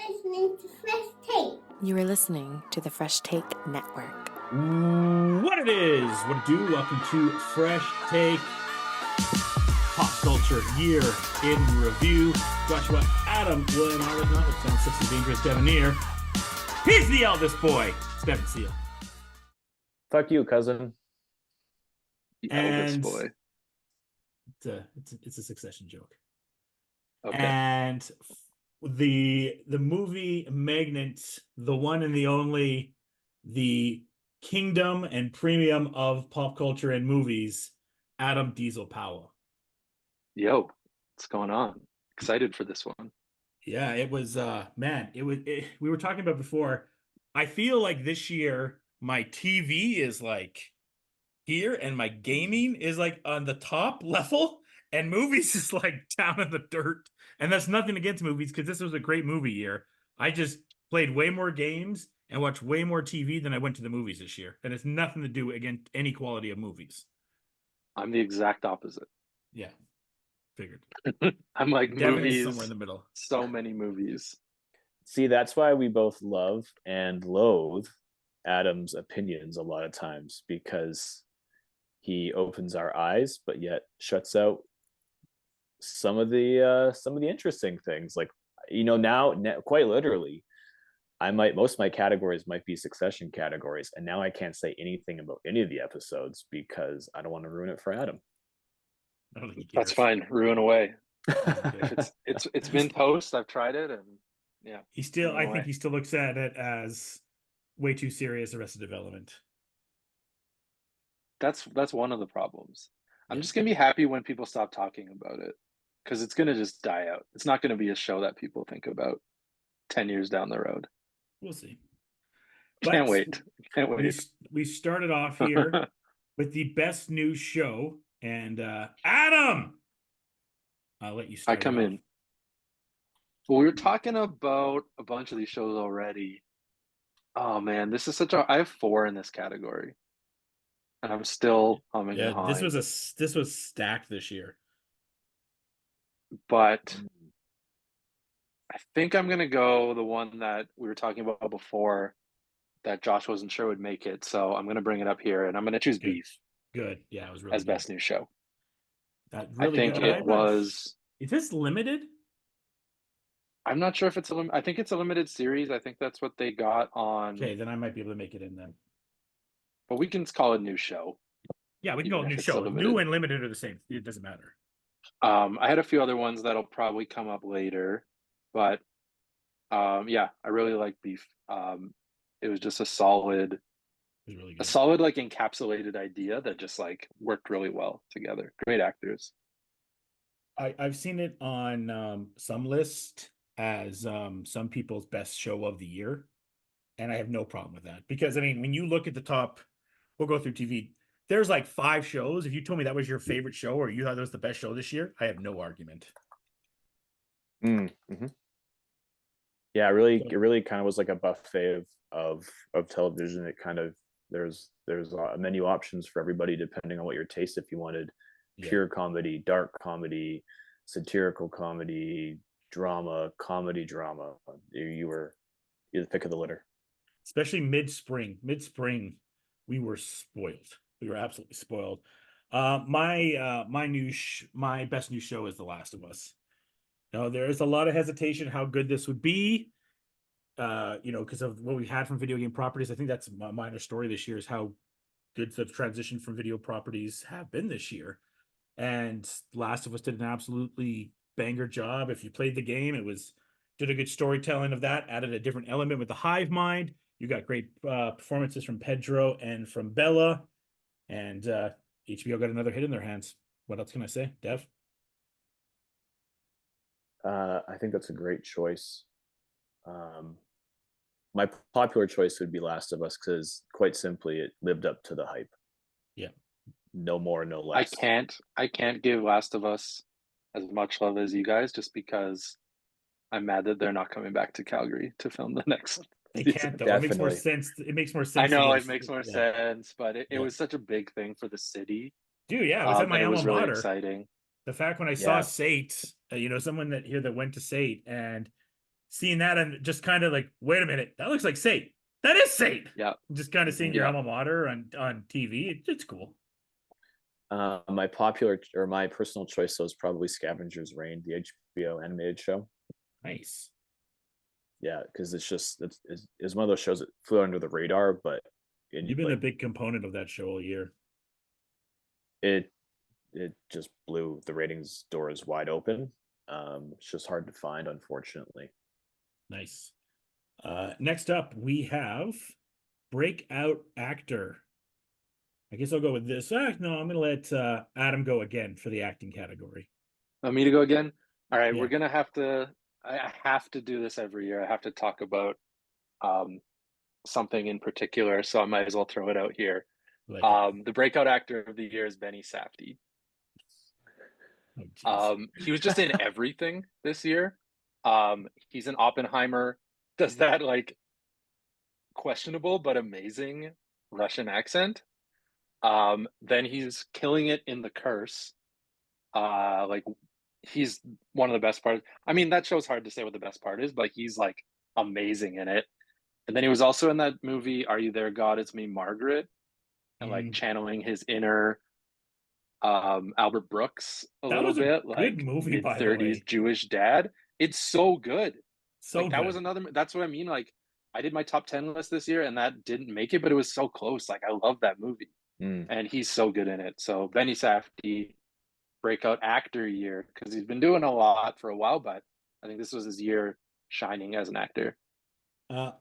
listening to Fresh Take. You are listening to the Fresh Take Network. What it is, what it do, welcome to Fresh Take Pop Culture Year in Review. Joshua Adam, William Arlington, with Sound 60 Dangerous Devaneer. He's the eldest boy, Devin Seal. Fuck you, cousin. The And eldest boy. It's a Succession joke. Okay. And the movie Magnate, the one and the only, the kingdom and premium of pop culture and movies, Adam Diesel Powell. Yo, what's going on? Excited for this one. Yeah, it was we were talking about before. I feel like this year my TV is like here and my gaming is like on the top level and movies is like down in the dirt. And that's nothing against movies because this was a great movie year. I just played way more games and watched way more TV than I went to the movies this year. And it's nothing to do against any quality of movies. I'm the exact opposite. Yeah, figured. I'm like Devin movies, is somewhere in the middle. so many movies. See, that's why we both love and loathe Adam's opinions a lot of times, because he opens our eyes, but yet shuts out some of the interesting things. Like, now quite literally, most of my categories might be Succession categories, and now I can't say anything about any of the episodes because I don't want to ruin it for Adam. I don't think he cares. That's fine. Ruin away. It's been toast. I've tried it, and yeah. I think he still looks at it as way too serious. Arrested Development. That's one of the problems. I'm just gonna be happy when people stop talking about it, because it's gonna just die out. It's not gonna be a show that people think about 10 years down the road. We'll see. Can't wait. We started off here with the best new show, and Adam, I'll let you start. I come in. Well, we were talking about a bunch of these shows already. Oh man, this is I have 4 in this category, and I'm still humming and hawing. This was stacked this year. But I think I'm gonna go the one that we were talking about before, that Josh wasn't sure would make it. So I'm gonna bring it up here, and I'm gonna choose Beef. Good, yeah, it was really as best new show. That really I think it was. Is this limited? I'm not sure if it's I think it's a limited series. I think that's what they got on. Okay, then I might be able to make it in then. But we can call it new show. Yeah, we can call it new show. New and limited are the same. It doesn't matter. I had a few other ones that'll probably come up later, but yeah, I really like Beef. It was just a solid like encapsulated idea that just like worked really well together. Great actors. I've seen it on some list as some people's best show of the year, and I have no problem with that, because I mean, when you look at the top, we'll go through TV, there's like 5 shows. If you told me that was your favorite show or you thought that was the best show this year, I have no argument. Mm-hmm. Yeah, it really kind of was like a buffet of television. It kind of there's menu options for everybody depending on what your taste. If you wanted pure comedy, dark comedy, satirical comedy, drama, you're the pick of the litter. Especially mid-spring, we were spoiled. We were absolutely spoiled. My best new show is The Last of Us. Now, there is a lot of hesitation how good this would be, because of what we had from video game properties. I think that's my minor story this year, is how good the transition from video properties have been this year. And Last of Us did an absolutely banger job. If you played the game, did a good storytelling of that, added a different element with the hive mind. You got great performances from Pedro and from Bella, and HBO got another hit in their hands. What else can I say, Dev? I think that's a great choice. My popular choice would be Last of Us, because quite simply, it lived up to the hype. Yeah. No more, no less. I can't give Last of Us as much love as you guys, just because I'm mad that they're not coming back to Calgary to film the next. They can't though. Definitely. It makes more sense. It makes more sense. I know it makes more sense, but it was such a big thing for the city. Dude, yeah, it was at my alma mater. Really exciting. The fact when I saw SAIT, someone that went to SAIT, and seeing that and just kind of like, wait a minute, that looks like Sate. That is Sate. Yeah. Just kind of seeing your Yeah. alma mater on TV. It's cool. My personal choice was probably Scavenger's Reign, the HBO animated show. Nice. Yeah, because it's one of those shows that flew under the radar, but you've been a big component of that show all year. It just blew the ratings doors wide open. It's just hard to find, unfortunately. Nice. Next up, we have breakout actor. I guess I'll go with this. No, I'm going to let Adam go again for the acting category. Want me to go again? All right, Yeah. we're gonna have to. I have to do this every year. I have to talk about something in particular, so I might as well throw it out here. The breakout actor of the year is Benny Safdie. He was just in everything this year. He's an Oppenheimer. Does that like questionable but amazing Russian accent? Then he's killing it in The Curse. Like he's one of the best parts. I mean, that show's hard to say what the best part is, but he's like amazing in it. And then he was also in that movie, Are You There, God? It's Me, Margaret, and like channeling his inner Albert Brooks a little bit, like mid-30s Jewish dad. It's so good. So that was another. That's what I mean. Like I did my top 10 list this year, and that didn't make it, but it was so close. Like I love that movie, and he's so good in it. So Benny Safdie, breakout actor year, because he's been doing a lot for a while, but I think this was his year shining as an actor.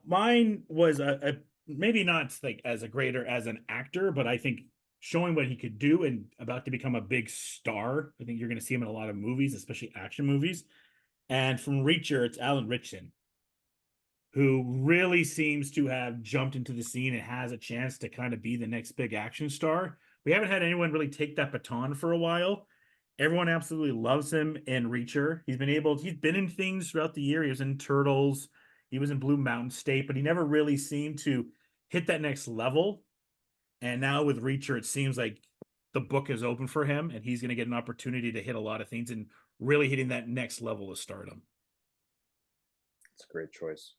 Mine was a maybe not like as a greater as an actor, but I think showing what he could do and about to become a big star. I think you're going to see him in a lot of movies, especially action movies. And from Reacher, it's Alan Ritchson, who really seems to have jumped into the scene and has a chance to kind of be the next big action star. We haven't had anyone really take that baton for a while. Everyone absolutely loves him in Reacher. He's been in things throughout the year. He was in Turtles. He was in Blue Mountain State, but he never really seemed to hit that next level. And now with Reacher, it seems like the book is open for him, and he's going to get an opportunity to hit a lot of things and really hitting that next level of stardom. It's a great choice.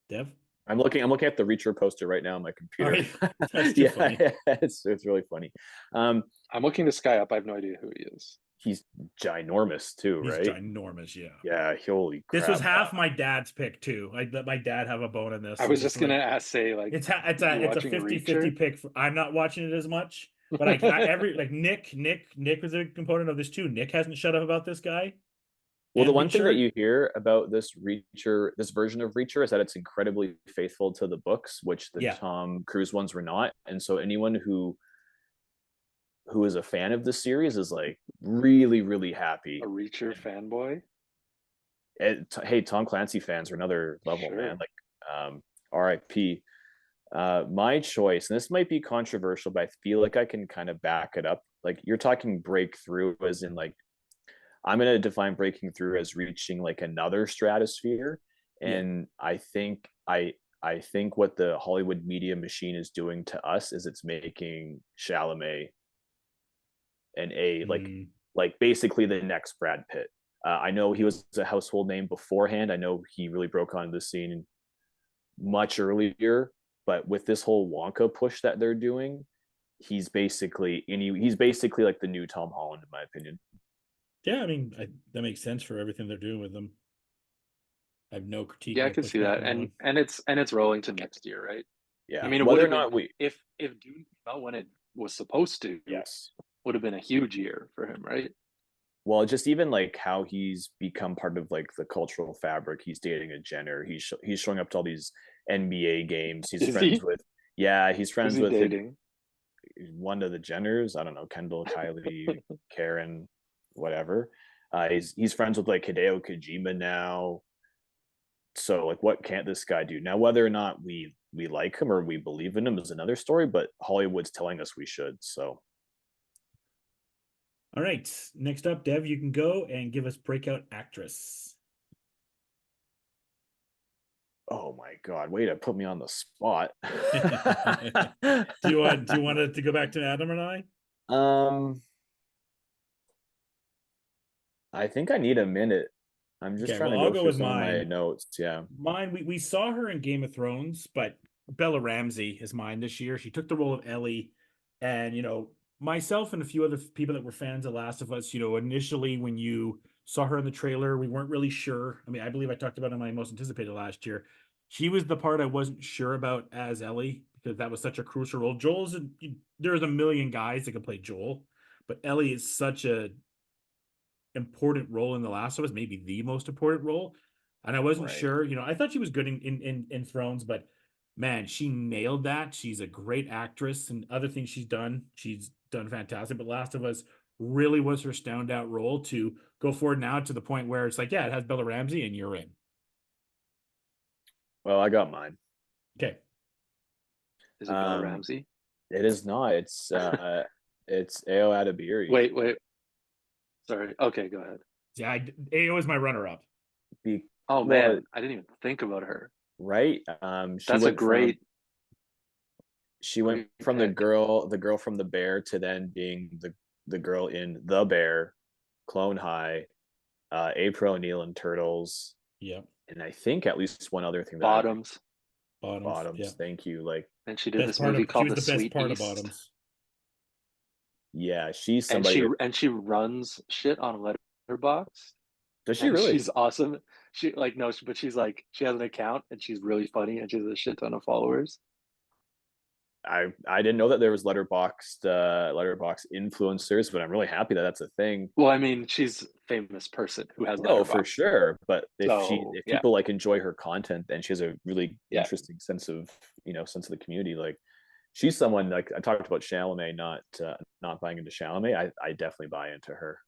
Dev? I'm looking at the Reacher poster right now on my computer. That's too funny. It's really funny. I'm looking this guy up. I have no idea who he is. He's ginormous too, right? He's ginormous, yeah. Yeah, holy crap. This was half my dad's pick too. I let my dad have a bone in this. I was just gonna say, like, it's a 50-50 pick. I'm not watching it as much, but Nick was a component of this too. Nick hasn't shut up about this guy. Well, the one thing that you hear about this version of Reacher, is that it's incredibly faithful to the books, which the Tom Cruise ones were not. And so anyone who is a fan of the series is like really, really happy. A Reacher fanboy. Hey, Tom Clancy fans are another level, man. Like, R.I.P. My choice, and this might be controversial, but I feel like I can kind of back it up. Like, you're talking breakthrough, as in like, I'm going to define breaking through as reaching like another stratosphere. And I think what the Hollywood media machine is doing to us is it's making Chalamet like basically the next Brad Pitt. I know he was a household name beforehand. I know he really broke onto the scene much earlier, but with this whole Wonka push that they're doing, he's basically like the new Tom Holland, in my opinion. Yeah, I mean, that makes sense for everything they're doing with them. I have no critique. Yeah, I can see that, and it's rolling to next year, right? Yeah, I mean, whether or not if Dune came out when it was supposed to, would have been a huge year for him, right? Well, just even like how he's become part of like the cultural fabric. He's dating a Jenner. He's showing up to all these NBA games. He's friends with one of the Jenners. I don't know, Kendall, Kylie, Karen, whatever. He's friends with like Hideo Kojima now. So like, what can't this guy do? Now, whether or not we like him or we believe in him is another story, but Hollywood's telling us we should. So all right, next up, Dev, you can go and give us breakout actress. Oh my God, way to put me on the spot. Do you want it to go back to Adam and I? I think I need a minute. I'm just Okay, trying well, to I'll go go through with some of my mine. notes. Yeah. Mine, we saw her in Game of Thrones, but Bella Ramsey is mine this year. She took the role of Ellie, and myself and a few other people that were fans of Last of Us, initially when you saw her in the trailer, we weren't really sure. I mean, I believe I talked about it in my most anticipated last year. She was the part I wasn't sure about as Ellie because that was such a crucial role. There's a million guys that can play Joel, but Ellie is such a important role in The Last of Us, maybe the most important role. And I wasn't Right. sure, I thought she was good in Thrones, but man, she nailed that. She's a great actress, and other things she's done fantastic. But Last of Us really was her standout role to go forward now to the point where it's like, yeah, it has Bella Ramsey and you're in. Well, I got mine. Okay. Is it Bella Ramsey? It is not. It's Ao Adabiri. Wait. Sorry. Okay, go ahead. Yeah, AO is my runner up. Oh Well, man, I didn't even think about her. right. She That's a went from great the pick. girl from the Bear to then being the girl in The Bear, Clone High, April O'Neil and Turtles, Yep. and I think at least one other thing that Bottoms. Bottoms. Yeah. Thank you. Like, And she did Best this part movie of she called was The the best Sweet part of East. Bottoms. yeah, she's And somebody. she runs shit on Letterboxd. Does she And really? she's awesome. She like no, but she's like she has an account and she's really funny and she has a shit ton of followers. I didn't know that there was letterbox influencers, but I'm really happy that that's a thing. Well, I mean, she's a famous person who has No, for Letterboxd. sure. But So if yeah, people like enjoy her content, and she has a really yeah. interesting sense of the community. Like, she's someone, like I talked about Chalamet, not buying into Chalamet. I definitely buy into her.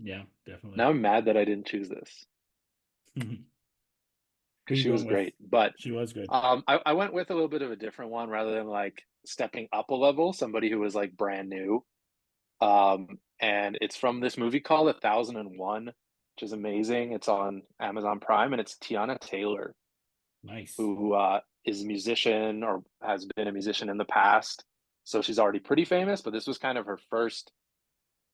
Yeah, definitely. Now I'm mad that I didn't choose this Who because you she was going with? great. But She was good. I went with a little bit of a different one rather than like stepping up a level, somebody who was like brand new. And it's from this movie called 1001, which is amazing. It's on Amazon Prime, and it's Tiana Taylor, Nice. who is a musician or has been a musician in the past. So she's already pretty famous, but this was kind of her first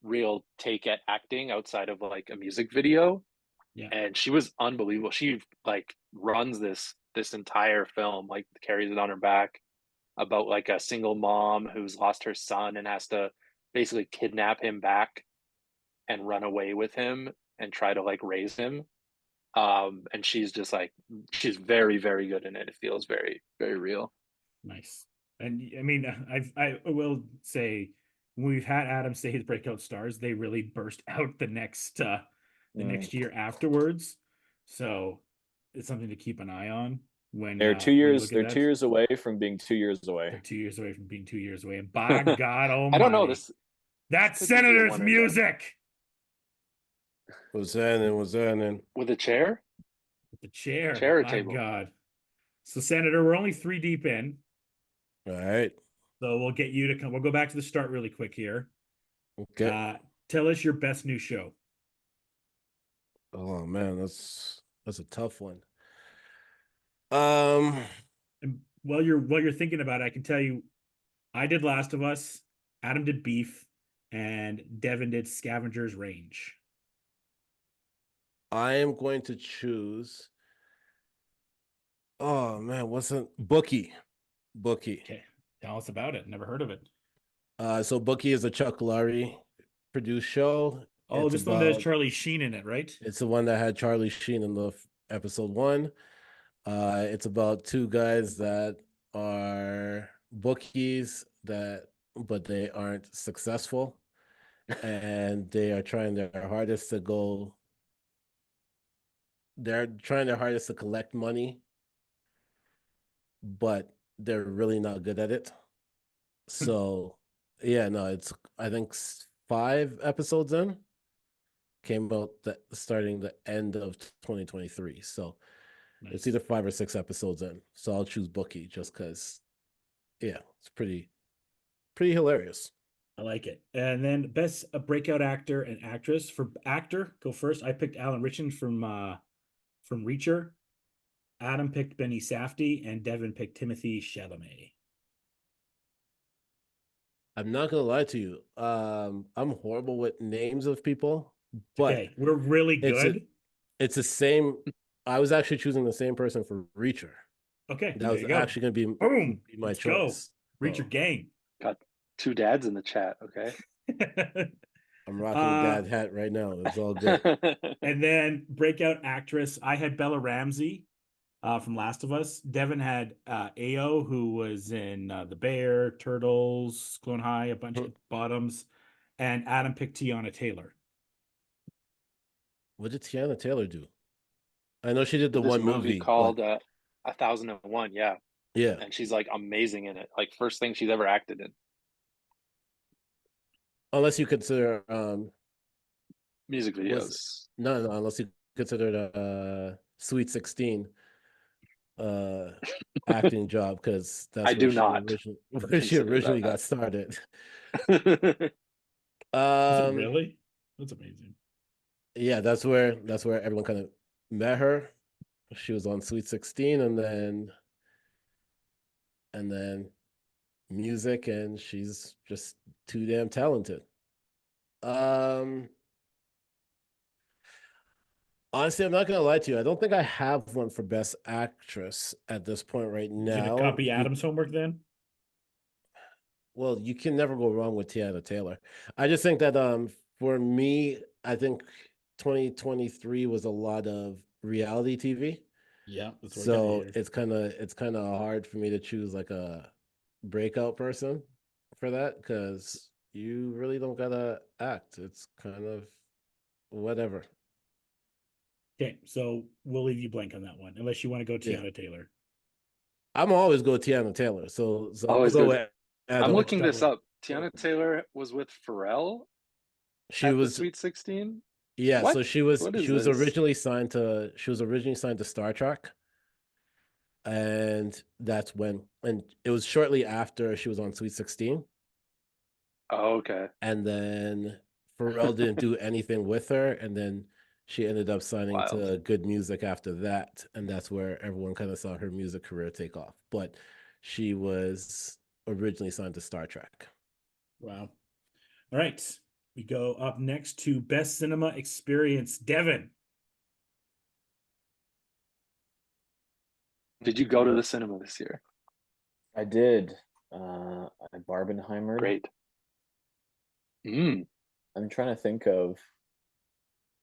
real take at acting outside of like a music video. Yeah. And she was unbelievable. She like runs this entire film, like carries it on her back about like a single mom who's lost her son and has to basically kidnap him back and run away with him and try to like raise him. And she's just like she's very, very good in it. It feels very, very real. Nice. And I mean, I will say when we've had Adam say his breakout stars, they really burst out the next year afterwards. So it's something to keep an eye on when They're when you look at They're that. 2 years away from being 2 years away. They're 2 years away from being 2 years away. And by God almighty, I don't know. That's Could just be a Senator's one and done. music. What's happening? With a chair? The chair. Chair or My table? God. So Senator, we're only 3 deep in. All right. So we'll get you to come. We'll go back to the start really quick here. Okay. Tell us your best new show. Oh man, that's a tough one. And while you're thinking about it, I can tell you, I did Last of Us, Adam did Beef, and Devan did Scavenger's Range. I am going to choose. Oh man, wasn't Bookie? Okay, tell us about it. Never heard of it. So Bookie is a Chuck Lorre produced show. Oh, It's this one that has about- Charlie Sheen in it, right? It's the one that had Charlie Sheen in the episode 1. It's about 2 guys that are bookies but they aren't successful, and they are trying their hardest to go. They're trying their hardest to collect money, but they're really not good at it. So, yeah, no, it's I think 5 episodes in. Came out starting the end of 2023. So Nice. it's either 5 or 6 episodes in. So I'll choose Bookie just because, yeah, it's pretty hilarious. I like it. And then best breakout actor and actress. For actor, go first. I picked Alan Ritchson from Reacher. Adam picked Benny Safdie, and Devin picked Timothy Chalamet. I'm not gonna lie to you. I'm horrible with names of people. but Okay, we're really it's good. it's the same. I was actually choosing the same person for Reacher. Okay, That there was you go. actually going to Boom. be my Let's choice. go. Reach your So gang. Got two dads in the chat. Okay. I'm rocking the dad hat right now. It's all good. And then breakout actress, I had Bella Ramsey from Last of Us. Devin had Ao, who was in The Bear, Turtles, Clone High, a bunch of Bottoms, and Adam picked Tiana Taylor. What did Tiana Taylor do? I know she did the This one movie movie called but 1001. Yeah, yeah. and she's like amazing in it. Like first thing she's ever acted in. Unless you consider Music was videos. no, unless you consider the Sweet 16 acting job, because I that's do not where she consider originally got that. started. Is it really? That's amazing. Yeah, that's where everyone kind of met her. She was on Sweet 16, and then music, and she's just too damn talented. Honestly, I'm not gonna lie to you. I don't think I have one for Best Actress at this point right You gonna now. copy Adam's homework then? Well, you can never go wrong with Tiana Taylor. I just think that for me, I think 2023 was a lot of reality TV. Yeah, that's what we're getting So here. it's kind of hard for me to choose like a breakout person for that, because you really don't gotta act. It's kind of whatever. Okay, so we'll leave you blank on that one, unless you want to go Yeah. Tiana Taylor. I'm always go Tiana Taylor. So I'm Always gonna go good. with I'm Adam. looking this up. Tiana Taylor was with Pharrell She at the was Sweet 16. Yeah, What? so What is this? she was originally signed to Star Trek, and it was shortly after she was on Sweet 16, Oh, okay. and then Pharrell didn't do anything with her, and then she ended up signing Wild. to Good Music after that, and that's where everyone kind of saw her music career take off. But she was originally signed to Star Trek. Wow. All right. We go up next to Best Cinema Experience. Devin. Did you go to the cinema this year? I did. I Barbenheimer. Great. I'm trying to think of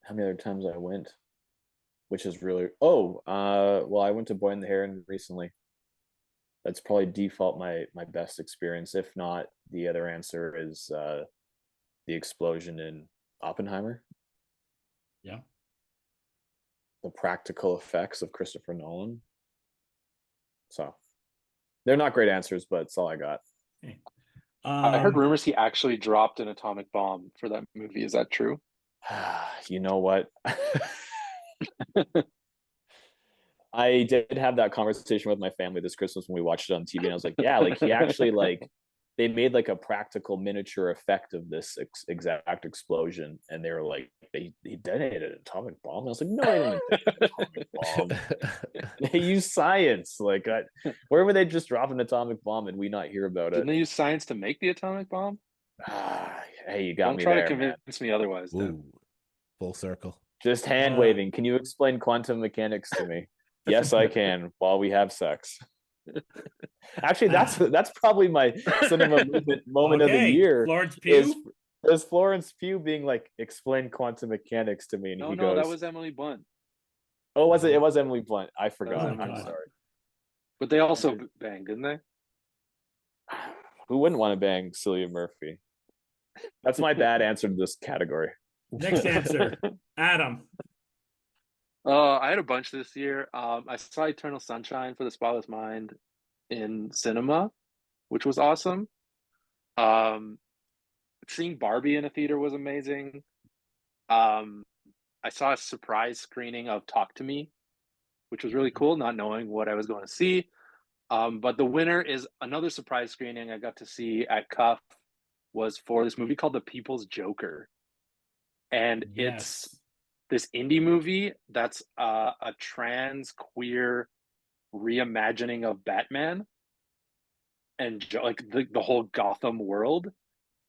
how many other times I went, which is really. Oh, well, I went to Boy and the Heron recently. That's probably default my best experience. If not, the other answer is the explosion in Oppenheimer. Yeah. The practical effects of Christopher Nolan. So they're not great answers, but it's all I got. Okay. I heard rumors he actually dropped an atomic bomb for that movie. Is that true? You know what? I did have that conversation with my family this Christmas when we watched it on TV, and I was like, yeah, like he actually like they made like a practical miniature effect of this exact explosion, and they were like, he detonated an atomic bomb. And I was like, no, I didn't detonate an atomic bomb. They use science. Like, where would they just drop an atomic bomb and we not hear about Didn't it? they use science to make the atomic bomb? Hey, you got Don't me try there, to convince man. me otherwise, Dev. Ooh, full circle. Just hand waving. Can you explain quantum mechanics to me? Yes, I can. While we have sex. Actually, that's probably my cinema moment of the year. Florence Pugh? Is Florence Pugh being like, explain quantum mechanics to me, and he goes, that was Emily Blunt. "Oh, was it? It was Emily Blunt. I forgot. Oh my I'm God. sorry." But they also banged, didn't they? Who wouldn't want to bang Cillian Murphy? That's my bad answer to this category. Next answer, Adam. I had a bunch this year. I saw Eternal Sunshine for the Spotless Mind in cinema, which was awesome. Seeing Barbie in a theater was amazing. I saw a surprise screening of Talk to Me, which was really cool, not knowing what I was going to see. But the winner is another surprise screening I got to see at Cuff, was for this movie called The People's Joker. And it's this indie movie that's a trans queer reimagining of Batman and like the whole Gotham world.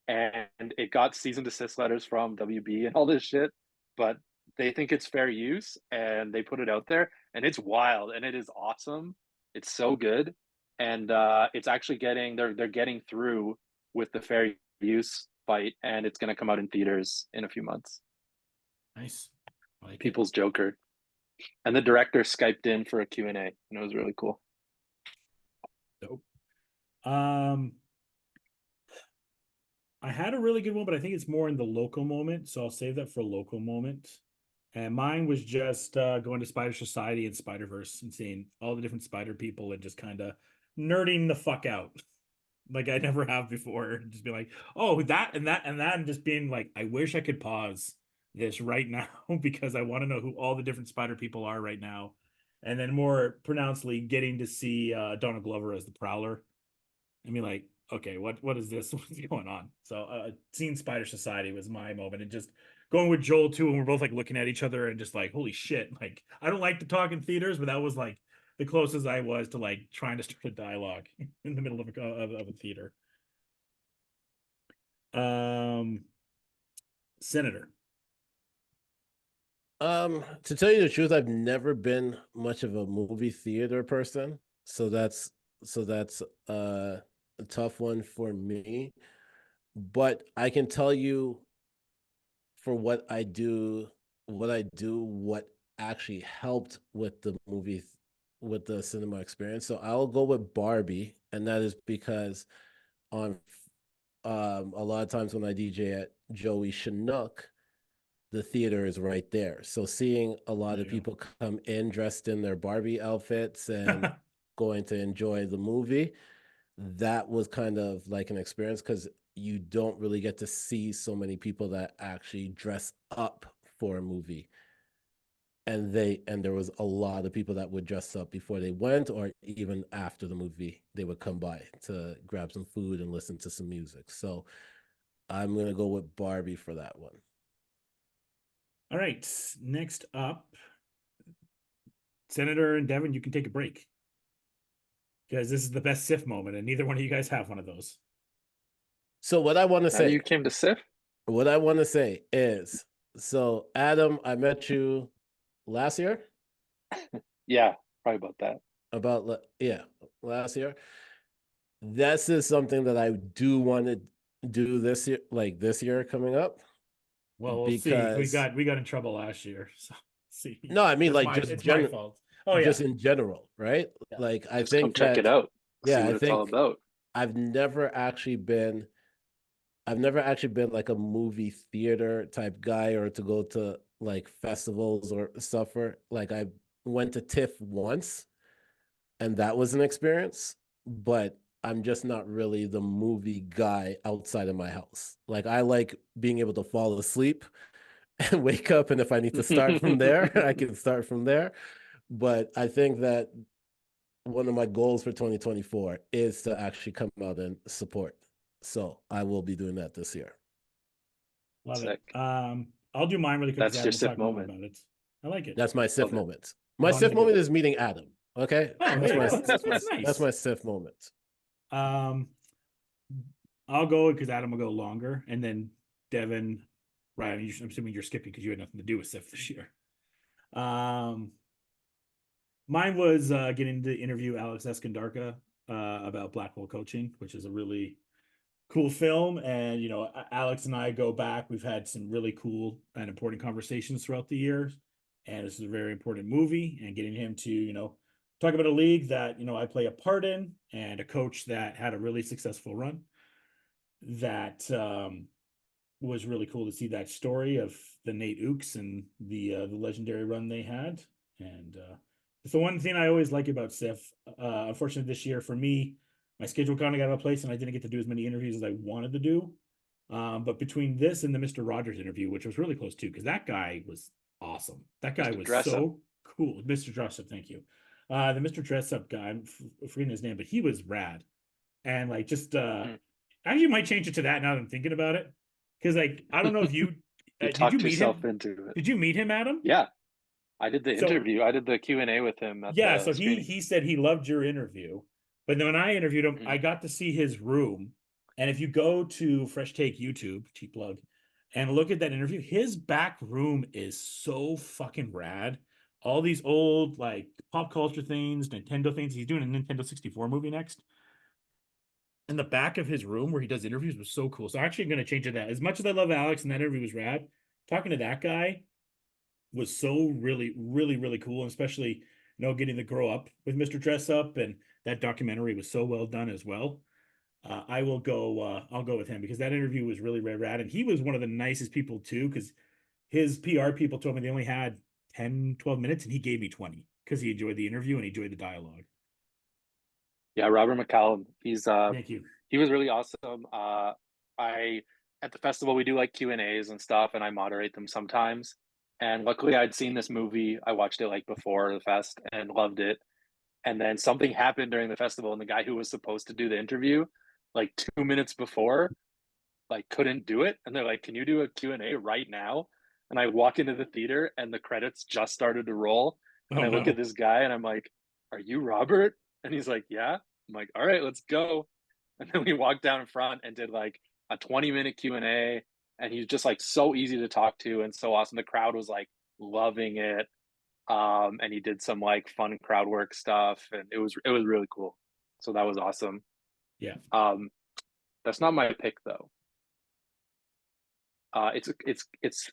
And it got cease and desist letters from WB and all this shit. but they think it's fair use and they put it out there, and it's wild and it is awesome. It's so good. And it's actually they're getting through with the fair use fight, and it's going to come out in theaters in a few months. Nice. I like it. People's Joker. And the director Skyped in for a Q&A, and it was really cool. Dope. I had a really good one, but I think it's more in the local moment, so I'll save that for local moment. And mine was just going to Spider Society and Spider-Verse and seeing all the different spider people and just kind of nerding the fuck out like I never have before. Just be like, oh, that and that and that, and just being like, I wish I could pause this right now because I want to know who all the different spider people are right now. And then more pronouncedly getting to see Donald Glover as the Prowler. I mean, like, okay, what is this? What's going on? So seeing Spider Society was my moment, and just going with Joel too, and we're both like looking at each other and just like, holy shit. Like, I don't like to talk in theaters, but that was like the closest I was to like trying to start a dialogue in the middle of a theater. Senator. To tell you the truth, I've never been much of a movie theater person, so that's a tough one for me. But I can tell you for what what actually helped with the movie, with the cinema experience. So I'll go with Barbie, and that is because on a lot of times when I DJ at Joey Chinook, the theater is right there. So seeing a lot of people come in dressed in their Barbie outfits and going to enjoy the movie, that was kind of like an experience because you don't really get to see so many people that actually dress up for a movie. And there was a lot of people that would dress up before they went, or even after the movie, they would come by to grab some food and listen to some music. So I'm gonna go with Barbie for that one. All right, next up, Senator and Devan, you can take a break because this is the best SIF moment, and neither one of you guys have one of those. So what I want to say, you came to SIF? What I want to say is, so Adam, I met you last year. Yeah, probably about that. Last year. This is something that I do want to do this year, like this year coming up. Well, we'll see. We got in trouble last year. So see. No, I mean, like, it's my fault. Oh, just in general, right? Yeah. Like, I Just think come check it out. Yeah, see what it's all about. I've never actually been like a movie theater type guy, or to go to like festivals or stuff. For like, I went to TIFF once, and that was an experience, but I'm just not really the movie guy outside of my house. Like, I like being able to fall asleep and wake up, and if I need to start from there, I can start from there. But I think that one of my goals for 2024 is to actually come out and support. So I will be doing that this year. Love Sick. it. I'll do mine really quick. That's your SIF moment. About it. I like it. That's my SIF Okay. moment. My SIF moment is meeting Adam. Okay, Oh, that's nice. That's my SIF moment. I'll go because Adam will go longer, and then Devan, Ryan. I'm assuming you're skipping because you had nothing to do with SIF this year. Mine was getting to interview Alex Escondarca about Blackwell coaching, which is a really cool film. And, you know, Alex and I go back. We've had some really cool and important conversations throughout the years. And this is a very important movie. And getting him to, you know, talk about a league that, you know, I play a part in, and a coach that had a really successful run. That was really cool to see that story of the Nate Ooks and the legendary run they had. And it's the one thing I always like about SIF. Unfortunately, this year for me, my schedule kind of got out of place, and I didn't get to do as many interviews as I wanted to do. But between this and the Mr. Rogers interview, which was really close too, because that guy was awesome. That guy was so cool. Mr. Dressup, thank you. The Mr. Dressup guy, I'm forgetting his name, but he was rad. And like, just actually might change it to that now that I'm thinking about it. Because like, I don't know if you did you meet him? Into it. Did you meet him, Adam? Yeah, I did the interview. I did the Q&A with him. So he said he loved your interview, but then when I interviewed him, I got to see his room. And if you go to Fresh Take YouTube, cheap plug, and look at that interview. His back room is so fucking rad. All these old like pop culture things, Nintendo things. He's doing a Nintendo 64 movie next. And the back of his room where he does interviews was so cool. So actually I'm going to change it that. As much as I love Alex and that interview was rad, talking to that guy was so really cool. And especially, getting to grow up with Mr. Dress Up, and that documentary was so well done as well. I'll go with him because that interview was really rad. And he was one of the nicest people too, because his PR people told me they only had 10, 12 minutes and he gave me 20 because he enjoyed the interview and he enjoyed the dialogue. Yeah, Robert McCallum. Thank you. He was really awesome. I at the festival we do like Q&As and stuff, and I moderate them sometimes. And luckily I'd seen this movie. I watched it like before the fest and loved it. And then something happened during the festival, and the guy who was supposed to do the interview, like 2 minutes before, like couldn't do it. And they're like, "Can you do a Q&A right now?" And I walk into the theater and the credits just started to roll. And I look at this guy and I'm like, "Are you Robert?" And he's like, "Yeah." I'm like, "All right, let's go." And then we walked down in front and did like a 20-minute Q&A. And he's just like so easy to talk to and so awesome. The crowd was like loving it. And he did some like fun crowd work stuff, and it was really cool. So that was awesome. Yeah. That's not my pick though. It's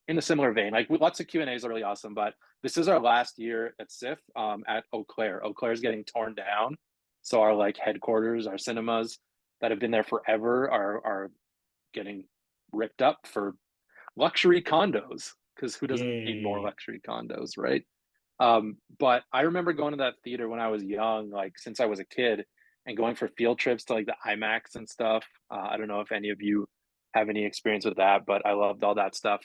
in a similar vein. Like lots of Q&As are really awesome, but this is our last year at SIF at Eau Claire. Eau Claire is getting torn down, so our like headquarters, our cinemas that have been there forever are getting ripped up for luxury condos, because who doesn't need more luxury condos, right? But I remember going to that theater when I was young, like since I was a kid, and going for field trips to like the IMAX and stuff. I don't know if any of you have any experience with that, but I loved all that stuff.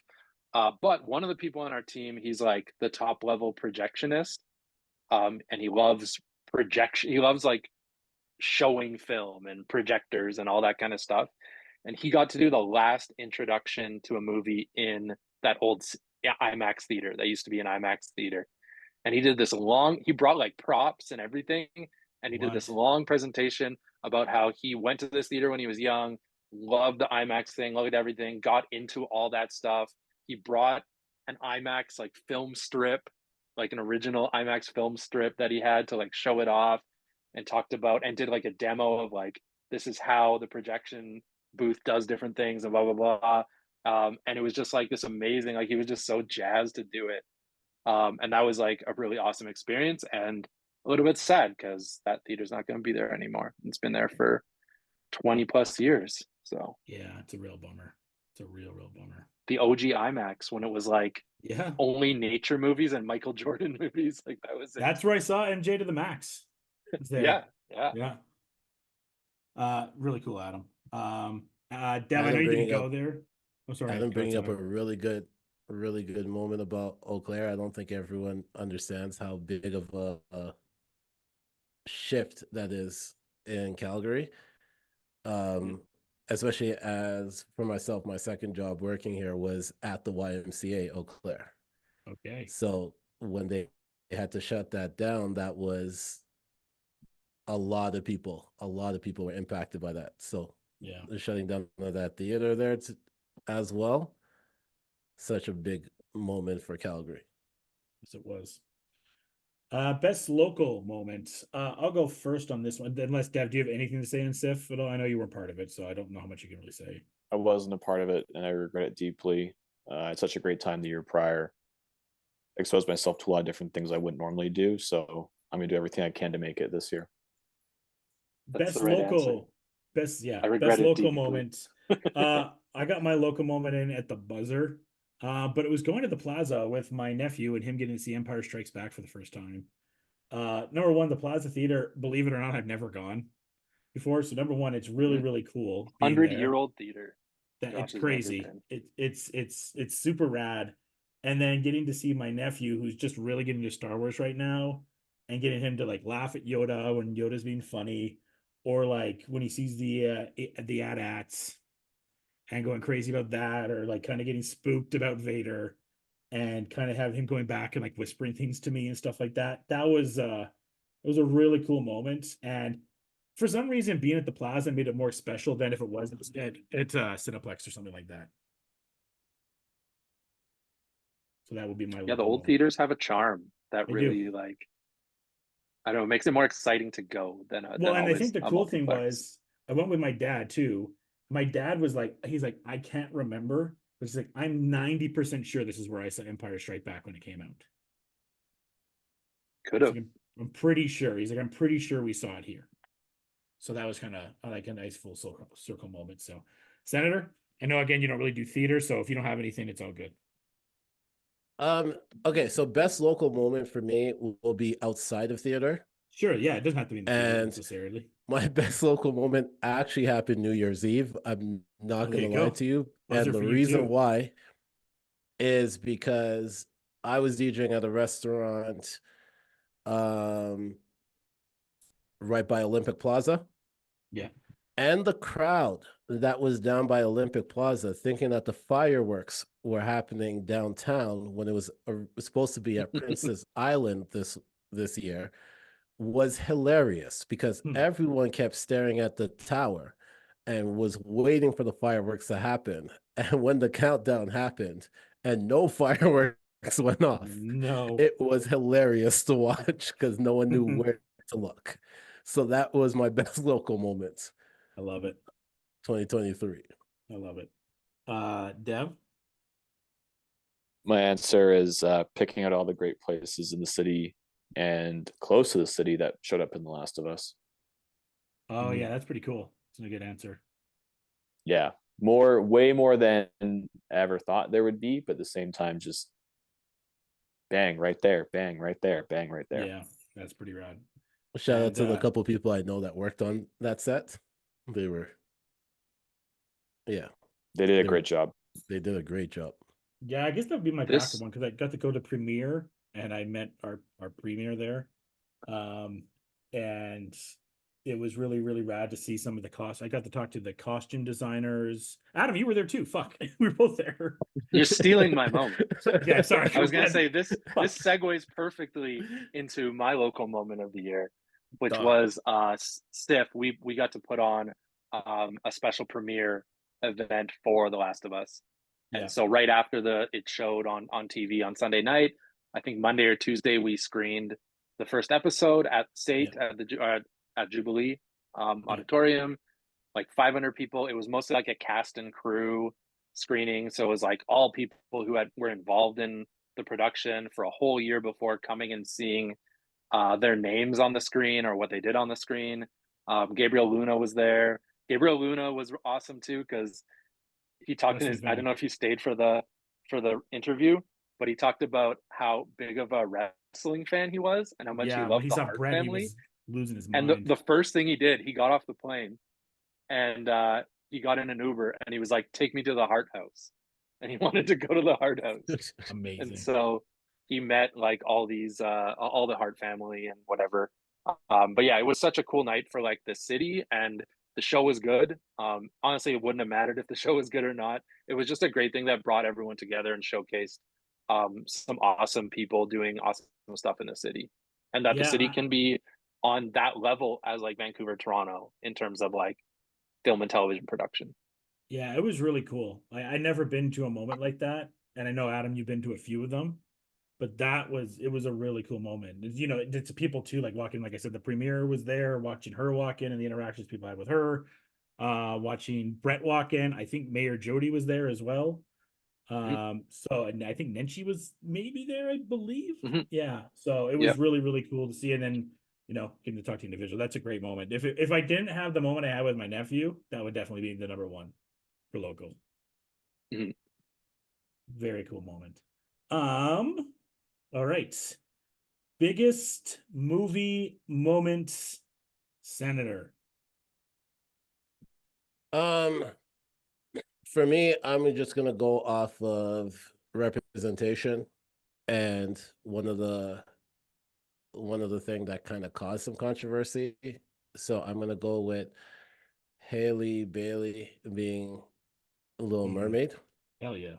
But one of the people on our team, he's like the top level projectionist, and he loves projection. He loves like showing film and projectors and all that kind of stuff. And he got to do the last introduction to a movie in that old IMAX theater that used to be an IMAX theater. And he did this long, he brought like props and everything. And he did this long presentation about how he went to this theater when he was young, loved the IMAX thing, loved everything, got into all that stuff. He brought an IMAX like film strip, like an original IMAX film strip that he had to like show it off, and talked about and did like a demo of like, this is how the projection booth does different things and blah, blah, blah. And it was just like this amazing, like he was just so jazzed to do it. And that was like a really awesome experience, and a little bit sad because that theater's not going to be there anymore. It's been there for 20 plus years. So yeah, it's a real bummer. It's a real bummer. The OG IMAX, when it was like Yeah, only nature movies and Michael Jordan movies, like that was it. That's where I saw MJ to the max. Yeah. Really cool, Adam. Dev, I know you didn't go there. I'm sorry. Adam bringing up a really good moment about Eau Claire. I don't think everyone understands how big of a shift that is in Calgary. Especially as for myself, my second job working here was at the YMCA Eau Claire. Okay. So when they had to shut that down, that was a lot of people were impacted by that. So yeah, the shutting down of that theater there as well. Such a big moment for Calgary. Yes, it was. Best local moment. I'll go first on this one. Unless Dev, do you have anything to say on SIF at all? I know you weren't part of it, so I don't know how much you can really say. I wasn't a part of it, and I regret it deeply. I had such a great time the year prior. Exposed myself to a lot of different things I wouldn't normally do, so I'm gonna do everything I can to make it this year. That's Best the right local, answer. best I regret best it local deeply. moment. I got my local moment in at the buzzer, but it was going to the Plaza with my nephew and him getting to see Empire Strikes Back for the first time. Number one, the Plaza Theater, believe it or not, I've never gone before. So number one, it's really cool being 100-year-old theater. It's crazy. It's super rad. And then getting to see my nephew, who's just really getting into Star Wars right now, and getting him to like laugh at Yoda when Yoda's being funny, or like when he sees the AT-ATs and going crazy about that, or like kind of getting spooked about Vader, and kind of have him going back and like whispering things to me and stuff like that. That was it was a really cool moment. And for some reason, being at the Plaza made it more special than if it was at Cineplex or something like that. So that would be my Yeah, the local old moment. theaters have a charm that They really do. like, I don't know, makes it more exciting to go than Well, and I always think the a cool thing multiplex. was I went with my dad too. My dad was like, he's like, I can't remember, but he's like, I'm 90% sure this is where I saw Empire Strike Back when it came out. Could He's have. like, I'm pretty sure. He's like, I'm pretty sure we saw it here. So that was kind of like a nice full circle moment. So, Senator, I know again you don't really do theater, so if you don't have anything, it's all good. Okay, so best local moment for me will be outside of theater. Sure, yeah, it doesn't have to be in the theater And necessarily. my best local moment actually happened New Year's Eve. I'm not Okay, gonna lie go. to you. Buzzer And the for you reason too. why is because I was DJing at a restaurant um right by Olympic Plaza. Yeah. And the crowd that was down by Olympic Plaza thinking that the fireworks were happening downtown when it was supposed to be at Princess Island this year was hilarious because everyone kept staring at the tower and was waiting for the fireworks to happen. And when the countdown happened and no fireworks went off, No. it was hilarious to watch because no one knew where to look. So that was my best local moment. I love it. 2023. I love it. Dev? My answer is picking out all the great places in the city and close to the city that showed up in The Last of Us. Oh yeah, that's pretty cool. It's a good answer. Yeah, way more than I ever thought there would be, but at the same time, just bang right there, bang right there, bang right there. Yeah, that's pretty rad. Shout out to the couple people I know that worked on that set. They were, yeah, they did a great job. They did a great job. Yeah, I guess that would be my backup one because I got to go to premiere and I met our premiere there. And it was really, really rad to see some of the costs. I got to talk to the costume designers. Adam, you were there too. Fuck. We were both there. You're stealing my moment. Yeah, sorry. I was gonna say this segues perfectly into my local moment of the year, which was Stiff. We got to put on a special premiere event for The Last of Us. And so right after it showed on TV on Sunday night, I think Monday or Tuesday we screened the first episode at State at Jubilee Auditorium, like 500 people. It was mostly like a cast and crew screening, so it was like all people who were involved in the production for a whole year before coming and seeing their names on the screen or what they did on the screen. Gabriel Luna was there. Gabriel Luna was awesome too because he talked in his. I don't know if he stayed for the interview, but he talked about how big of a wrestling fan he was and how much he loved he the saw Hart Brett, family. he was losing his mind. And the first thing he did, he got off the plane and he got in an Uber and he was like, "Take me to the Hart House," and he wanted to go to the Hart House. Amazing. And so he met like all the Hart family and whatever. But yeah, it was such a cool night for like the city, and the show was good. Honestly, it wouldn't have mattered if the show was good or not. It was just a great thing that brought everyone together and showcased some awesome people doing awesome stuff in the city, and that the city can be on that level as like Vancouver, Toronto in terms of like film and television production. Yeah, it was really cool. I never been to a moment like that, and I know Adam, you've been to a few of them, but it was a really cool moment. You know, it's people too, like walking, like I said, the premiere was there, watching her walk in and the interactions people had with her, watching Brett walk in. I think Mayor Jody was there as well. So and I think Nenshi was maybe there, I believe. Yeah. So it was really, really cool to see. And then, you know, getting to talk to individual. That's a great moment. If I didn't have the moment I had with my nephew, that would definitely be the number one for local. Very cool moment. All right. Biggest movie moment, Senator. For me, I'm just gonna go off of representation, and one of the thing that kind of caused some controversy. So I'm gonna go with Haley Bailey being Little Mermaid. Hell yeah.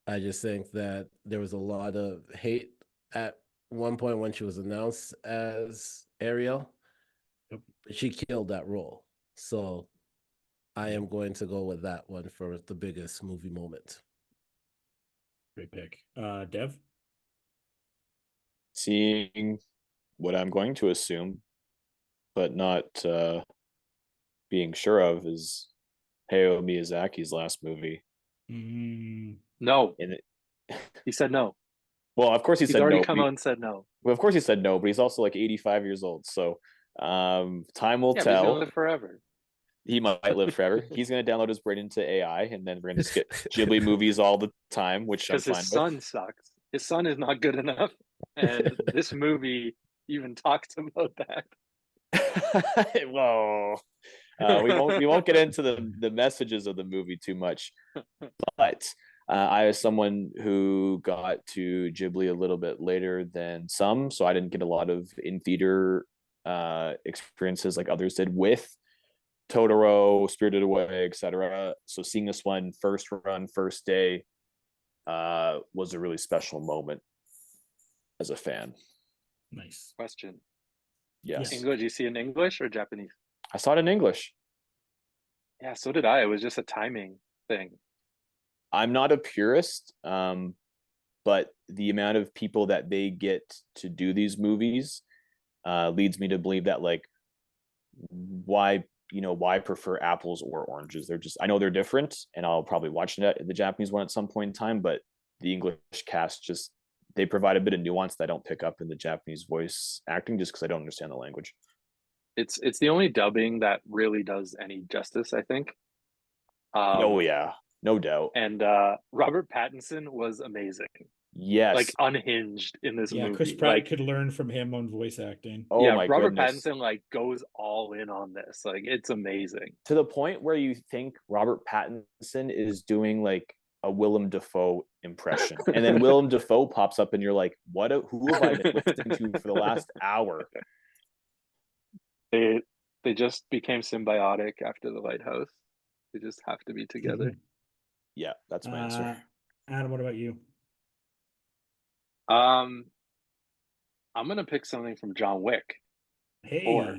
I just think that there was a lot of hate at one point when she was announced as Ariel. She killed that role. So I am going to go with that one for the biggest movie moment. Great pick. Dev? Seeing what I'm going to assume, but not being sure of, is Hayao Miyazaki's last movie. No, And it, he said no. well, of course he He's said already no. come out and said no. Well, of course he said no, but he's also like 85 years old. So time will Yeah, but he's gonna tell. live forever. He might live forever. He's going to download his brain into AI, and then we're going to skip Ghibli movies all the time, which I'm Because his fine son sucks. His son is not good enough, and this movie even talks about that. with. Whoa. We won't get into the messages of the movie too much, but I was someone who got to Ghibli a little bit later than some, so I didn't get a lot of in theater experiences like others did with Totoro, Spirited Away, etc. So seeing this one first run, first day, was a really special moment as a fan. Nice. Question: Yes, English? You see in English or Japanese? I saw it in English. Yeah, so did I. It was just a timing thing. I'm not a purist, but the amount of people that they get to do these movies leads me to believe that, like, why prefer apples or oranges? They're just, I know they're different, and I'll probably watch the Japanese one at some point in time, but the English cast just, they provide a bit of nuance that I don't pick up in the Japanese voice acting just because I don't understand the language. It's the only dubbing that really does any justice, I think. Oh yeah, no doubt. And Robert Pattinson was amazing. Yes. Like unhinged in this Yeah, movie. Chris Pratt Like, could learn from him on voice acting. Oh yeah, my Robert goodness. Pattinson like goes all in on this. Like, it's amazing. To the point where you think Robert Pattinson is doing like a Willem Dafoe impression, and then Willem Dafoe pops up, and you're like, who have I been listening to for the last hour? They just became symbiotic after the lighthouse. They just have to be together. Yeah, that's my answer. Adam, what about you? I'm gonna pick something from John Wick. Hey. 4.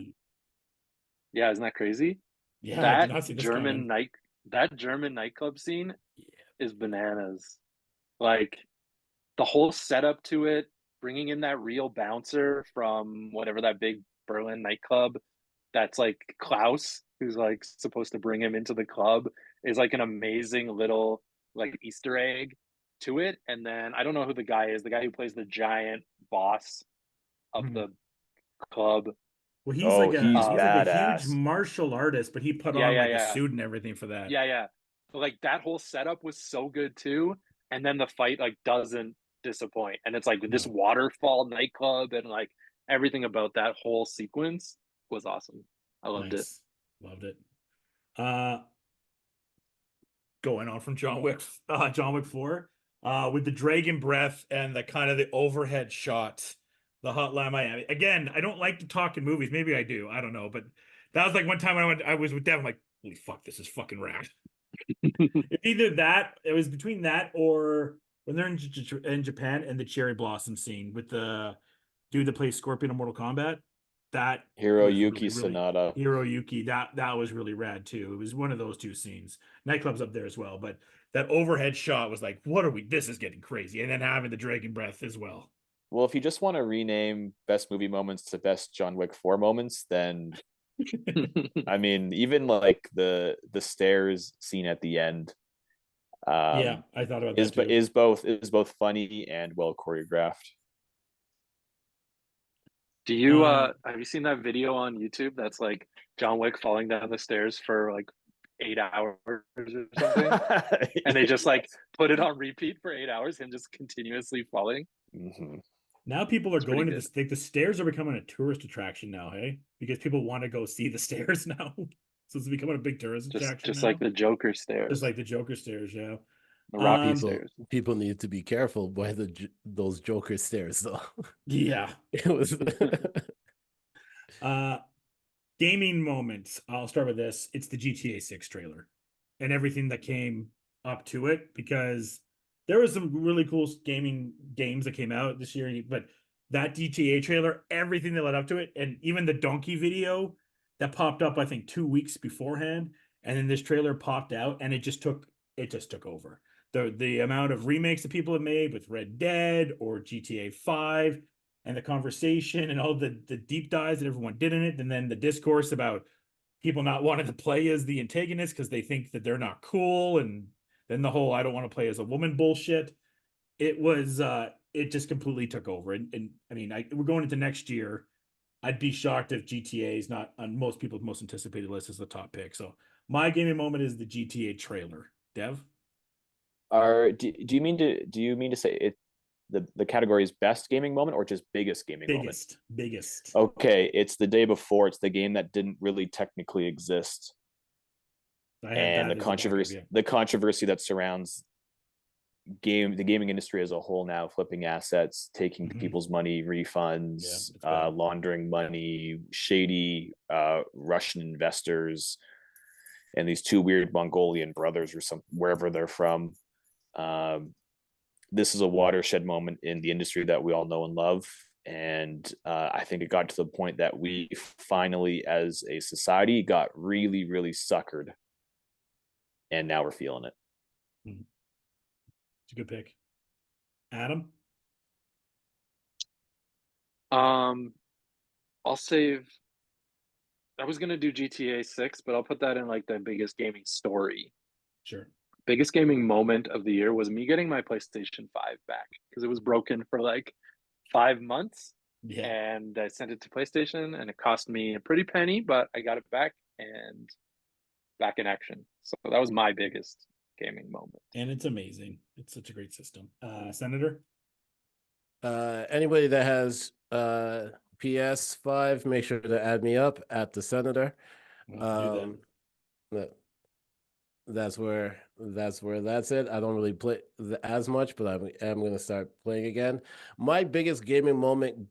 Yeah, isn't that crazy? Yeah, I did not see this German coming. that German nightclub scene is bananas. Like, the whole setup to it, bringing in that real bouncer from whatever that big Berlin nightclub, that's like Klaus, who's like supposed to bring him into the club, is like an amazing little like Easter egg to it. And then I don't know who the guy is, the guy who plays the giant boss of the club. Well, he's Oh, like he's a huge badass. martial artist, but he put on like a suit and everything for that. Yeah. But like that whole setup was so good too. And then the fight like doesn't disappoint. And it's like this waterfall nightclub, and like everything about that whole sequence was awesome. I loved it. Loved it. Going on from John Wick 4, with the dragon breath and the kind of the overhead shots, the Hotline Miami. Again, I don't like to talk in movies. Maybe I do. I don't know. But that was like one time I was with Devin, like, holy fuck, this is fucking rad. Either that, it was between that or when they're in Japan and the cherry blossom scene with the dude that plays Scorpion in Mortal Kombat. That Hiroyuki Sanada. Hiroyuki, that was really rad too. It was one of those two scenes. Nightclub's up there as well, but that overhead shot was like, what are we? This is getting crazy. And then having the dragon breath as well. Well, if you just want to rename best movie moments to best John Wick 4 moments, then I mean, even like the stairs scene at the end. Yeah, I thought about that too. Is both funny and well choreographed. Do you have you seen that video on YouTube that's like John Wick falling down the stairs for like 8 hours or something? And they just like put it on repeat for 8 hours, him just continuously falling. Mm-hmm. Now people are going to the stairs are becoming a tourist attraction now, hey? Because people want to go see the stairs now. So it's becoming a big tourist attraction. Just now. like the Joker stairs. Just like the Joker stairs, yeah. The Rocky stairs. People need to be careful by those Joker stairs, though. Yeah. It was gaming moments. I'll start with this. It's the GTA 6 trailer and everything that came up to it, because there was some really cool gaming games that came out this year, but that GTA trailer, everything that led up to it, and even the donkey video that popped up, I think 2 weeks beforehand, and then this trailer popped out, and it just took over. the amount of remakes that people have made with Red Dead or GTA 5 and the conversation and all the deep dives that everyone did in it, and then the discourse about people not wanting to play as the antagonist because they think that they're not cool, and then the whole I don't want to play as a woman bullshit. It was it just completely took over. And I mean, we're going into next year. I'd be shocked if GTA is not on most people's most anticipated list as the top pick. So my gaming moment is the GTA trailer. Dev? Do you mean to say it the category is best gaming moment or just biggest gaming moment? Biggest. Okay, it's the day before. It's the game that didn't really technically exist. And the controversy that surrounds the gaming industry as a whole now, flipping assets, taking people's money, refunds, laundering money, shady Russian investors, and these two weird Mongolian brothers or wherever they're from. This is a watershed moment in the industry that we all know and love. And I think it got to the point that we finally, as a society, got really, really suckered. And now we're feeling it. It's a good pick. Adam? I'll save. I was gonna do GTA 6, but I'll put that in like the biggest gaming story. Sure. Biggest gaming moment of the year was me getting my PlayStation 5 back because it was broken for like 5 months. Yeah. And I sent it to PlayStation and it cost me a pretty penny, but I got it back and back in action. So that was my biggest gaming moment. And it's amazing. It's such a great system. Senator? Anybody that has PS5, make sure to add me up at the Senator. Do that. That's it. I don't really play as much, but I am going to start playing again. My biggest gaming moment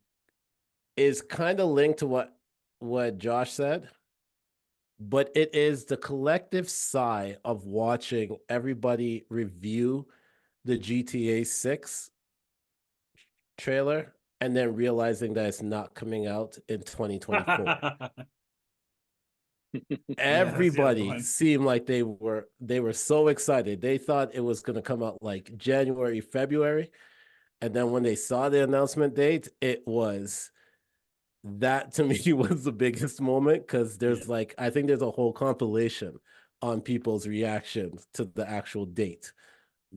is kind of linked to what Josh said, but it is the collective sigh of watching everybody review the GTA 6 trailer and then realizing that it's not coming out in 2024. Everybody seemed like they were so excited. They thought it was going to come out like January, February. And then when they saw the announcement date, that to me was the biggest moment, because there's I think there's a whole compilation on people's reactions to the actual date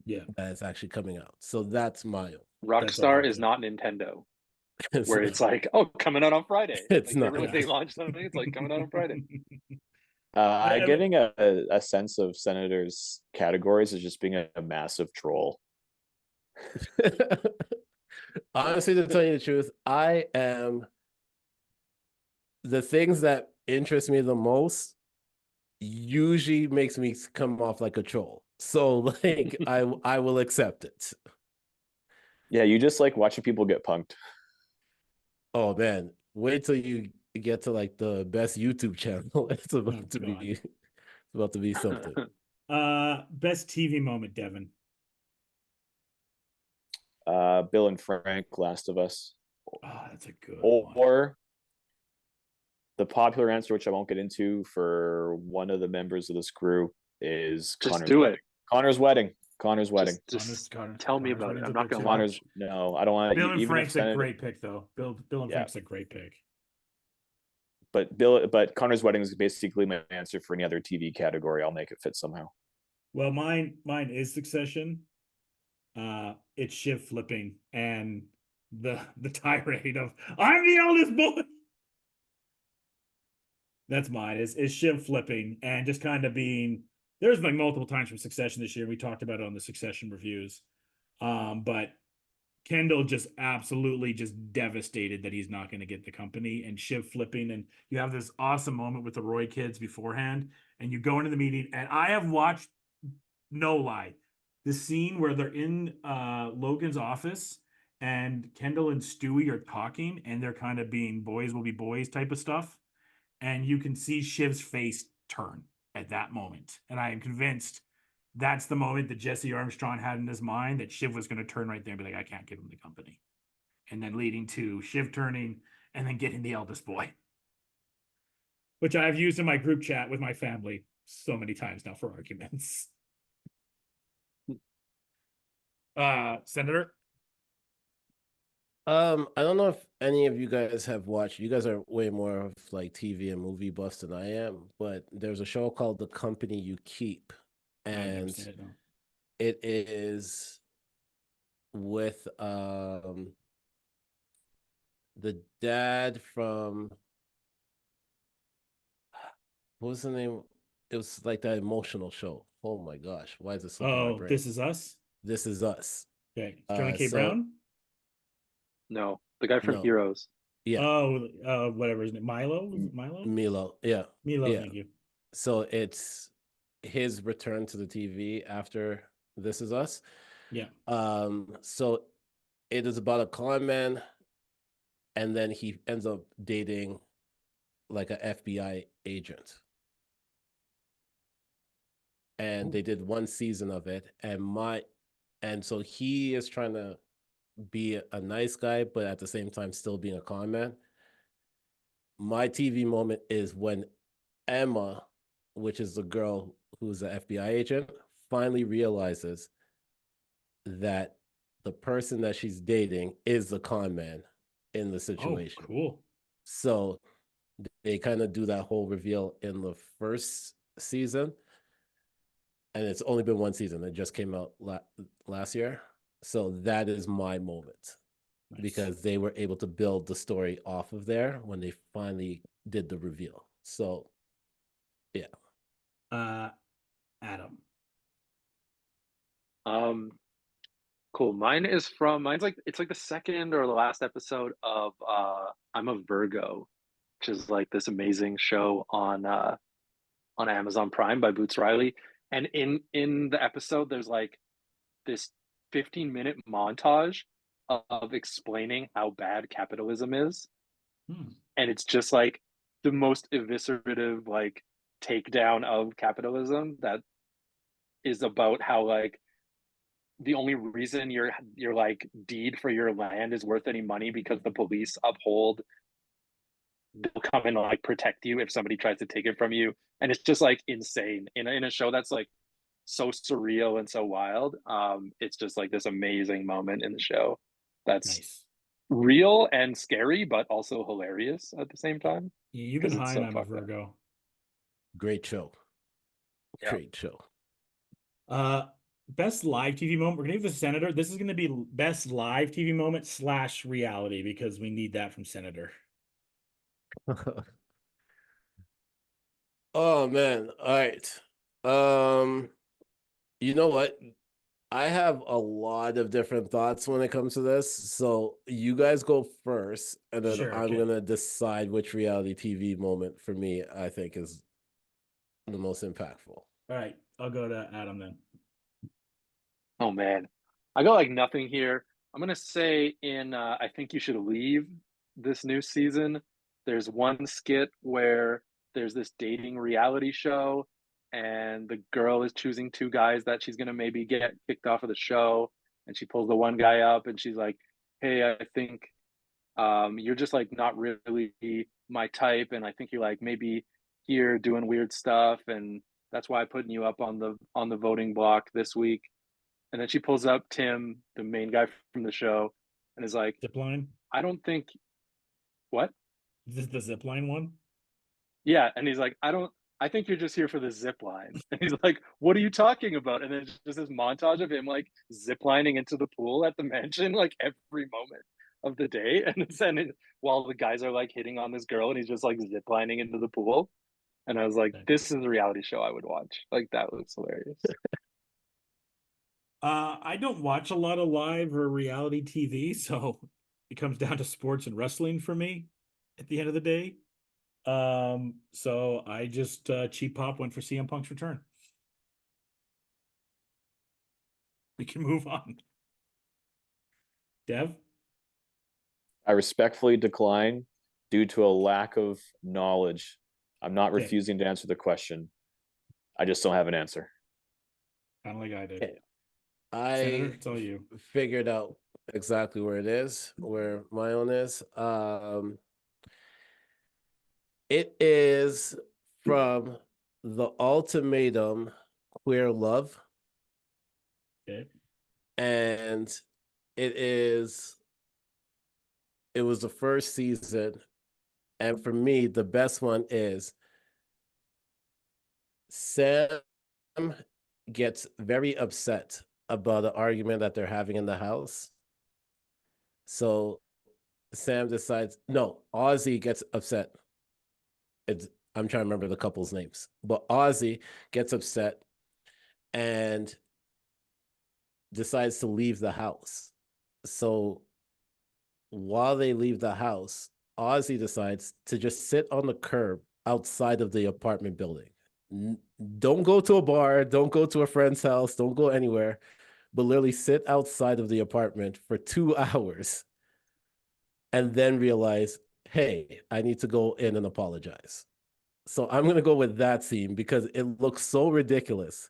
that is actually coming out. So that's my Rockstar is not Nintendo, where it's like, oh, coming out on Friday. It's like, not. They launch something, it's like coming out on Friday. Getting a sense of Senator's categories is just being a massive troll. Honestly, to tell you the truth, the things that interest me the most usually makes me come off like a troll. So I will accept it. Yeah, you just like watching people get punked. Oh man, wait till you get to like the best YouTube channel. It's about to be something. Best TV moment, Devan. Bill and Frank, Last of Us. That's a good one. Or the popular answer, which I won't get into, for one of the members of this crew is Connor's wedding. Connor's wedding. Just tell me about it. I'm not going to watch. No, I don't want. Bill and Frank's a great pick, though. Bill and Frank's a great pick. But Connor's wedding is basically my answer for any other TV category. I'll make it fit somehow. Well, mine is Succession. It's Shiv flipping and the tirade of I'm the eldest boy. That's mine. Is Shiv flipping and just kind of being. There's like multiple times from Succession this year. We talked about it on the Succession reviews. But Kendall just absolutely just devastated that he's not going to get the company, and Shiv flipping. And you have this awesome moment with the Roy kids beforehand, and you go into the meeting, and I have watched, no lie, the scene where they're in Logan's office and Kendall and Stewie are talking, and they're kind of being boys will be boys type of stuff. And you can see Shiv's face turn at that moment. And I am convinced that's the moment that Jesse Armstrong had in his mind, that Shiv was going to turn right there and be like, I can't give him the company. And then leading to Shiv turning and then getting the eldest boy, which I've used in my group chat with my family so many times now for arguments. Senator. I don't know if any of you guys have watched. You guys are way more of like TV and movie buffs than I am, but there's a show called The Company You Keep, I've never and seen it. No. it is with the dad from what was the name? It was like that emotional show. Oh my gosh, why is it slipping my Oh, brain? This Is Us. This Is Us. Okay, Sterling K. So Brown. No, the guy from no, Heroes. yeah, Oh, whatever his name. Milo. Was it Milo? Milo, yeah, Milo. yeah. Thank you. So it's his return to the TV after This Is Us. Yeah. So it is about a con man, and then he ends up dating like a FBI agent. And they did one season of it, and so he is trying to be a nice guy, but at the same time still being a con man. My TV moment is when Emma, which is the girl who's the FBI agent, finally realizes that the person that she's dating is the con man in the situation. Oh, cool. So they kind of do that whole reveal in the first season, and it's only been one season. It just came out last year. So that is my moment. Nice. Because they were able to build the story off of there when they finally did the reveal. So, yeah. Adam. Cool. Mine's like it's like the second or the last episode of I'm a Virgo, which is like this amazing show on Amazon Prime by Boots Riley. And in the episode, there's like this 15-minute montage of explaining how bad capitalism is. And it's just like the most eviscerative like takedown of capitalism that is about how like the only reason your like deed for your land is worth any money because the police uphold, they'll come and like protect you if somebody tries to take it from you. And it's just like insane in a show that's like so surreal and so wild. It's just like this amazing moment in the show that's Nice. real and scary but also hilarious at the same time. You've been 'Cause it's high so on I'm a fucked up. Virgo. Great show. Yeah. Great show. Best live TV moment. We're gonna give the Senator. This is gonna be best live TV moment / reality because we need that from Senator. Oh man. All right. You know what? I have a lot of different thoughts when it comes to this. So you guys go first, and then Sure, I'm okay. gonna decide which reality TV moment for me I think is the most impactful. All right, I'll go to Adam then. Oh man, I got like nothing here. I'm gonna say in I Think You Should Leave this new season. There's one skit where there's this dating reality show, and the girl is choosing two guys that she's gonna maybe get kicked off of the show, and she pulls the one guy up, and she's like, "Hey, I think you're just like not really my type, and I think you're like maybe here doing weird stuff, and that's why I'm putting you up on the voting block this week." And then she pulls up Tim, the main guy from the show, and is like, Zipline. I don't think what? Is this the Zipline one? Yeah. And he's like, I think you're just here for the zip line. And he's like, what are you talking about? And then it's just this montage of him like zip lining into the pool at the mansion, like every moment of the day. And while the guys are like hitting on this girl and he's just like zip lining into the pool. And I was like, this is a reality show I would watch. Like that looks hilarious. I don't watch a lot of live or reality TV, so it comes down to sports and wrestling for me at the end of the day. So I just cheap pop went for CM Punk's return. We can move on. Dev? I respectfully decline due to a lack of knowledge. I'm not Okay. refusing to answer the question. I just don't have an answer. Kind of like I did. Okay. I Senator, it's all you. figured out exactly where it is, where my own is. It is from The Ultimatum, Queer Love. Okay. and it was the first season, and for me, the best one is Sam gets very upset about an argument that they're having in the house. So Sam decides, no, Ozzy gets upset. I'm trying to remember the couple's names, but Ozzy gets upset and decides to leave the house. So while they leave the house, Ozzy decides to just sit on the curb outside of the apartment building. Don't go to a bar, don't go to a friend's house, don't go anywhere, but literally sit outside of the apartment for 2 hours and then realize, hey, I need to go in and apologize. So I'm going to go with that scene because it looks so ridiculous.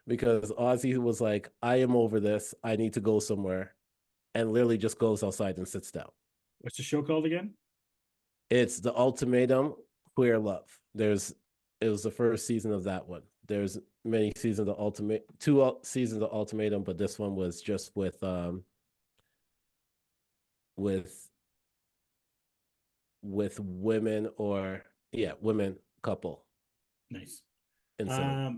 Because Ozzy was like, I am over this. I need to go somewhere. And literally just goes outside and sits down. What's the show called again? It's The Ultimatum, Queer Love. It was the first season of that one. There's many seasons of two seasons of Ultimatum, but this one was just with women women couple. Nice. Yeah.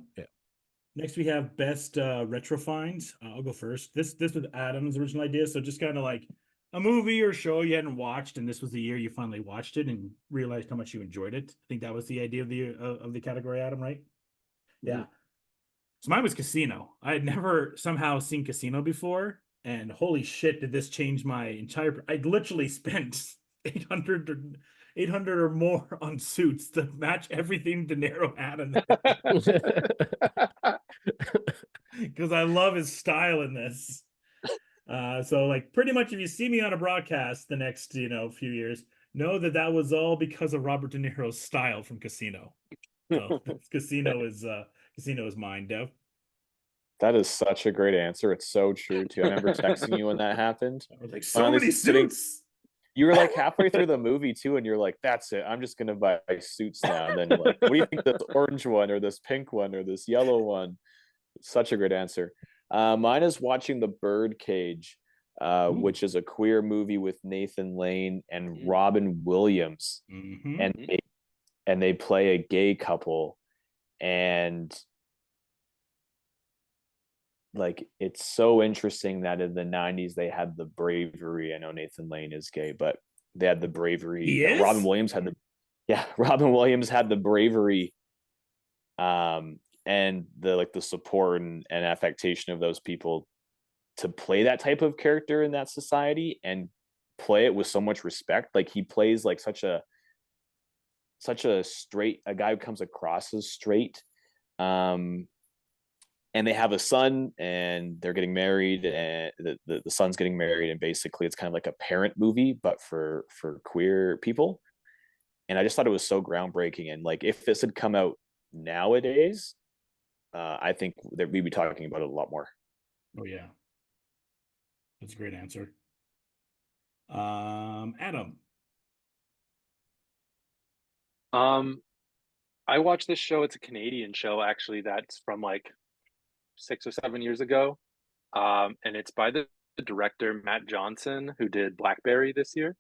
Next we have best retro finds. I'll go first. This was Adam's original idea, so just kind of like a movie or show you hadn't watched, and this was the year you finally watched it and realized how much you enjoyed it. I think that was the idea of the category, Adam, right? Yeah. So mine was Casino. I had never somehow seen Casino before, and holy shit, did this change my entire... I literally spent 800 or more on suits to match everything De Niro had in there. Because I love his style in this. So like pretty much if you see me on a broadcast the next, few years, know that was all because of Robert De Niro's style from Casino. So Casino is mine, Dev. That is such a great answer. It's so true too. I remember texting you when that happened. I was like, so many suits. You were like halfway through the movie too, and you're like, "That's it. I'm just gonna buy suits now." And then you're like, "What do you think this orange one, or this pink one, or this yellow one?" Such a great answer. Mine is watching The Birdcage, which is a queer movie with Nathan Lane and Robin Williams, and they play a gay couple, and like it's so interesting that in the 90s they had the bravery. I know Nathan Lane is gay, but they had the bravery. Robin Williams had the bravery and the support and affectation of those people to play that type of character in that society and play it with so much respect. Like he plays like such a straight, a guy who comes across as straight. And they have a son and they're getting married, and the son's getting married, and basically it's kind of like a parent movie, but for queer people. And I just thought it was so groundbreaking. And like, if this had come out nowadays, I think that we'd be talking about it a lot more. Oh yeah. That's a great answer. Adam. I watched this show. It's a Canadian show, actually, that's from like 6 or 7 years ago. And it's by the director Matt Johnson, who did Blackberry this year.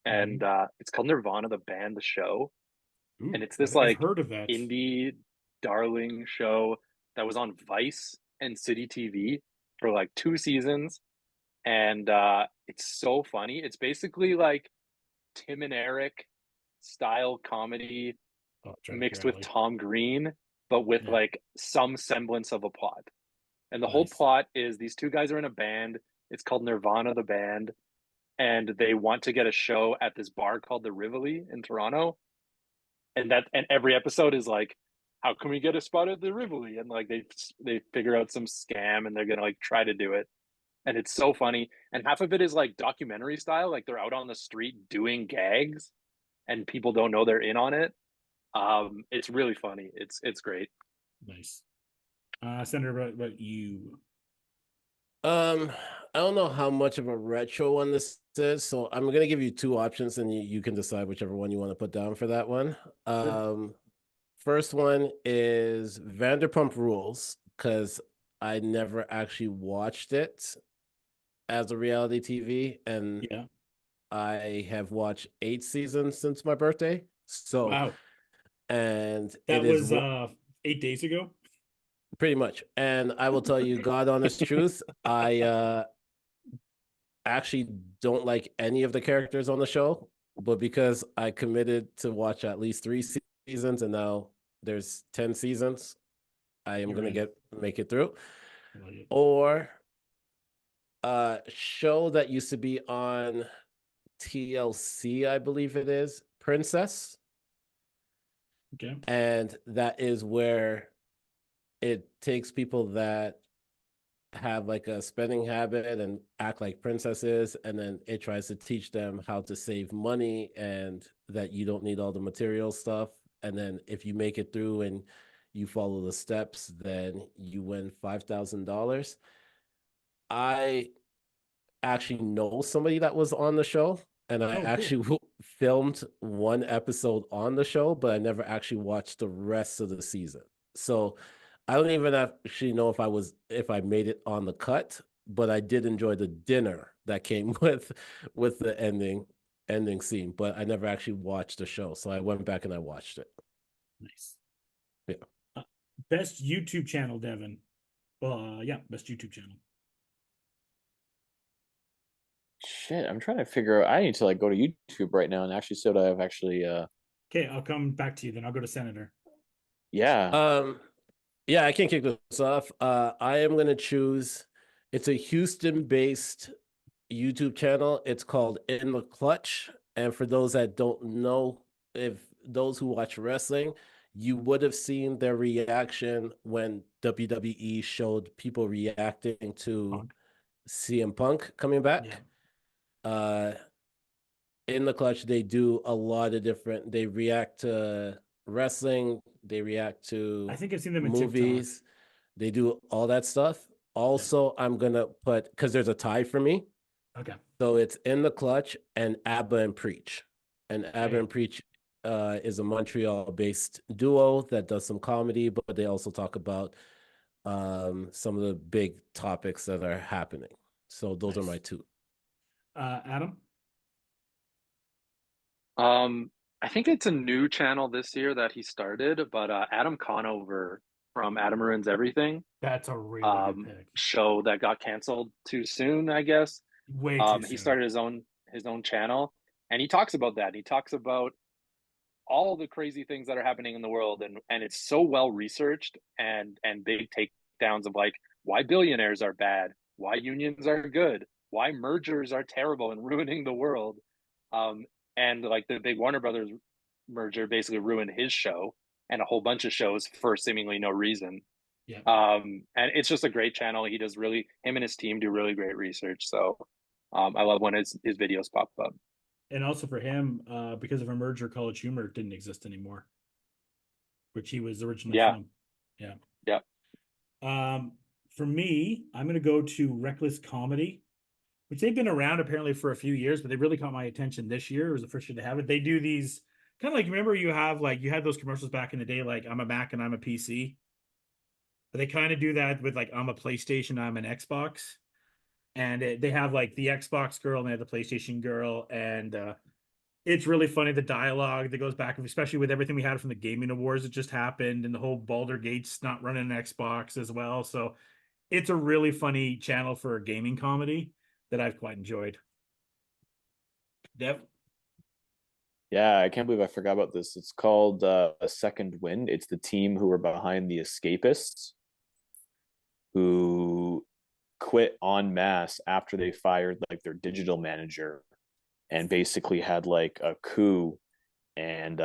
And it's called Nirvana the Band, the show. Ooh, and it's this I've like heard of that indie darling show that was on Vice and City TV for like 2 seasons. And it's so funny. It's basically like Tim and Eric style comedy mixed with Tom Green, but with like some semblance of a plot. And the whole plot is these 2 guys are in a band. It's called Nirvana the Band, and they want to get a show at this bar called the Rivoli in Toronto. And every episode is like, how can we get a spot at the Rivoli? And like they figure out some scam, and they're gonna like try to do it. And it's so funny. And half of it is like documentary style, like they're out on the street doing gags, and people don't know they're in on it. It's really funny. It's great. Nice. Senator, what about you? I don't know how much of a retro one this is, so I'm gonna give you 2 options, and you can decide whichever one you want to put down for that one. First one is Vanderpump Rules, because I never actually watched it, as a reality TV, and Yeah. I have watched 8 seasons since my birthday. So, Wow. and That it is was 8 days ago. pretty much. And I will tell you, God honest truth, I actually don't like any of the characters on the show, but because I committed to watch at least 3 seasons, and now there's 10 seasons, I am You're gonna in. make it through. I like it. Or a show that used to be on TLC, I believe it is, Princess. Okay. And that is where it takes people that have like a spending habit and act like princesses, and then it tries to teach them how to save money and that you don't need all the material stuff. And then if you make it through and you follow the steps, then you win $5,000. I actually know somebody that was on the show, and I Oh, cool. actually filmed one episode on the show, but I never actually watched the rest of the season. So I don't even actually know if I made it on the cut, but I did enjoy the dinner that came with the ending scene, but I never actually watched the show. So I went back and I watched it. Nice. Yeah. Best YouTube channel, Devin. Yeah, best YouTube channel. Shit, I'm trying to figure out. I need to like go to YouTube right now and actually see what I've actually. Okay, I'll come back to you then. I'll go to Senator. Yeah. Yeah, I can kick this off. I am gonna choose. It's a Houston-based YouTube channel. It's called In the Clutch. And for those that don't know, if those who watch wrestling, you would have seen their reaction when WWE showed people reacting to Punk. CM Punk coming back. Yeah. In the Clutch, they do a lot of different. They react to wrestling. They react to I think I've seen them in movies. They do all that stuff. Also, I'm gonna put, because there's a tie for me. Okay. So it's In the Clutch and Abba and Preach. And Abba Okay. and Preach is a Montreal-based duo that does some comedy, but they also talk about some of the big topics that are happening. So those are Nice. my two. Adam? I think it's a new channel this year that he started, but Adam Conover from Adam Ruins Everything, That's a really good pick. show that got canceled too soon, I guess. Way too He soon. started his own channel, and he talks about that. He talks about all the crazy things that are happening in the world, and it's so well researched, and big takedowns of like why billionaires are bad, why unions are good, why mergers are terrible and ruining the world. Um, and like the big Warner Brothers merger basically ruined his show and a whole bunch of shows for seemingly no reason. Yeah. And it's just a great channel. He does really, him and his team do really great research. So I love when his videos pop up. And also for him, because of a merger, College Humor didn't exist anymore, which he was originally Yeah. from. Yeah. Yeah. For me, I'm going to go to Reckless Comedy, which they've been around apparently for a few years, but they really caught my attention this year. It was the first year to have it. They do these kind of like, remember you had those commercials back in the day, like I'm a Mac and I'm a PC. But they kind of do that with like I'm a PlayStation, I'm an Xbox. And they have like the Xbox girl and they have the PlayStation girl. And it's really funny, the dialogue that goes back, especially with everything we had from the gaming awards that just happened and the whole Baldur Gates not running an Xbox as well. So it's a really funny channel for a gaming comedy that I've quite enjoyed. Dev? Yeah, I can't believe I forgot about this. It's called A Second Wind. It's the team who were behind the Escapists, who quit en masse after they fired like their digital manager and basically had like a coup and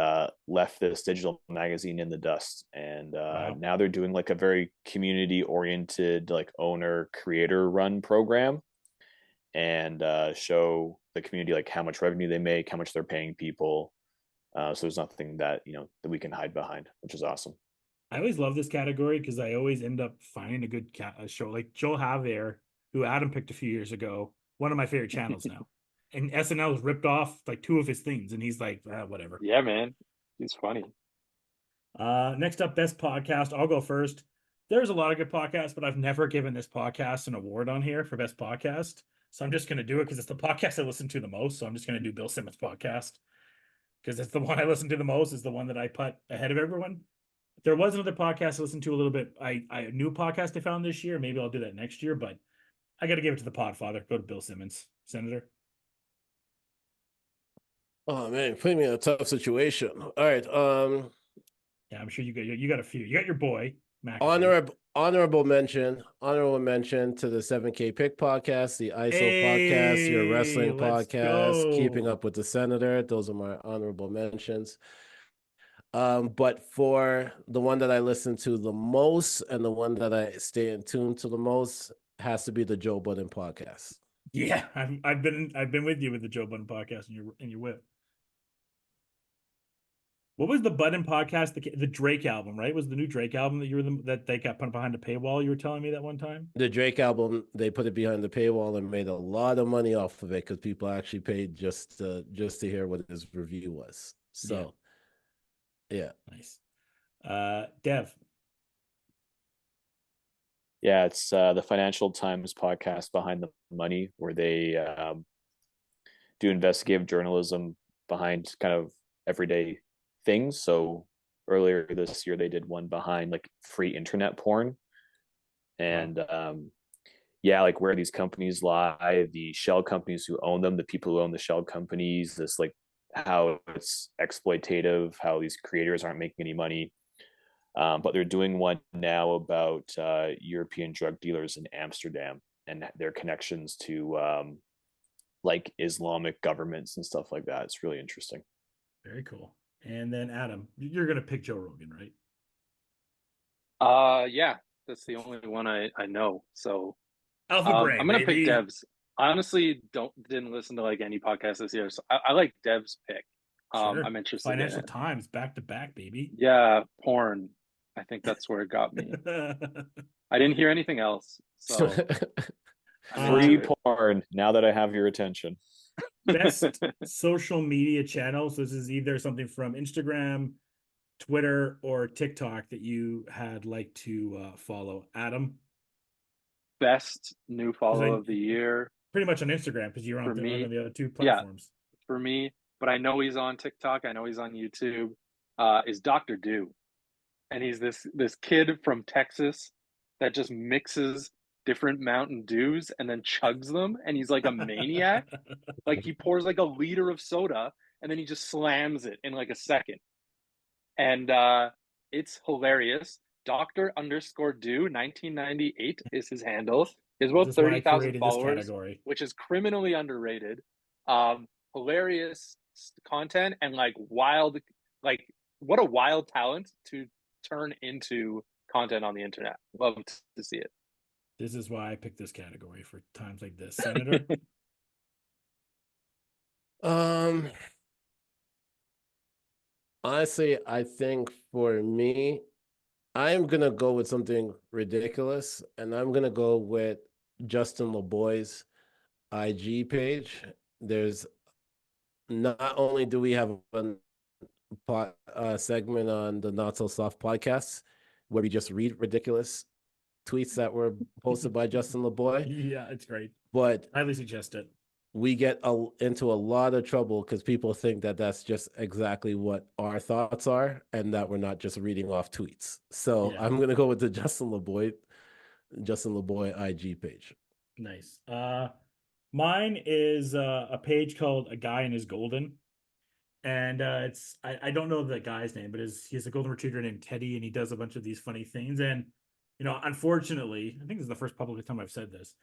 left this digital magazine in the dust. And Wow. now they're doing like a very community oriented, like owner creator run program, and show the community like how much revenue they make, how much they're paying people. So there's nothing that that we can hide behind, which is awesome. I always love this category because I always end up finding a good show like Joel Javier, who Adam picked a few years ago, one of my favorite channels now. And SNL has ripped off like two of his things, and he's like, whatever. Yeah, man. He's funny. Next up, best podcast. I'll go first. There's a lot of good podcasts, but I've never given this podcast an award on here for best podcast. So I'm just going to do it because it's the podcast I listen to the most. So I'm just going to do Bill Simmons' podcast because it's the one I listen to the most. Is the one that I put ahead of everyone. There was another podcast I listened to a little bit. I new podcast I found this year. Maybe I'll do that next year, but I got to give it to the Podfather. Go to Bill Simmons, Senator. Oh man, putting me in a tough situation. All right. Yeah, I'm sure you got a few. You got your boy McAfee. Honorable mention to the 7K Pick podcast, the ISO podcast, your wrestling podcast, Keeping Up with the Senator. Those are my honorable mentions. But for the one that I listen to the most and the one that I stay in tune to the most has to be the Joe Budden podcast. Yeah, I've been with you with the Joe Budden podcast in your whip. What was the Budden podcast? The Drake album, right? Was the new Drake album that they got put behind a paywall? You were telling me that one time. The Drake album, they put it behind the paywall and made a lot of money off of it because people actually paid just to hear what his review was. So, yeah. Nice. Dev. Yeah, it's the Financial Times podcast, Behind the Money, where they do investigative journalism behind kind of everyday things. So earlier this year, they did one behind like free internet porn, and yeah, like where these companies lie, the shell companies who own them, the people who own the shell companies, this like how it's exploitative, how these creators aren't making any money. But they're doing one now about European drug dealers in Amsterdam and their connections to like Islamic governments and stuff like that. It's really interesting. Very cool. And then Adam, you're gonna pick Joe Rogan, right? Yeah, that's the only one I know. So Alpha Brain, I'm gonna baby. pick Dev's. I honestly didn't listen to like any podcast this year, so I like Dev's pick. Sure. I'm interested Financial in it. Times back to back, baby. Yeah, porn. I think that's where it got me. I didn't hear anything else. So free porn. Now that I have your attention. Best social media channels. This is either something from Instagram, Twitter, or TikTok that you had like to follow. Adam. Best new follow of the year. Pretty much on Instagram because you're on the other two platforms. Yeah, for me, but I know he's on TikTok. I know he's on YouTube. Is Dr. Dew, and he's this kid from Texas that just mixes different Mountain Dews and then chugs them, and he's like a maniac. Like he pours like a liter of soda and then he just slams it in like a second, and it's hilarious. Dr._Dew 1998 is his handle. He has about 30,000 followers, which is criminally underrated. Hilarious content and like wild, like what a wild talent to turn into content on the internet. Love to see it. This is why I picked this category for times like this. Senator? Honestly, I think for me, I'm gonna go with something ridiculous, and I'm gonna go with Justin LeBoy's IG page. There's not only do we have a segment on the Not So Soft podcast where we just read ridiculous tweets that were posted by Justin LeBoy. Yeah, it's great. But highly suggest it. We get into a lot of trouble because people think that that's just exactly what our thoughts are and that we're not just reading off tweets. So I'm going to go with the Justin LeBoy IG page. Nice. Mine is a page called A Guy and His Golden. And it's I don't know the guy's name, but he has a golden retriever named Teddy, and he does a bunch of these funny things. And unfortunately, I think this is the first public time I've said this.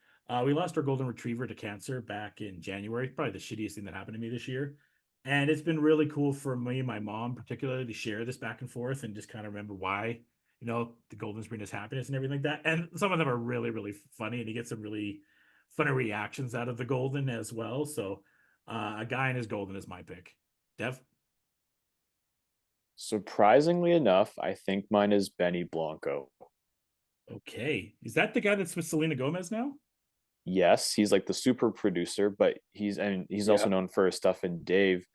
We lost our golden retriever to cancer back in January. Probably the shittiest thing that happened to me this year. And it's been really cool for me and my mom, particularly, to share this back and forth and just kind of remember why, the goldens bring us happiness and everything like that. And some of them are really, really funny, and you get some really funny reactions out of the golden as well. So A Guy and His Golden is my pick. Dev? Surprisingly enough, I think mine is Benny Blanco. Okay. Is that the guy that's with Selena Gomez now? Yes, he's like the super producer, but he's also known for his stuff in Dave,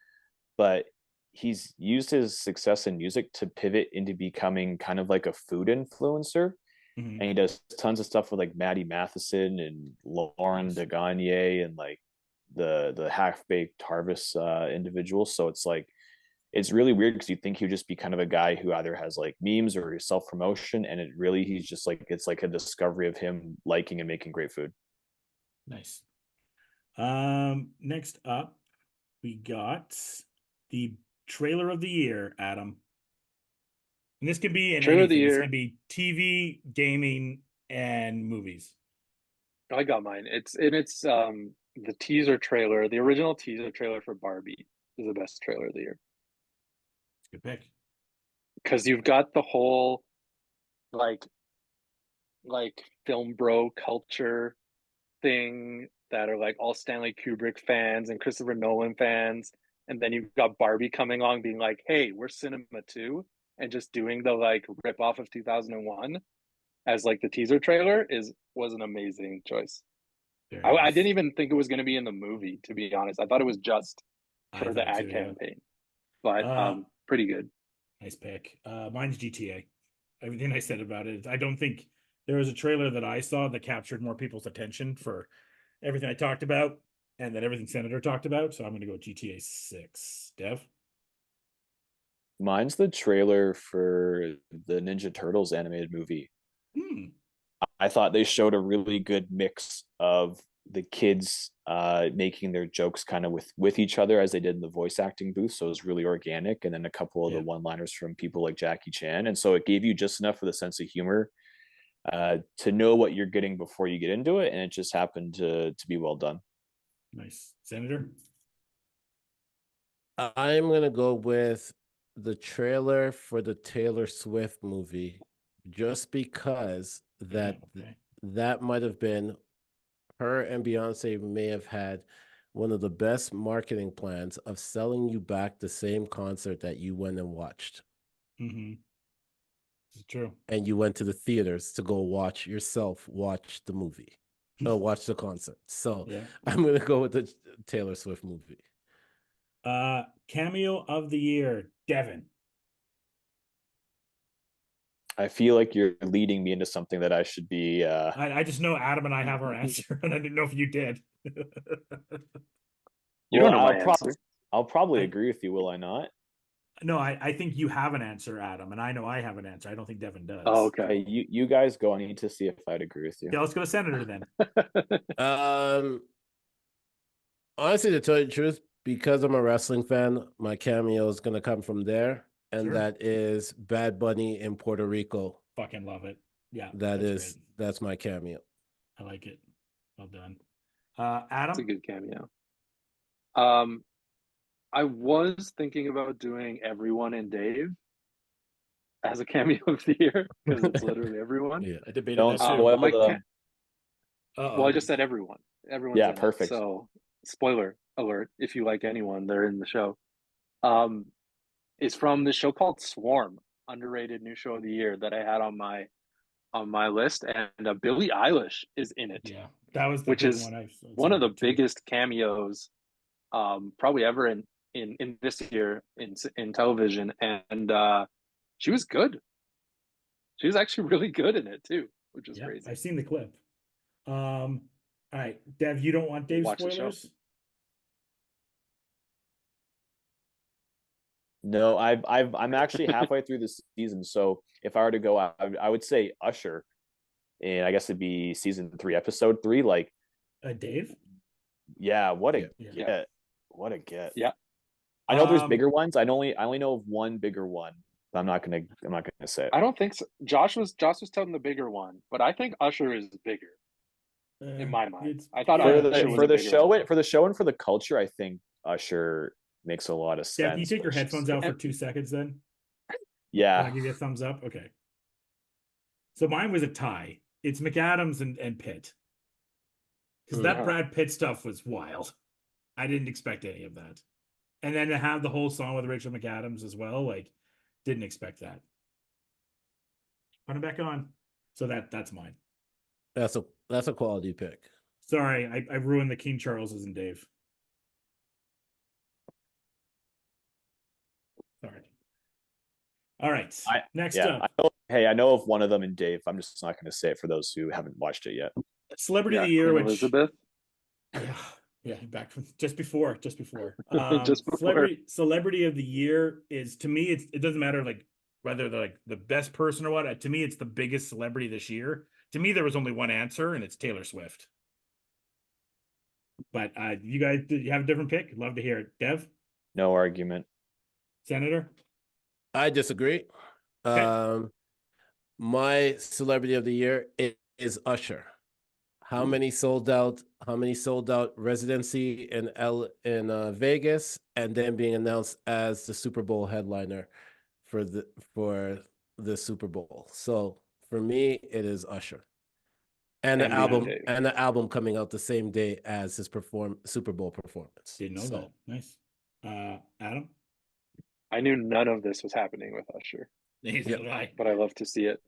but he's used his success in music to pivot into becoming kind of like a food influencer. Mhm. and he does tons of stuff with like Maddie Matheson and Lauren Nice. de Gagne and like the half baked harvest individuals. So it's like it's really weird because you think he would just be kind of a guy who either has like memes or self promotion, and it really he's just like it's like a discovery of him liking and making great food. Nice. Next up, we got the trailer of the year, Adam. And this can be in Trailer of the anything. This year. can be TV, gaming, and movies. I got mine. It's the teaser trailer. The original teaser trailer for Barbie is the best trailer of the year Good pick. because you've got the whole like film bro culture thing that are like all Stanley Kubrick fans and Christopher Nolan fans, and then you've got Barbie coming on being like, "Hey, we're cinema too," and just doing the like rip off of 2001 as like the teaser trailer was an amazing choice. Very I nice. didn't even think it was going to be in the movie, to be honest. I thought it was just I for the thought ad too, yeah. campaign, but Uh, pretty good. Nice pick. Mine's GTA. Everything I said about it. I don't think there was a trailer that I saw that captured more people's attention for everything I talked about and then everything Senator talked about. So I'm going to go GTA 6. Dev? Mine's the trailer for the Ninja Turtles animated movie. Hmm. I thought they showed a really good mix of the kids making their jokes kind of with each other as they did in the voice acting booth. So it was really organic. And then a couple of the one-liners from people like Jackie Chan. And so it gave you just enough of the sense of humor to know what you're getting before you get into it. And it just happened to be well done. Nice. Senator? I'm gonna go with the trailer for the Taylor Swift movie, just because Okay. that might have been her and Beyonce may have had one of the best marketing plans of selling you back the same concert that you went and watched. Mm-hmm. It's true. And you went to the theaters to go watch the movie or watch the concert. So Yeah. I'm gonna go with the Taylor Swift movie. Cameo of the year, Devan. I feel like you're leading me into something that I should be. I just know Adam and I have our answer, and I didn't know if you did. You Well, don't know my answer. I'll probably I- agree with you. Will I not? No, I think you have an answer, Adam, and I know I have an answer. I don't think Devin does. Oh, okay. Okay, you guys go. I need to see if I'd agree with you. Yeah, let's go to Senator then. Honestly, to tell you the truth, because I'm a wrestling fan, my cameo is gonna come from there, and Sure. that is Bad Bunny in Puerto Rico. Fucking love it. Yeah, That's great. my cameo. I like it. Well done. It's a Adam? good cameo. I was thinking about doing everyone and Dave as a cameo of the year because it's literally everyone. Yeah. I debated Don't that too. spoil My the. well, I just said everyone. Everyone's Yeah, in it. perfect. So, spoiler alert: if you like anyone, they're in the show. Um, is from the show called Swarm, underrated new show of the year that I had on my list, and Billie Eilish is in it, Yeah, that was the which big is one. one of the too. biggest cameos, probably ever in this year in television, and she was good. She was actually really good in it too, which is crazy. I've seen the clip. All right, Dev, you don't want Dave Watch the show. spoilers? No, I'm actually halfway through the season. So if I were to go, I would say Usher, and I guess it'd be season 3, episode 3. Like, Dave? yeah, what a Yeah. get! What a get! Yeah. I know there's bigger ones. I only know of one bigger one. But I'm not gonna say it. I don't think so. Josh was telling the bigger one, but I think Usher is bigger in my mind. I thought for Usher was a bigger show one. for the show and for the culture. I think Usher makes a lot of sense. Dev, can you take your but headphones just- out for 2 seconds then? Can I Yeah, give you a thumbs up? Okay. So mine was a tie. It's McAdams and Pitt. Because that Yeah. Brad Pitt stuff was wild. I didn't expect any of that. And then to have the whole song with Rachel McAdams as well, like, didn't expect that. Put it back on. So that's mine. That's a quality pick. Sorry, I ruined the King Charleses and Dave. Sorry. All right. Next up. Hey, I know of one of them in Dave. I'm just not going to say it for those who haven't watched it yet. Celebrity Yeah, of the year, Queen which Elizabeth. yeah, yeah, back from just before. Just before. Celebrity of the year is, to me, it doesn't matter like whether they're like the best person or what. To me, it's the biggest celebrity this year. To me, there was only one answer, and it's Taylor Swift. But you guys, did you have a different pick? Love to hear it. Dev, No argument. Senator. I disagree. Okay. My celebrity of the year is Usher. How many sold out? How many sold out residency in Vegas, and then being announced as the Super Bowl headliner for the Super Bowl. So for me, it is Usher, and the MVP. album coming out the same day as his Super Bowl performance. Didn't know that. Nice. Adam. I knew none of this was happening with Usher, Neither did I. but I love to see it.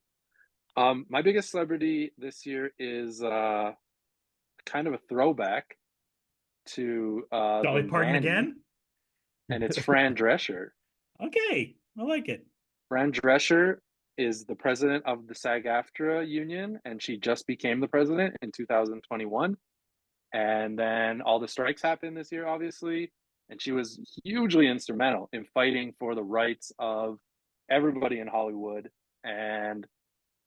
My biggest celebrity this year is kind of a throwback to Dolly the Parton nanny, again. and it's Fran Drescher. Okay, I like it. Fran Drescher is the president of the SAG-AFTRA union, and she just became the president in 2021. And then all the strikes happened this year, obviously, and she was hugely instrumental in fighting for the rights of everybody in Hollywood. And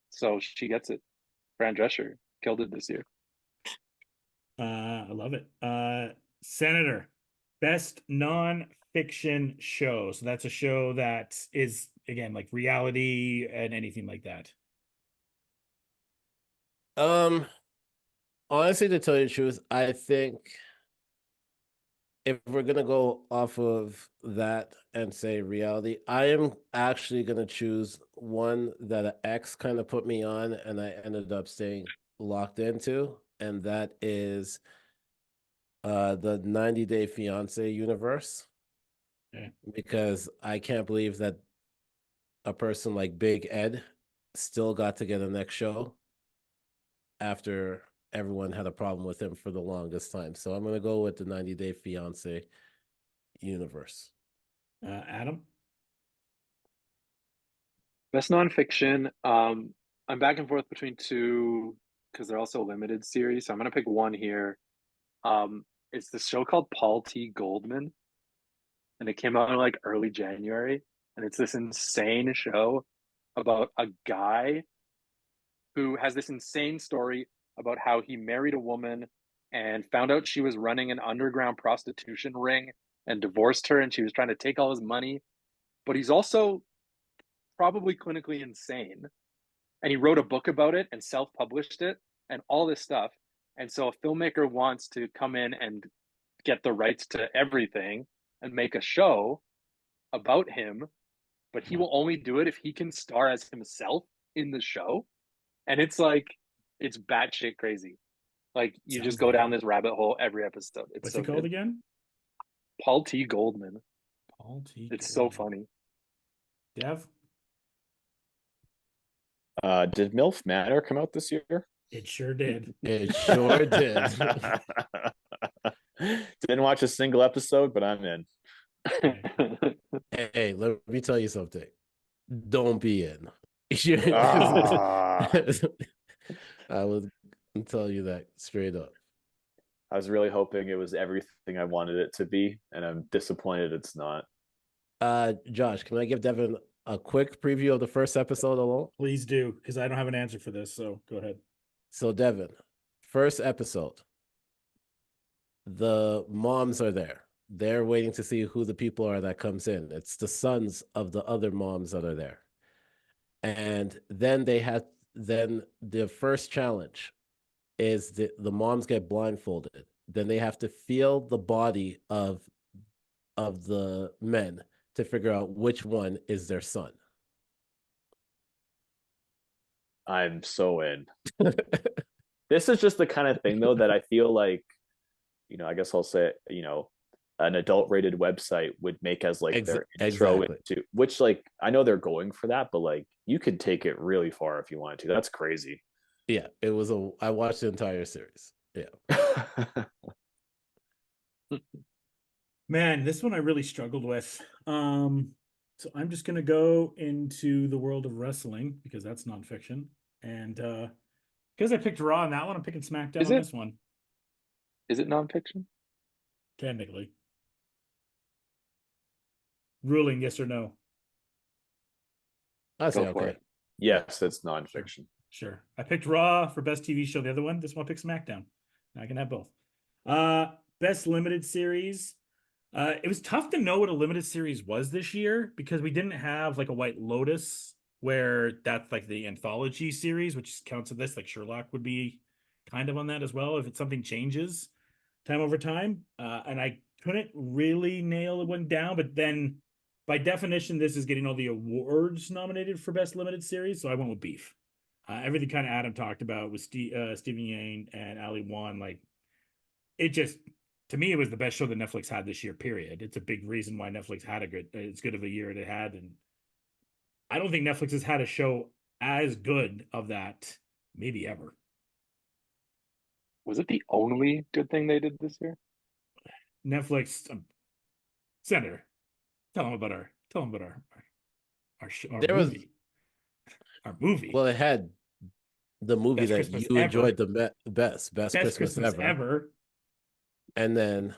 so she gets it. Fran Drescher killed it this year. I love it. Senator, best non-fiction show. So that's a show that is, again, like reality and anything like that. Honestly, to tell you the truth, I think if we're gonna go off of that and say reality, I am actually gonna choose one that an ex kind of put me on, and I ended up staying locked into, and that is the 90 Day Fiance universe. Yeah. Because I can't believe that a person like Big Ed still got to get a next show after everyone had a problem with him for the longest time. So I'm going to go with the 90 Day Fiance universe. Adam. Best nonfiction. I'm back and forth between two because they're also limited series. So I'm gonna pick one here. It's this show called Paul T. Goldman, and it came out in like early January, and it's this insane show about a guy who has this insane story about how he married a woman and found out she was running an underground prostitution ring and divorced her, and she was trying to take all his money. But he's also probably clinically insane. And he wrote a book about it and self-published it and all this stuff. And so a filmmaker wants to come in and get the rights to everything and make a show about him, but he will only do it if he can star as himself in the show. And it's like, it's batshit crazy. Like you just go down this rabbit hole every episode. It's What's so it called good. again? Paul T. Goldman. Paul T. It's Goldman. so funny. Dev. Did MILF Manor come out this year? It sure did. It sure did. Didn't watch a single episode, but I'm in. Hey, let me tell you something. Don't be in. Ah. I will tell you that straight up. I was really hoping it was everything I wanted it to be, and I'm disappointed it's not. Josh, can I give Devin a quick preview of the first episode alone? Please do, because I don't have an answer for this. So go ahead. So, Devin, first episode. The moms are there. They're waiting to see who the people are that comes in. It's the sons of the other moms that are there. And then the first challenge is the moms get blindfolded. Then they have to feel the body of the men to figure out which one is their son. I'm so in. This is just the kind of thing, though, that I feel like, I guess I'll say, an adult rated website would make as like their intro into, which like I know they're going for that, but like you could take it really far if you wanted to. That's crazy. Yeah, I watched the entire series. Yeah. Man, this one I really struggled with. So I'm just gonna go into the world of wrestling because that's nonfiction. And because I picked Raw on that one, I'm picking SmackDown Is on it? this one. Is it nonfiction? Technically. Ruling yes or no. I say Go for okay. it. Yes, it's nonfiction. Sure. I picked Raw for best TV show. The other one, this one I picked SmackDown. I can have both. Best limited series. It was tough to know what a limited series was this year because we didn't have like a White Lotus where that's like the anthology series, which counts as this. Like Sherlock would be kind of on that as well if it's something changes time over time. And I couldn't really nail one down, but then by definition, this is getting all the awards nominated for best limited series. So I went with Beef. Everything kind of Adam talked about with Stephen Yang and Ali Wan, like it just to me it was the best show that Netflix had this year. Period. It's a big reason why Netflix had as good of a year it had, and I don't think Netflix has had a show as good of that maybe ever. Was it the only good thing they did this year? Netflix, Senator, tell them about our There was movie, our movie. Well, it had the movie Best that Christmas you ever. enjoyed the best Best Christmas ever. And then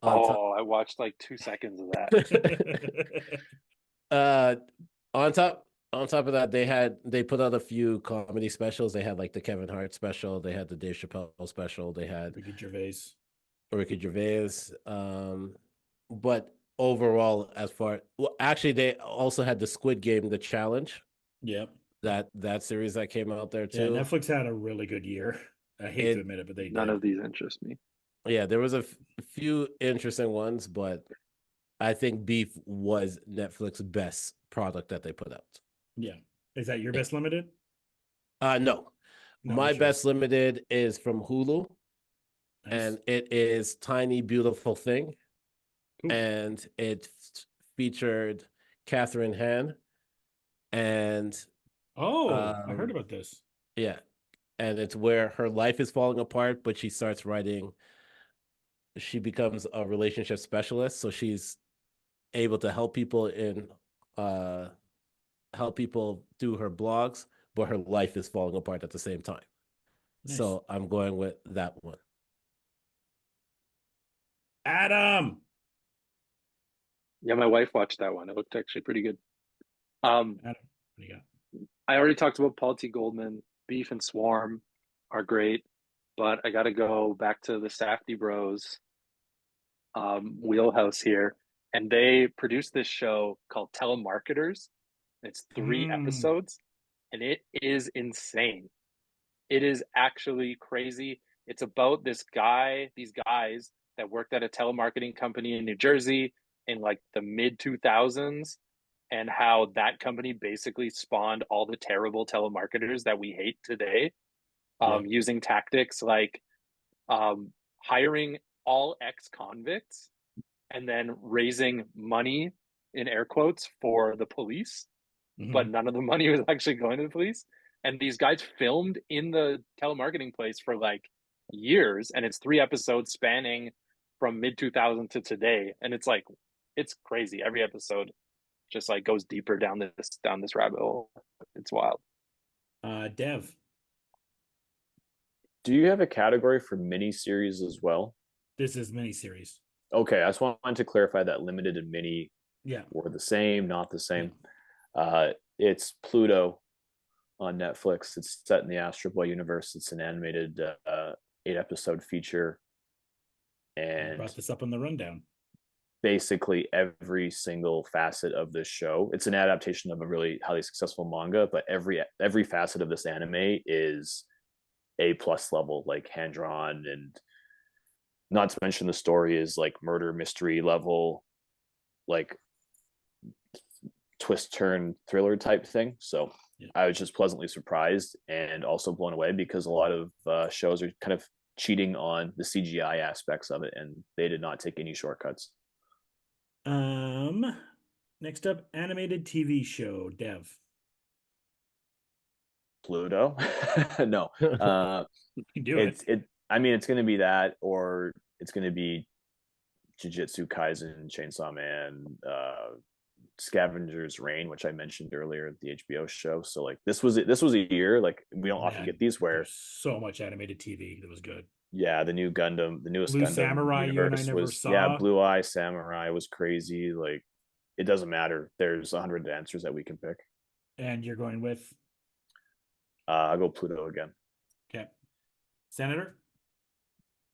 on top Oh, I watched like 2 seconds of that. uh on top of that, they put out a few comedy specials. They had like the Kevin Hart special, they had the Dave Chappelle special, they had Ricky Gervais. But overall, actually they also had the Squid Game, the challenge. Yep. That series that came out there Yeah, too. Netflix had a really good year. I hate to admit it, but they None did. of these interest me. Yeah, there was a few interesting ones, but I think Beef was Netflix's best product that they put out. Yeah. Is that your best limited? No. No, My what's yours? best limited is from Hulu, Nice. and it is Tiny Beautiful Thing. Cool. And it featured Catherine Han. And I heard about this. yeah, and it's where her life is falling apart, but she starts writing. She becomes a relationship specialist, so she's able to help people do her blogs, but her life is falling apart at the same time. Nice. So I'm going with that one. Adam. Yeah, my wife watched that one. It looked actually pretty good. Adam, what do you got? I already talked about Paul T. Goldman. Beef and Swarm are great, but I got to go back to the Safdie Bros wheelhouse here. And they produced this show called Telemarketers. It's 3 episodes, and it is insane. It is actually crazy. It's about these guys that worked at a telemarketing company in New Jersey in like the mid 2000s, and how that company basically spawned all the terrible telemarketers that we hate today, using tactics like hiring all ex-convicts and then raising money in air quotes for the police, but none of the money was actually going to the police. And these guys filmed in the telemarketing place for like years, and it's 3 episodes spanning from mid 2000 to today, and it's like it's crazy. Every episode just like goes deeper down this rabbit hole. It's wild. Dev. Do you have a category for miniseries as well? This is miniseries. Okay, I just wanted to clarify that limited and mini were the same, not the same. It's Pluto on Netflix. It's set in the Astro Boy universe. It's an animated 8-episode feature, and I brought this up on the rundown. Basically every single facet of this show, it's an adaptation of a really highly successful manga, but every facet of this anime is A+ level, like hand drawn, and not to mention the story is like murder mystery level, like twist turn thriller type thing. So I was just pleasantly surprised and also blown away because a lot of shows are kind of cheating on the CGI aspects of it, and they did not take any shortcuts. Next up, animated TV show. Dev. Pluto. No. You do it. I mean, it's going to be that, or it's going to be Jujutsu Kaisen, Chainsaw Man, Scavenger's Reign, which I mentioned earlier, the HBO show. So like this was a year, like we don't often Man, get these where there's so much animated TV that was good. yeah, the newest Blue Gundam Samurai, you and I universe never was yeah, saw. Blue Eye Samurai was crazy. Like it doesn't matter. There's 100 answers that we can pick. And you're going with I'll go Pluto again. okay, Senator.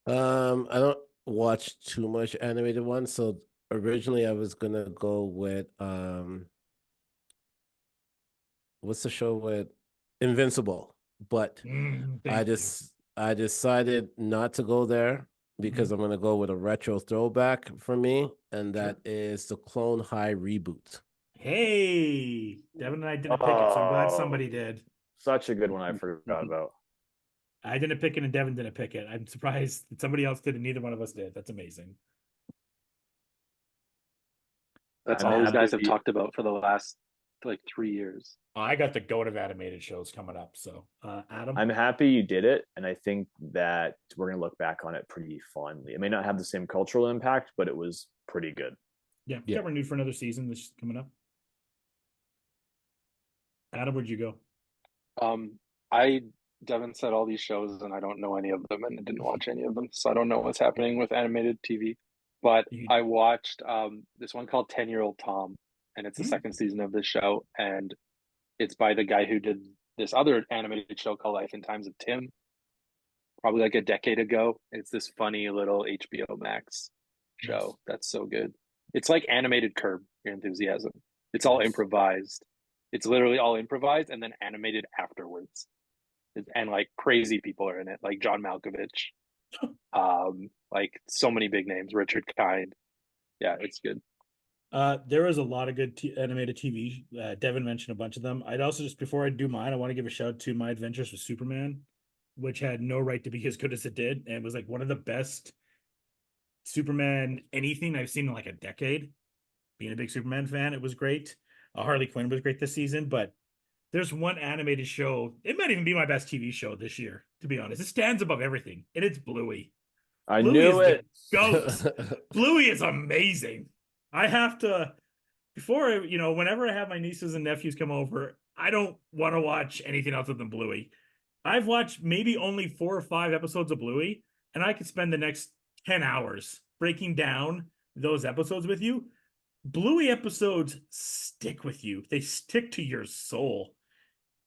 I don't watch too much animated ones, so originally I was gonna go with what's the show with Invincible, but Thank you. I decided not to go there because I'm gonna go with a retro throwback for me, and that is the Clone High reboot. Hey, Devin and I didn't pick it, so I'm glad somebody did. Such a good one I forgot about. I didn't pick it and Devin didn't pick it. I'm surprised that somebody else did and neither one of us did. That's amazing. That's I'm all these guys have happy- talked about for the last like 3 years. I got the goat of animated shows coming up. So, Adam, I'm happy you did it, and I think that we're gonna look back on it pretty fondly. It may not have the same cultural impact, but it was pretty good. yeah, Yeah. got renewed for another season that's coming up. Adam, where'd you go? I Devin said all these shows and I don't know any of them and I didn't watch any of them, so I don't know what's happening with animated TV. But I watched this one called 10-Year-Old Tom, and it's the second season of this show, and it's by the guy who did this other animated show called Life and Times of Tim, probably like a decade ago. It's this funny little HBO Max show that's so good. It's like animated Curb Your Enthusiasm. It's all improvised. It's literally all improvised and then animated afterwards. And like crazy people are in it, like John Malkovich, like so many big names, Richard Kind. Yeah, it's good. There is a lot of good animated TV. Devin mentioned a bunch of them. I'd also just, before I do mine, I want to give a shout to My Adventures with Superman, which had no right to be as good as it did, and was like one of the best Superman anything I've seen in like a decade. Being a big Superman fan, it was great. Harley Quinn was great this season, but there's one animated show. It might even be my best TV show this year, to be honest. It stands above everything, and it's Bluey. I Bluey knew is it. the goat. Bluey is amazing. I have to, before, whenever I have my nieces and nephews come over, I don't want to watch anything else other than Bluey. I've watched maybe only 4 or 5 episodes of Bluey, and I could spend the next 10 hours breaking down those episodes with you. Bluey episodes stick with you. They stick to your soul.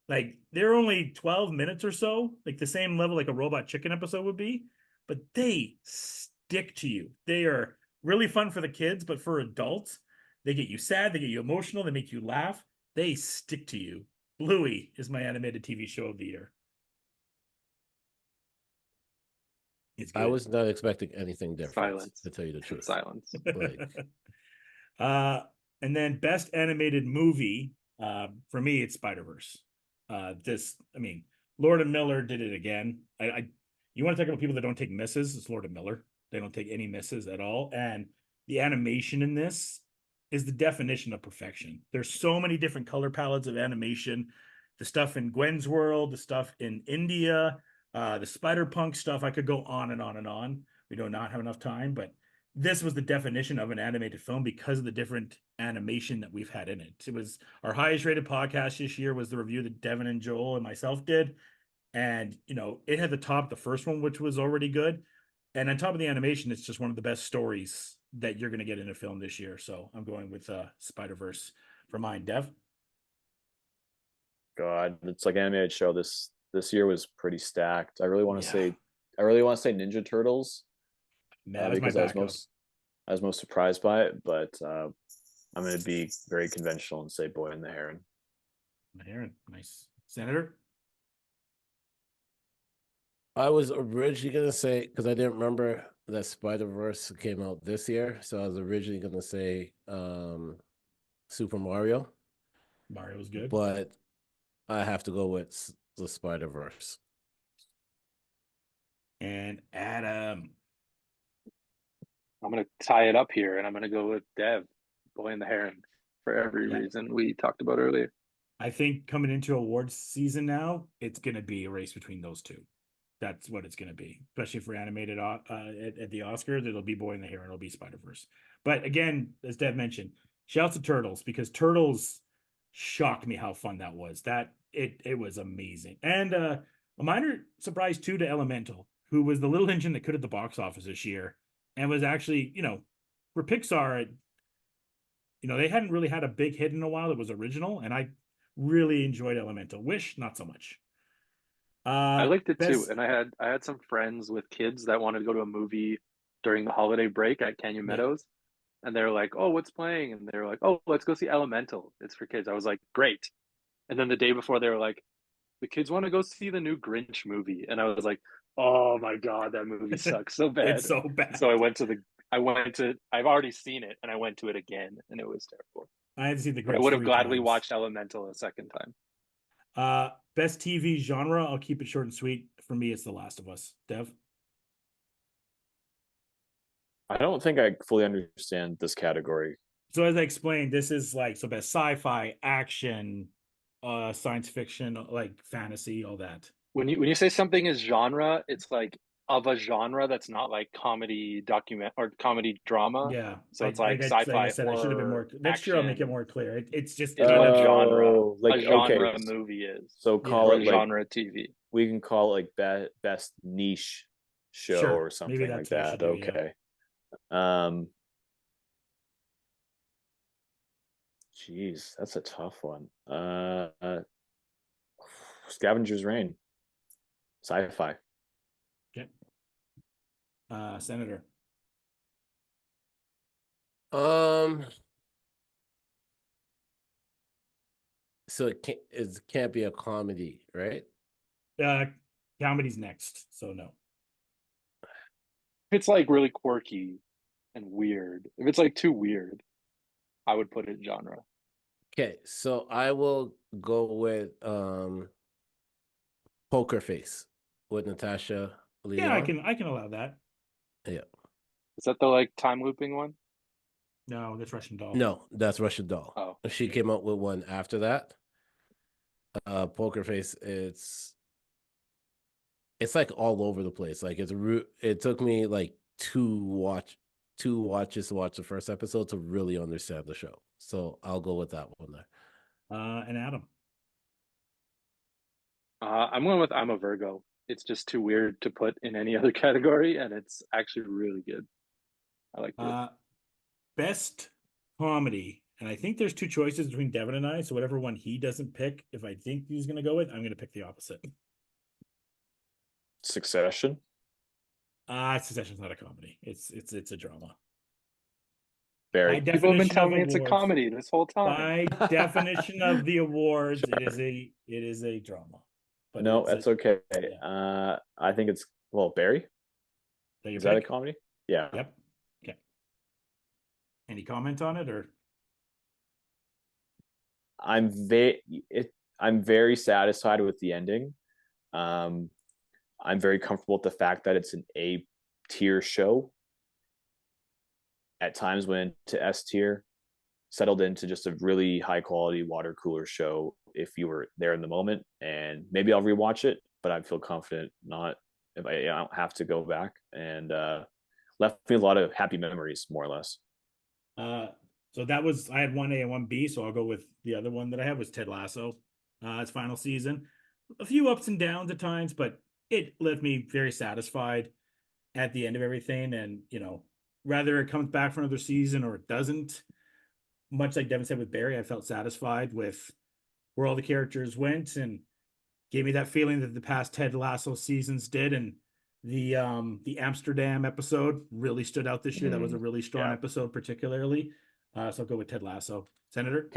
Like, they're only 12 minutes or so, like the same level like a Robot Chicken episode would be, but they stick to you. They are really fun for the kids, but for adults, they get you sad, they get you emotional, they make you laugh. They stick to you. Bluey is my animated TV show of the year. It's good. I was not expecting anything different, Silence. to tell you the truth. Silence. Like, and then best animated movie, for me, it's Spider-Verse. Lord and Miller did it again. You want to talk about people that don't take misses? It's Lord and Miller. They don't take any misses at all. And the animation in this is the definition of perfection. There's so many different color palettes of animation. The stuff in Gwen's world, the stuff in India, the Spider-Punk stuff. I could go on and on and on. We do not have enough time, but this was the definition of an animated film because of the different animation that we've had in it. It was our highest rated podcast this year was the review that Devin and Joel and myself did. And, it had the first one, which was already good. And on top of the animation, it's just one of the best stories that you're going to get in a film this year. So I'm going with Spider-Verse for mine. Dev? God, it's like animated show. This year was pretty stacked. I really want to say Ninja Turtles. Because I was most surprised by it, but I'm going to be very conventional and say Boy and the Heron. The Heron, nice. Senator? I was originally going to say, because I didn't remember that Spider-Verse came out this year, so I was originally going to say Super Mario. Mario was good. But I have to go with the Spider-Verse. And Adam. I'm going to tie it up here, and I'm going to go with Dev, Boy and the Heron, for every reason we talked about earlier. I think coming into awards season now, it's going to be a race between those two. That's what it's going to be, especially for animated at the Oscars. It'll be Boy and the Heron, it'll be Spider-Verse. But again, as Dev mentioned, Shouts to Turtles, because Turtles shocked me how fun that was. That it was amazing. And a minor surprise too to Elemental, who was the little engine that could at the box office this year, and was actually, for Pixar, they hadn't really had a big hit in a while that was original, and I really enjoyed Elemental. Wish not so much. I liked it too, Best, and I had some friends with kids that wanted to go to a movie during the holiday break at Canyon yeah. Meadows, and they're like, "Oh, what's playing?" And they're like, "Oh, let's go see Elemental. It's for kids." I was like, "Great!" And then the day before, they were like, "The kids want to go see the new Grinch movie," and I was like, "Oh my God, that movie sucks so It's bad." so bad. So I've already seen it, and I went to it again, and it was terrible. I had to see the But I Grinch would have 3 gladly times. watched Elemental a second time. Best TV genre, I'll keep it short and sweet. For me, it's The Last of Us. Dev? I don't think I fully understand this category. So as I explained, this is like, so best sci-fi, action, science fiction, like fantasy, all that. When you say something is genre, it's like of a genre that's not like comedy document or comedy drama. Yeah. So it's Like like I sci-fi, said, I should have been more. horror, Next year, I'll make it action more clear. It's just is kind what of, genre Like, a okay, genre movie is, so Yeah. call or it a like, genre TV. we can call it like best niche show Sure, or maybe something that's like what I should that. do, yeah. Okay. Geez, that's a tough one. Scavenger's Reign, sci-fi. Okay. Senator. So it can't be a comedy, right? Comedy's next, so no. If it's like really quirky and weird, if it's like too weird, I would put it genre. Okay, so I will go with Poker Face with Natasha Yeah, Leon. I can allow that. Yeah. Is that the like time looping one? No, that's Russian Doll. No, that's Russian Doll. Oh, She came out with one after that. Poker Face, it's like all over the place. Like it took me like two watches to watch the first episode to really understand the show. So I'll go with that one there. And Adam. I'm going with I'm a Virgo. It's just too weird to put in any other category, and it's actually really good. I like it. Best comedy, and I think there's two choices between Devin and I. So whatever one he doesn't pick, if I think he's going to go with, I'm going to pick the opposite. Succession. Succession's not a comedy. It's a drama. Barry. People have been telling me it's a comedy this whole time. By definition of the awards, it is a drama. But No, that's okay. Yeah. I think it's Barry. Is that a comedy? Yeah. Yep. Okay. Any comment on it, or? I'm very satisfied with the ending. I'm very comfortable with the fact that it's an A tier show. At times went to S tier, settled into just a really high quality water cooler show if you were there in the moment. And maybe I'll rewatch it, but I feel confident not if I don't have to go back, and left me a lot of happy memories, more or less. So that was, I had 1A and 1B, so I'll go with the other one that I had was Ted Lasso. Its final season. A few ups and downs at times, but it left me very satisfied at the end of everything. And, whether it comes back for another season or it doesn't, much like Devin said with Barry, I felt satisfied with where all the characters went, and gave me that feeling that the past Ted Lasso seasons did. And the Amsterdam episode really stood out this year. That was a really strong episode, particularly. So I'll go with Ted Lasso. Senator?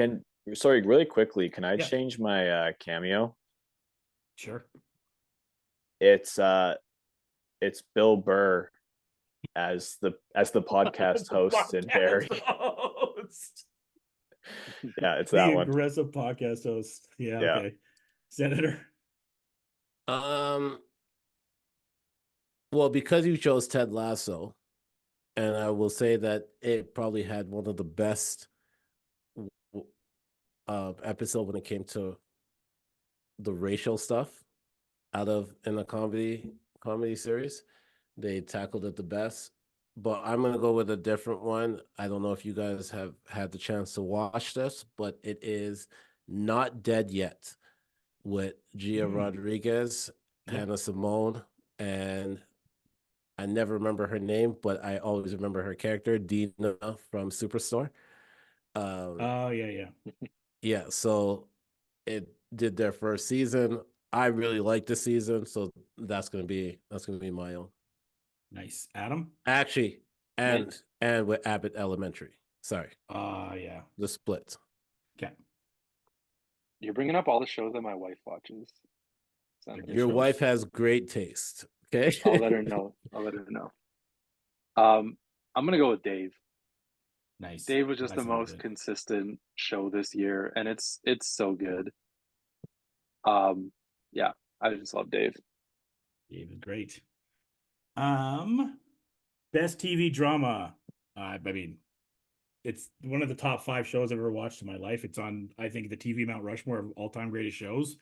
Sorry, really quickly, can I Yeah. change my cameo? Sure. It's Bill Burr as the podcast host in Barry. Yeah, it's that the one. aggressive podcast host. Yeah. Yeah. Okay. Senator? Well, because you chose Ted Lasso, and I will say that it probably had one of the best episode when it came to the racial stuff in a comedy series. They tackled it the best. but I'm gonna go with a different one. I don't know if you guys have had the chance to watch this, but it is Not Dead Yet with Gia Rodriguez, Yep. Hannah Simone, and I never remember her name, but I always remember her character, Dina from Superstore. Oh yeah. Yeah, so it did their first season. I really like the season, so that's gonna be my own. Nice. Adam? Actually, and Nice. and with Abbott Elementary. Sorry, Yeah. the split. Okay. You're bringing up all the shows that my wife watches. They're good Your shows. wife has great taste. Okay. I'll let her know. I'll let her know. I'm gonna go with Dave. Nice. Dave was just That the sounds most good. consistent show this year, and it's so good. Yeah, I just love Dave. Dave is great. Best TV drama. I mean, it's one of the top 5 shows I've ever watched in my life. It's on, I think, the TV Mount Rushmore of all-time greatest shows.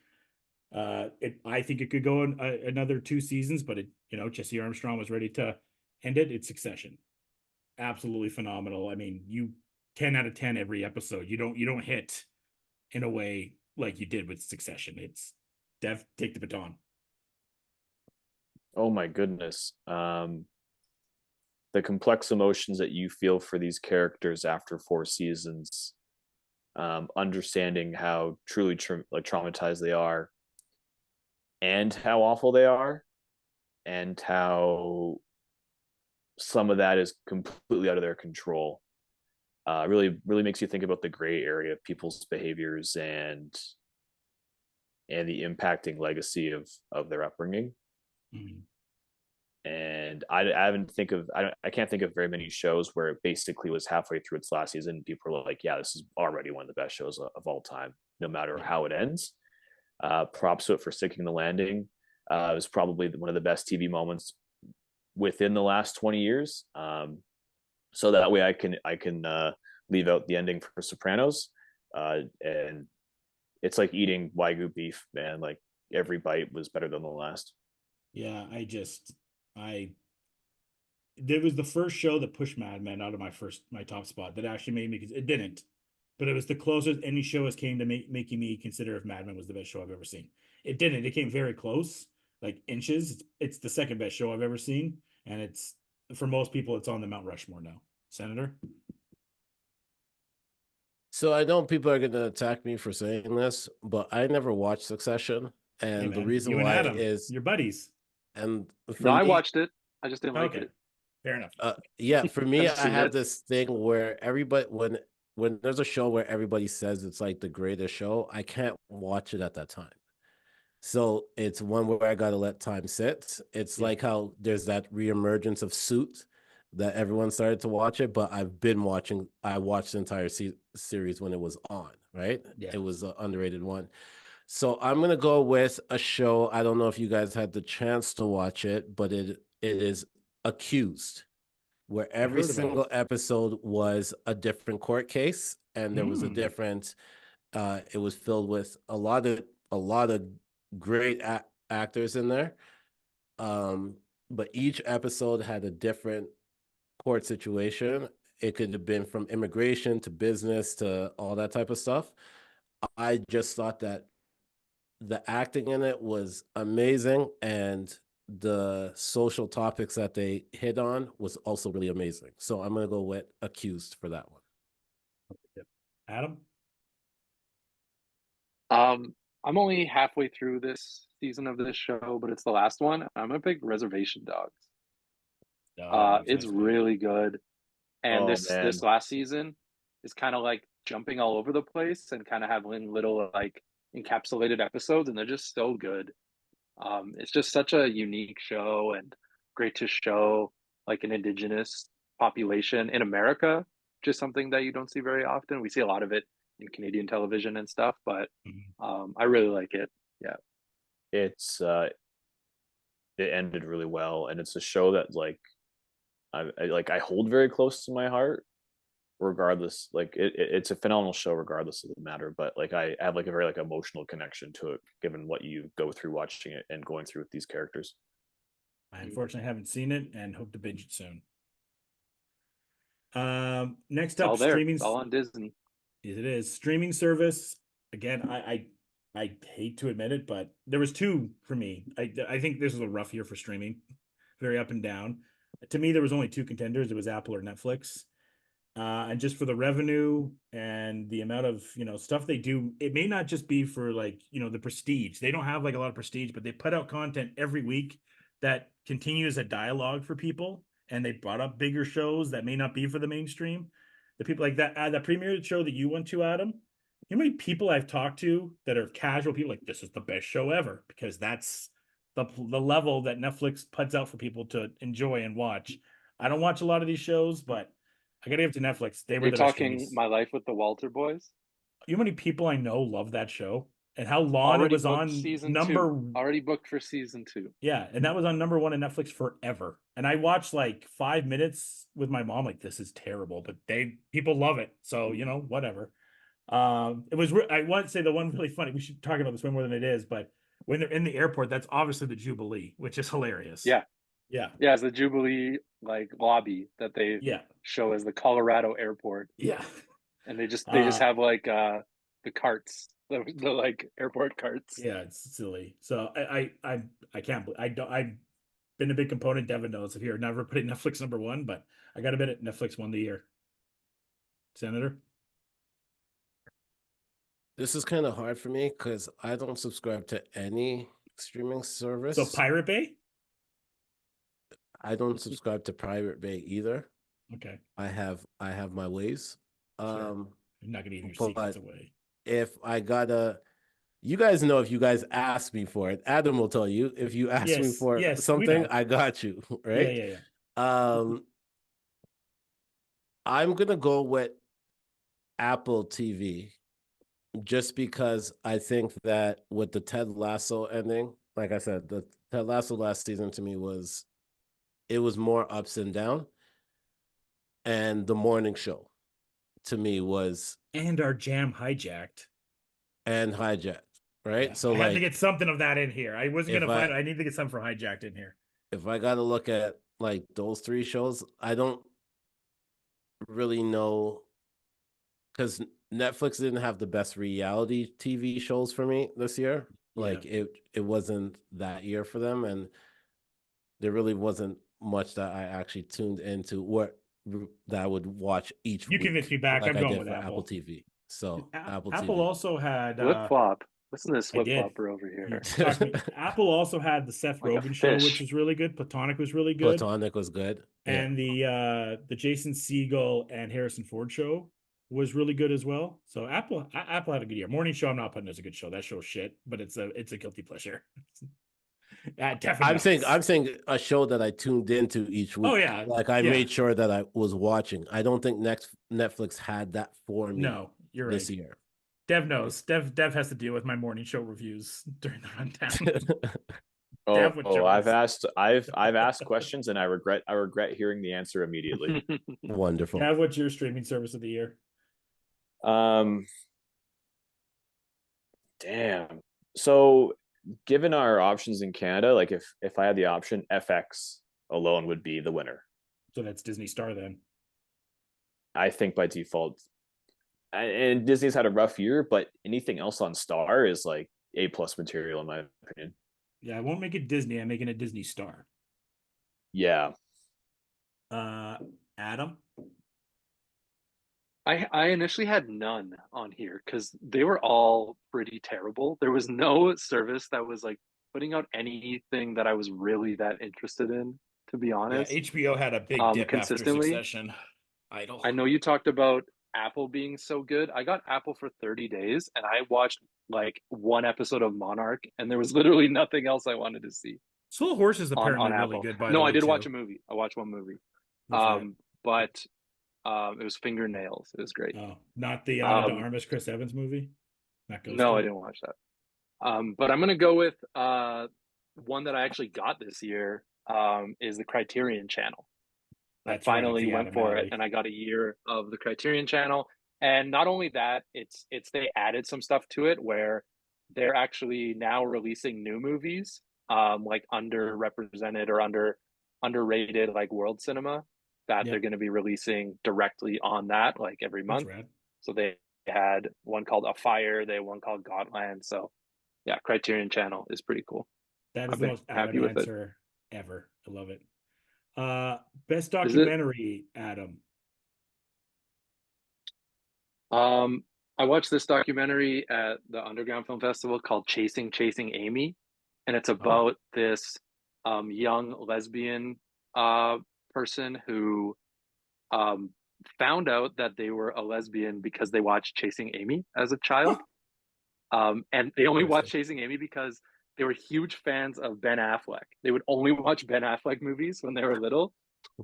I think it could go in another 2 seasons, but Jesse Armstrong was ready to end it. It's Succession. Absolutely phenomenal. I mean, you 10 out of 10 every episode. You don't hit in a way like you did with Succession. It's Dev, take the baton. Oh my goodness. The complex emotions that you feel for these characters after 4 seasons, understanding how truly traumatized they are, and how awful they are, and how some of that is completely out of their control. Really makes you think about the gray area of people's behaviors and the impacting legacy of their upbringing. Mm-hmm. And I can't think of very many shows where it basically was halfway through its last season and people were like, yeah, this is already one of the best shows of all time, no matter how it ends. Props to it for sticking the landing. It was probably one of the best TV moments within the last 20 years. So that way I can leave out the ending for Sopranos. And it's like eating Wagyu beef, man. Like every bite was better than the last. Yeah, there was the first show that pushed Mad Men out of my top spot that actually made me, because it didn't, but it was the closest any show has came to making me consider if Mad Men was the best show I've ever seen. It didn't. It came very close, like inches. It's the second best show I've ever seen, and it's, for most people, it's on the Mount Rushmore now. Senator? So I know people are gonna attack me for saying this, but I never watched Succession, Hey and the man, reason you and why Adam, is, you're buddies. and No, for I me, watched it. I just didn't like Okay, it. fair enough. yeah, for me, Haven't I seen have it. this thing where everybody, when there's a show where everybody says it's like the greatest show, I can't watch it at that time. So it's one where I gotta let time sit. It's Yeah. like how there's that reemergence of Suit that everyone started to watch it, but I've been watching. I watched the entire series when it was on. Right, Yeah. it was an underrated one. So I'm gonna go with a show. I don't know if you guys had the chance to watch it, but it is Accused, where I every heard about single it. episode was a different court case, and there was a Mm. different. It was filled with a lot of great actors in there. Um, but each episode had a different court situation. It could have been from immigration to business to all that type of stuff. I just thought that the acting in it was amazing, and the social topics that they hit on was also really amazing. So I'm gonna go with Accused for that one. Yep. Adam? I'm only halfway through this season of this show, but it's the last one. I'm a big Reservation Dogs. Oh, that It's sounds good. really good. And Oh this man. last season is kind of like jumping all over the place and kind of having little like encapsulated episodes, and they're just so good. It's just such a unique show and great to show like an indigenous population in America, just something that you don't see very often. We see a lot of it in Canadian television and stuff, but Mhm. I really like it. Yeah. It's it ended really well, and it's a show that I hold very close to my heart, regardless. Like it's a phenomenal show regardless of the matter, but like I have like a very like emotional connection to it given what you go through watching it and going through with these characters. I unfortunately haven't seen it and hope to binge it soon. Next It's all up, there. streaming. It's all on Disney. It is streaming service. Again, I hate to admit it, but there was two for me. I think this was a rough year for streaming, very up and down. To me, there was only two contenders. It was Apple or Netflix. And just for the revenue and the amount of stuff they do, it may not just be for like the prestige. They don't have like a lot of prestige, but they put out content every week that continues a dialogue for people, and they brought up bigger shows that may not be for the mainstream. The people like that premiere show that you went to, Adam. You know how many people I've talked to that are casual people like, this is the best show ever, because that's the level that Netflix puts out for people to enjoy and watch. I don't watch a lot of these shows, but I gotta give it to Netflix. They were You're the best talking shows. My Life with the Walter Boys? You know how many people I know love that show, and how long it Already was booked on season number. 2. Already booked for season 2. Yeah, and that was on number one in Netflix forever. And I watched like 5 minutes with my mom, like, this is terrible, but people love it. So, whatever. It was, I want to say the one really funny, we should talk about this way more than it is, but when they're in the airport, that's obviously the Jubilee, which is hilarious. Yeah. Yeah. Yeah, it's the Jubilee like lobby that they Yeah. show as the Colorado airport. Yeah. And they just have like the carts, the like airport carts. Yeah, it's silly. So I can't believe I've been a big component. Devan knows here. Never put it Netflix number one, but I got to bet it Netflix won the year. Senator. This is kind of hard for me because I don't subscribe to any streaming service. So Pirate Bay. I don't subscribe to Pirate Bay either. Okay. I have my ways. Sure. You're not gonna give your secrets away. If I gotta, you guys know, if you guys ask me for it, Adam will tell you. If you ask me for something, I got you, right? Yeah. I'm gonna go with Apple TV, just because I think that with the Ted Lasso ending, like I said, the Ted Lasso last season to me was more ups and down, and the morning show to me was and our jam hijacked, right? Yeah. So I had to get something of that in here. I wasn't gonna find it. I need to get something for hijacked in here. If I got to look at like those three shows, I don't really know, because Netflix didn't have the best reality TV shows for me this year. Like it wasn't that year for them, and there really wasn't much that I actually tuned into that I would watch each week. You convinced me back. Like I'm going with Apple TV. So Apple TV. also had flip flop. Listen to this flip flopper over here. Apple also had the Seth Rogen show, which was really good. Platonic was really good. Platonic was good. And the Jason Segel and Harrison Ford show was really good as well. So Apple had a good year. Morning Show, I'm not putting as a good show. That show's shit, but it's a guilty pleasure. Definitely. I'm saying a show that I tuned into each week. Oh yeah, like I made sure that I was watching. I don't think Netflix had that for me. No, you're this right. year. Dev knows. Dev has to deal with my morning show reviews during the Oh, rundown. I've asked questions and I regret hearing the answer immediately. Wonderful. Dev, what's your streaming service of the year? Damn. So given our options in Canada, like if I had the option, FX alone would be the winner. So that's Disney Star then. I think by default. And Disney's had a rough year, but anything else on Star is like A+ material in my opinion. Yeah, I won't make it Disney. I'm making it Disney Star. Yeah. Adam? I initially had none on here because they were all pretty terrible. There was no service that was like putting out anything that I was really that interested in, to be honest. Yeah, HBO had a big dip consistently. After Succession. Idle. I know you talked about Apple being so good. I got Apple for 30 days and I watched like one episode of Monarch and there was literally nothing else I wanted to see. Slow Horse is apparently on really Apple. good, by the way. No, I did too. watch a movie. I watched one movie. But it was Fingernails. It was great. Oh, not the Ana de Armas Chris Evans movie? No, I didn't watch that. But I'm going to go with one that I actually got this year is the Criterion Channel. That's I finally went for it and I got a year of the Criterion Channel. And not only that, it's they added some stuff to it where they're actually now releasing new movies like underrepresented or underrated like world cinema. that Yeah. they're going to be releasing directly on that, like every That's month. rad. So they had one called A Fire, they had one called Godland. So yeah, Criterion Channel is pretty cool. That is I've the been most happy Adam with it. answer ever. I love it. Best Is it? documentary, Adam. I watched this documentary at the Underground Film Festival called Chasing Amy, and it's about this young lesbian person who um, found out that they were a lesbian because they watched Chasing Amy as a child. And they only watched Chasing Amy because they were huge fans of Ben Affleck. They would only watch Ben Affleck movies when they were little.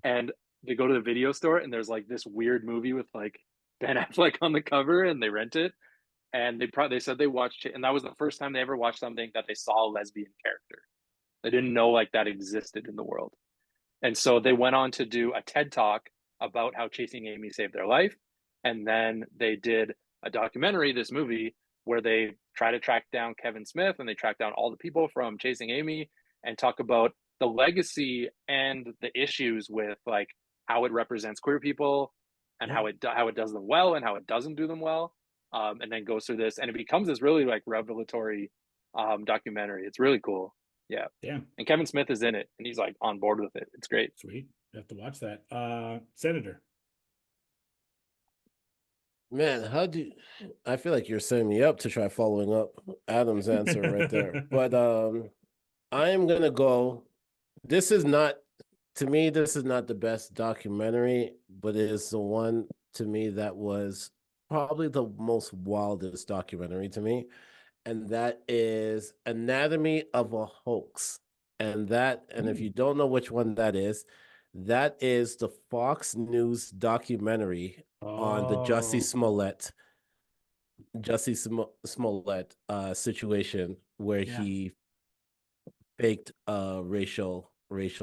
And they go to the video store and there's like this weird movie with like Ben Affleck on the cover and they rent it. And they said they watched it. And that was the first time they ever watched something that they saw a lesbian character. They didn't know like that existed in the world. And so they went on to do a TED Talk about how Chasing Amy saved their life. And then they did a documentary, this movie, where they try to track down Kevin Smith and they track down all the people from Chasing Amy and talk about the legacy and the issues with like how it represents queer people and how it does them well and how it doesn't do them well. And then goes through this and it becomes this really like revelatory documentary. It's really cool. Yeah. Damn. And Kevin Smith is in it and he's like on board with it. It's great. Sweet. You have to watch that. Senator. Man, I feel like you're setting me up to try following up Adam's answer right there. But I am gonna go. This is not, to me, this is not the best documentary, but it is the one to me that was probably the most wildest documentary to me. And that is Anatomy of a Hoax. And if you don't know which one that is the Fox News documentary on the Jussie Smollett situation where he faked a racial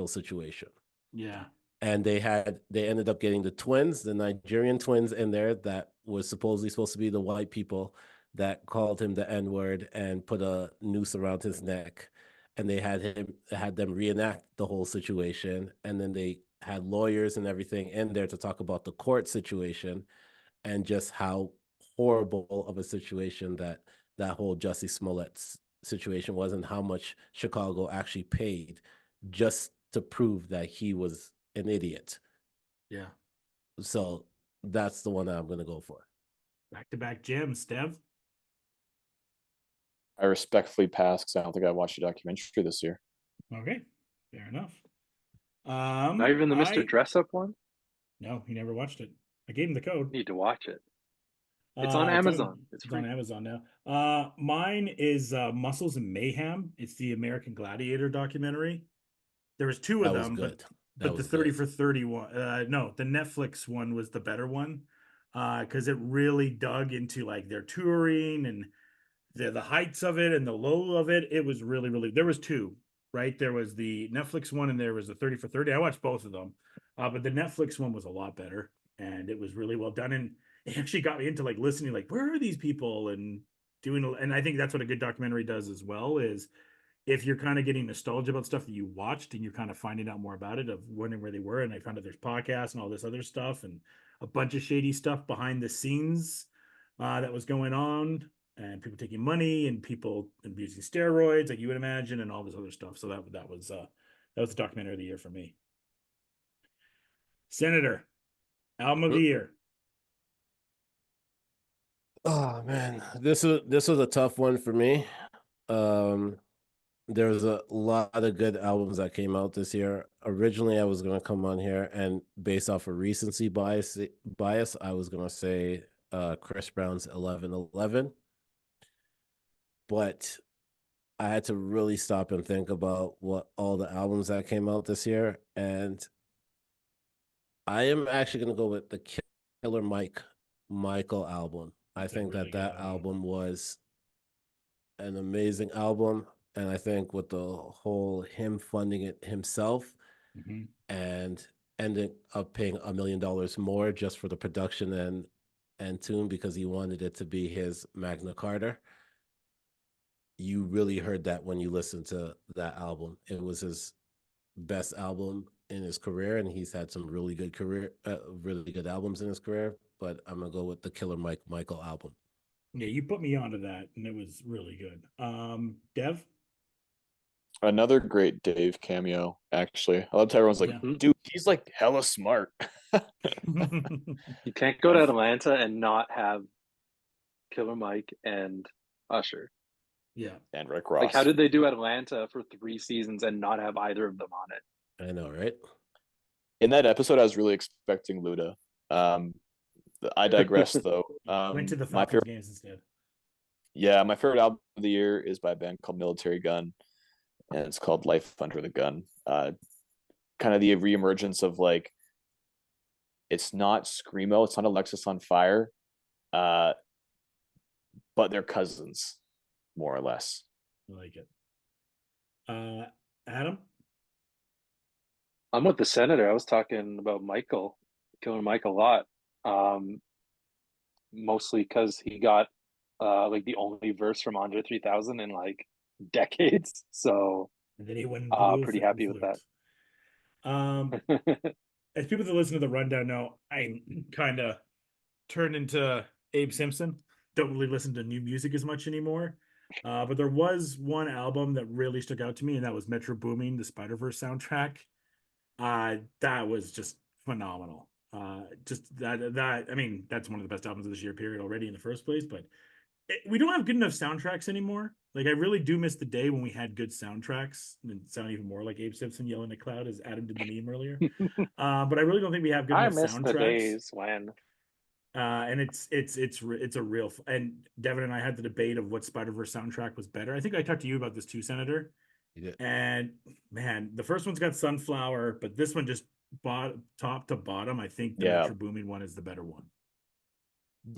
situation. Yeah. And they ended up getting the Nigerian twins in there that was supposedly supposed to be the white people that called him the N-word and put a noose around his neck. And they had them reenact the whole situation. And then they had lawyers and everything in there to talk about the court situation and just how horrible of a situation that whole Jussie Smollett situation was and how much Chicago actually paid just to prove that he was an idiot. Yeah. So that's the one that I'm going to go for. Back-to-back gems, Dev. I respectfully pass because I don't think I watched a documentary this year. Okay, fair enough. Not even the Mr. Dress-Up one? No, he never watched it. I gave him the code. Need to watch it. It's on Amazon. It's on Amazon now. Mine is Muscles and Mayhem. It's the American Gladiator documentary. There was two of them, but the 30 for 30 one, no, the Netflix one was the better one, because it really dug into like their touring and the heights of it and the low of it. It was really, really, there was two, right? There was the Netflix one and there was the 30 for 30. I watched both of them, but the Netflix one was a lot better and it was really well done. And it actually got me into like listening, like, where are these people and doing, and I think that's what a good documentary does as well, is if you're kind of getting nostalgia about stuff that you watched and you're kind of finding out more about it, of wondering where they were. And I found out there's podcasts and all this other stuff and a bunch of shady stuff behind the scenes that was going on, and people taking money and people abusing steroids, like you would imagine, and all this other stuff. So that was the documentary of the year for me. Senator, album of the year. Oh man, this was a tough one for me. There was a lot of good albums that came out this year. Originally, I was going to come on here and based off of recency bias, I was going to say Chris Brown's 11:11. But I had to really stop and think about what all the albums that came out this year. And I am actually going to go with the Killer Michael album. I think that album was an amazing album. And I think with the whole him funding it himself and ended up paying $1 million more just for the production and tune because he wanted it to be his Magna Carta. You really heard that when you listened to that album. It was his best album in his career, and he's had some really good really good albums in his career. But I'm gonna go with the Killer Michael album. Yeah, you put me onto that, and it was really good. Dev? Another great Dave cameo, actually. I love how everyone's like, Yeah. dude, he's like hella smart. You can't go to Atlanta and not have Killer Mike and Usher. Yeah. And Rick Like, Ross. how did they do Atlanta for 3 seasons and not have either of them on it? I know, right? In that episode, I was really expecting Luda. I digress, though. Went to the My Falcons favorite, games instead. yeah, my favorite album of the year is by a band called Military Gun, and it's called Life Under the Gun. Kind of the reemergence of like, it's not screamo, it's not Alexis on Fire, but they're cousins, more or less. I like it. Adam? I'm with the Senator. I was talking about Michael, Killer Mike a lot. Mostly because he got like the only verse from Andre 3000 in like decades. So And then he went blue pretty happy with that. As people that listen to the rundown know, I kind of turned into Abe Simpson. Don't really listen to new music as much anymore. But there was one album that really stuck out to me, and that was Metro Boomin, the Spider-Verse soundtrack. That was just phenomenal. Just that I mean, that's one of the best albums of this year period already in the first place, but we don't have good enough soundtracks anymore. Like, I really do miss the day when we had good soundtracks and sound even more like Abe Simpson yelling at cloud, as Adam did the meme earlier. But I really don't think we have good I enough miss the soundtracks. days when And it's a real, and Devin and I had the debate of what Spider-Verse soundtrack was better. I think I talked to you about this too, Senator. You did. And man, the first one's got Sunflower, but this one just top to bottom. I think the Metro Boomin one is the better one.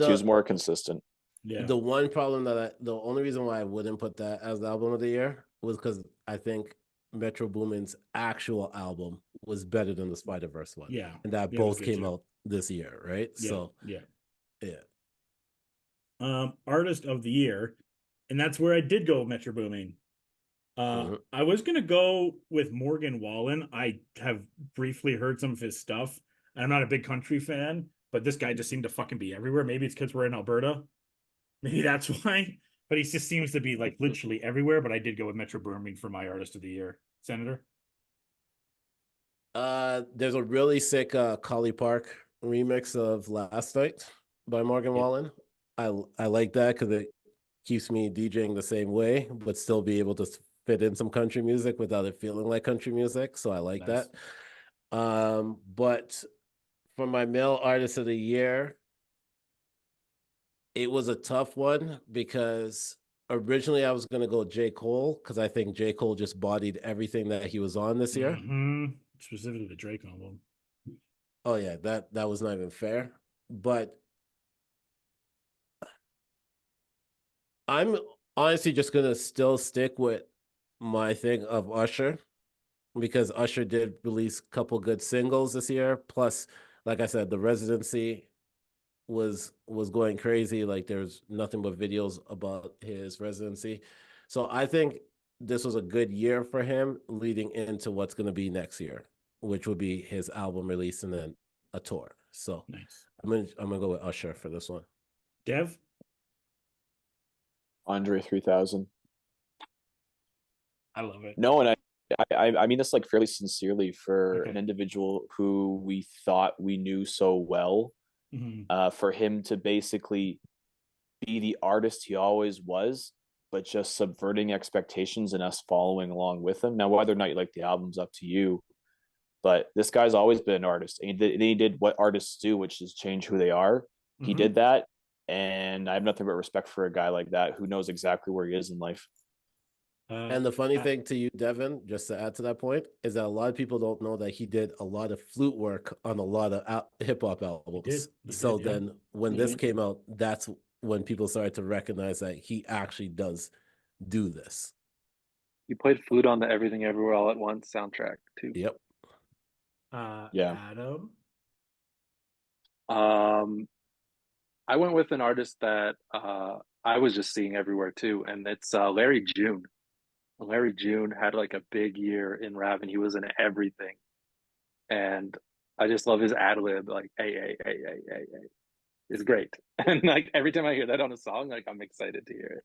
She was more consistent. Yeah. The one problem the only reason why I wouldn't put that as the album of the year was because I think Metro Boomin's actual album was better than the Spider-Verse one. Yeah. And that both came out this year, right? Yeah. So yeah. Artist of the year, and that's where I did go with Metro Boomin. I was gonna go with Morgan Wallen. I have briefly heard some of his stuff. I'm not a big country fan, but this guy just seemed to fucking be everywhere. Maybe it's because we're in Alberta. Maybe that's why. But he just seems to be like literally everywhere. But I did go with Metro Boomin for my artist of the year. Senator? There's a really sick Collie Park remix of Last Night by Morgan Wallen. I like that because it keeps me DJing the same way, but still be able to fit in some country music without it feeling like country music. So I like that. But for my male artist of the year, it was a tough one because originally I was going to go J. Cole because I think J. Cole just bodied everything that he was on this year. Specifically the Drake album. Oh yeah, that was not even fair. But I'm honestly just gonna still stick with my thing of Usher because Usher did release a couple good singles this year. Plus, like I said, the residency was going crazy. Like there's nothing but videos about his residency. So I think this was a good year for him leading into what's going to be next year, which would be his album release and then a tour. So nice. I'm gonna go with Usher for this one. Dev? Andre 3000. I love it. No, and I mean this like fairly sincerely for an individual who we thought we knew so well. For him to basically be the artist he always was, but just subverting expectations and us following along with him. Now, whether or not you like the album's up to you, but this guy's always been an artist. And he did what artists do, which is change who they are. He did that. And I have nothing but respect for a guy like that who knows exactly where he is in life. And the funny thing to you, Devin, just to add to that point, is that a lot of people don't know that he did a lot of flute work on a lot of hip hop albums. Then when this came out, that's when people started to recognize that he actually does do this. He played flute on the Everything Everywhere All at Once soundtrack too. Yep. Adam? I went with an artist that I was just seeing everywhere too, and it's Larry June. Larry June had like a big year in rap, and he was in everything. and I just love his ad lib, like hey. It's great. And like every time I hear that on a song, like I'm excited to hear it.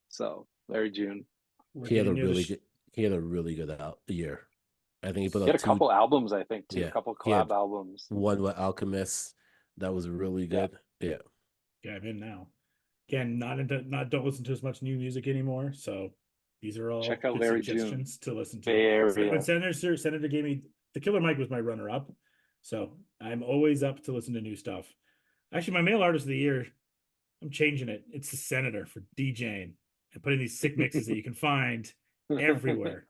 So Larry June. We're He had a getting near the really good. He had a really good year. I think he put He out had a couple albums, I think, too. Yeah, A couple he had collab albums. one with Alchemist that was really Yeah. good. Yeah. Yeah, I'm in now. Again, don't listen to as much new music anymore. So these are all Check out good Larry June. suggestions to listen to. Bay Area. But Senator gave me the Killer Mike was my runner up. So I'm always up to listen to new stuff. Actually, my male artist of the year, I'm changing it. It's the Senator for DJing and putting these sick mixes that you can find everywhere.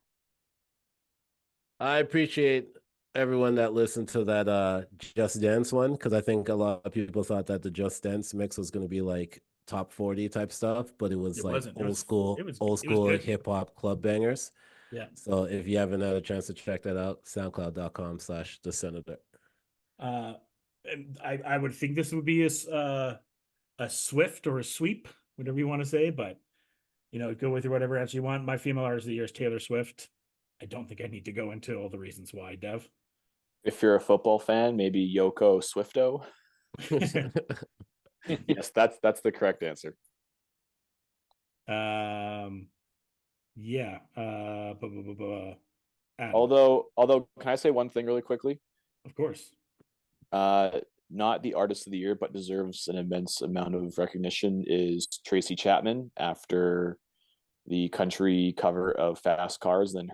I appreciate everyone that listened to that Just Dance one, because I think a lot of people thought that the Just Dance mix was going to be like top 40 type stuff, but it was It like wasn't. old school It was good. hip hop club bangers. Yeah. So if you haven't had a chance to check that out, soundcloud.com/the Senator. And I would think this would be a swift or a sweep, whatever you want to say, but go with whatever answer you want. My female artist of the year is Taylor Swift. I don't think I need to go into all the reasons why, Dev. If you're a football fan, maybe Yoko Swifto. Yes, that's the correct answer. Yeah. Although, can I say one thing really quickly? Of course. Not the artist of the year, but deserves an immense amount of recognition is Tracy Chapman after the country cover of Fast Cars, then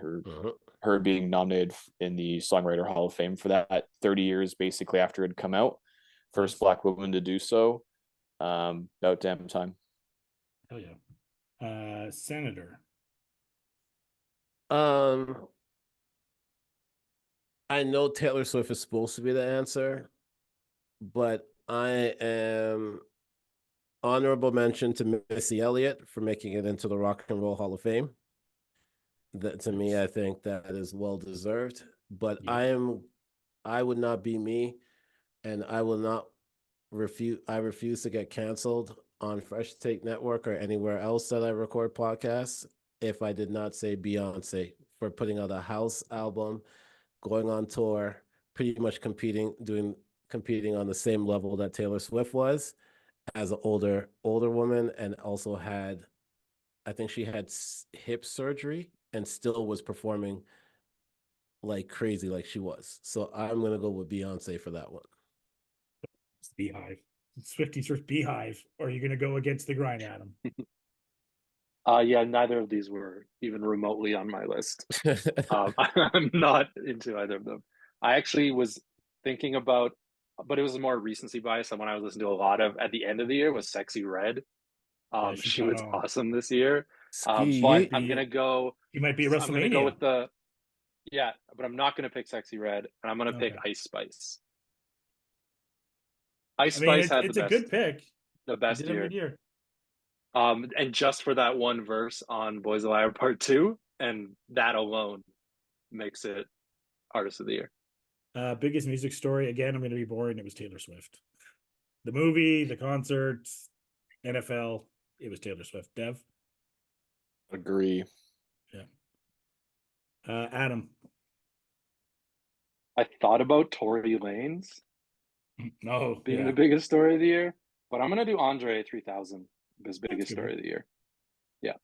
her being nominated in the Songwriter Hall of Fame for that 30 years basically after it had come out. First Black woman to do so. About damn time. Hell yeah. Senator. I know Taylor Swift is supposed to be the answer, but I am honorable mention to Missy Elliott for making it into the Rock and Roll Hall of Fame. That to me, I think that is well deserved. But Yeah. I would not be me, and I will not refuse. I refuse to get canceled on Fresh Take Network or anywhere else that I record podcasts if I did not say Beyonce for putting out a house album, going on tour, pretty much competing on the same level that Taylor Swift was as an older woman, and also I think she had hip surgery and still was performing like crazy like she was. So I'm going to go with Beyonce for that one. It's Beehive. Swifties versus Beehive. Or are you going to go against the grind, Adam? Yeah, neither of these were even remotely on my list. I'm not into either of them. I actually was thinking about, but it was more recency bias. And when I was listening to a lot of at the end of the year was Sexy Red. She was awesome this year. But I'm gonna go. You might be at WrestleMania. I'm gonna go with but I'm not gonna pick Sexy Red, and I'm gonna pick Ice Spice. Ice Spice had it's a good pick. The best year. And just for that one verse on Boys Alive Part 2, and that alone makes it Artist of the Year. Biggest music story, again, I'm going to be boring. It was Taylor Swift. The movie, the concert, NFL, it was Taylor Swift. Dev? Agree. Yeah. Adam? I thought about Tory Lanez being the biggest story of the year, but I'm going to do Andre 3000. His biggest story of the year. Yeah.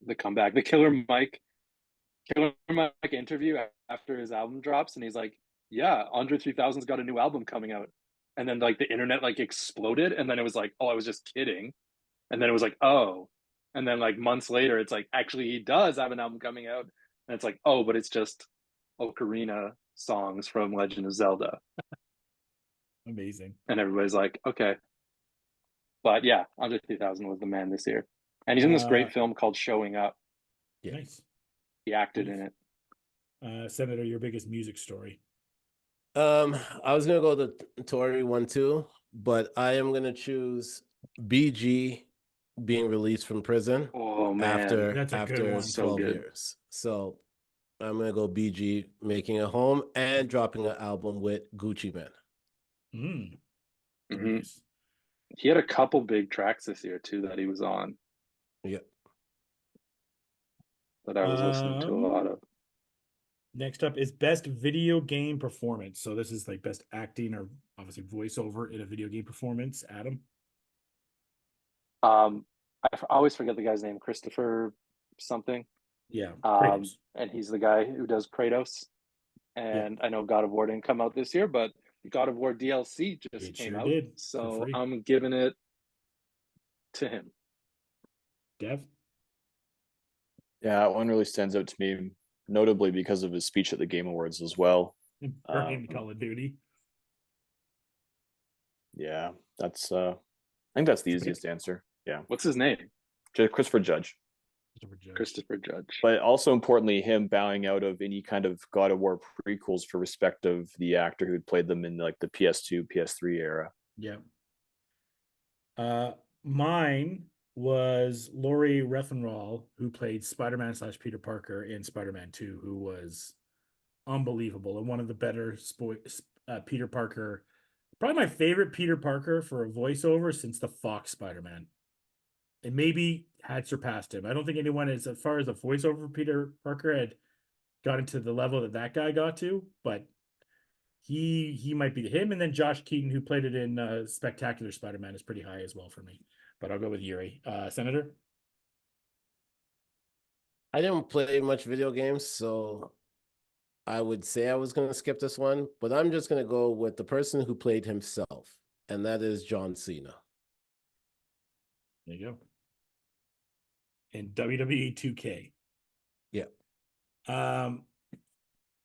The comeback. The Killer Mike interview after his album drops, and he's like, yeah, Andre 3000's got a new album coming out. And then like the internet like exploded, and then it was like, oh, I was just kidding. And then it was like, oh. And then like months later, it's like, actually he does have an album coming out. And it's like, oh, but it's just Ocarina songs from Legend of Zelda. Amazing. And everybody's like, okay. But yeah, Andre 3000 was the man this year. And he's in this great film called Showing Up. Yeah. Nice. He acted in it. Senator, your biggest music story? I was going to go the Tory one too, but I am going to choose BG being released from prison after 12 years. So I'm going to go BG making a home and dropping an album with Gucci Mane. Nice. He had a couple big tracks this year too that he was on. Yep. That I was listening to a lot of. Next up is best video game performance. So this is like best acting or obviously voiceover in a video game performance. Adam. I always forget the guy's name, Christopher something. Yeah, Kratos. And he's the guy who does Kratos. And I know God of War didn't come out this year, but God of War DLC just It came sure out. did, for So free. I'm giving it to him. Dev. Yeah, that one really stands out to me, notably because of his speech at the Game Awards as well. Burning Call of Duty. Yeah, that's I think that's the easiest answer. Yeah. What's his name? Christopher Judge. Christopher Judge. But also importantly, him bowing out of any kind of God of War prequels for respect of the actor who played them in like the PS2, PS3 era. Yeah. Mine was Laurie Rethenroll, who played Spider-Man / Peter Parker in Spider-Man 2, who was unbelievable and one of the better Peter Parker. Probably my favorite Peter Parker for a voiceover since the Fox Spider-Man. And maybe had surpassed him. I don't think anyone, as far as a voiceover for Peter Parker, had gotten to the level that guy got to, but he might be him. And then Josh Keaton, who played it in Spectacular Spider-Man, is pretty high as well for me. But I'll go with Yuri. Senator? I didn't play much video games, so I would say I was going to skip this one, but I'm just going to go with the person who played himself, and that is John Cena. There you go. In WWE 2K. Yeah.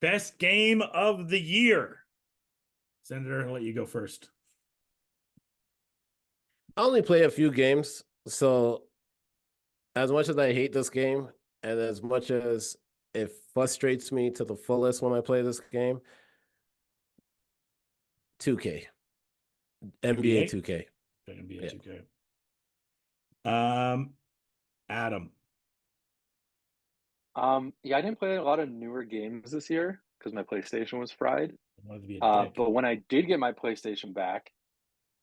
Best game of the year. Senator, I'll let you go first. I only play a few games, so as much as I hate this game, and as much as it frustrates me to the fullest when I play this game, 2K. NBA 2K. NBA 2K. Adam. Yeah, I didn't play a lot of newer games this year because my PlayStation was fried. But when I did get my PlayStation back,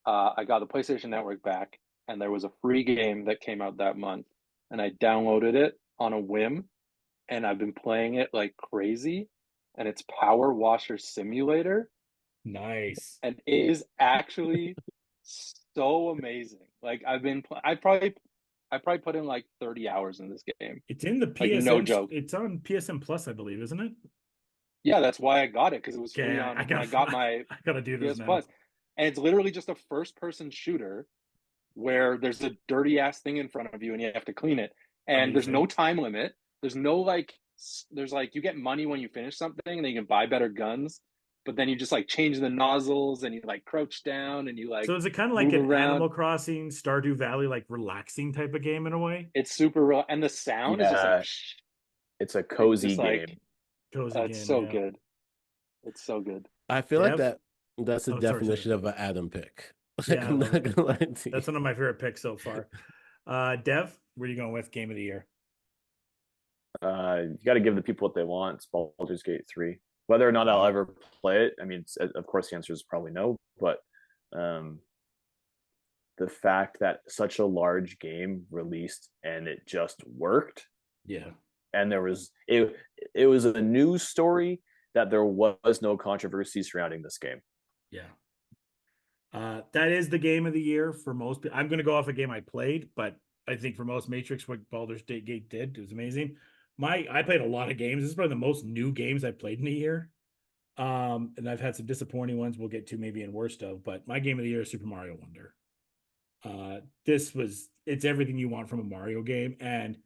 I got the PlayStation Network back, and there was a free game that came out that month, and I downloaded it on a whim, and I've been playing it like crazy, and it's Power Washer Simulator. Nice. And it is actually so amazing. Like I probably put in like 30 hours in this game. It's in the PSN. Like, no joke. It's on PSN Plus, I believe, isn't it? Yeah, that's why I got it, because it was free I gotta do this PS now. Plus. And it's literally just a first-person shooter where there's a dirty ass thing in front of you and you have to clean it. And there's no time limit. There's no there's you get money when you finish something, and then you can buy better guns. But then you just change the nozzles, and you crouch down, and you So is it kind of like an around. Animal Crossing, Stardew Valley, relaxing type of game in a way? It's super real, and the sound is just it's a cozy game. It's so good. It's so good. I feel like that's the definition of an Adam pick. Yeah, I'm not gonna lie to you. That's one of my favorite picks so far. Dev, where are you going with game of the year? You got to give the people what they want. It's Baldur's Gate 3. Whether or not I'll ever play it, I mean, of course, the answer is probably no. But the fact that such a large game released and it just worked, yeah, and there was it was a news story that there was no controversy surrounding this game. Yeah, that is the game of the year for most people. I'm going to go off a game I played, but I think for most Matrix, what Baldur's Gate did, it was amazing. I played a lot of games. This is probably the most new games I've played in a year. And I've had some disappointing ones we'll get to maybe in worst of, but my game of the year is Super Mario Wonder. It's everything you want from a Mario game. And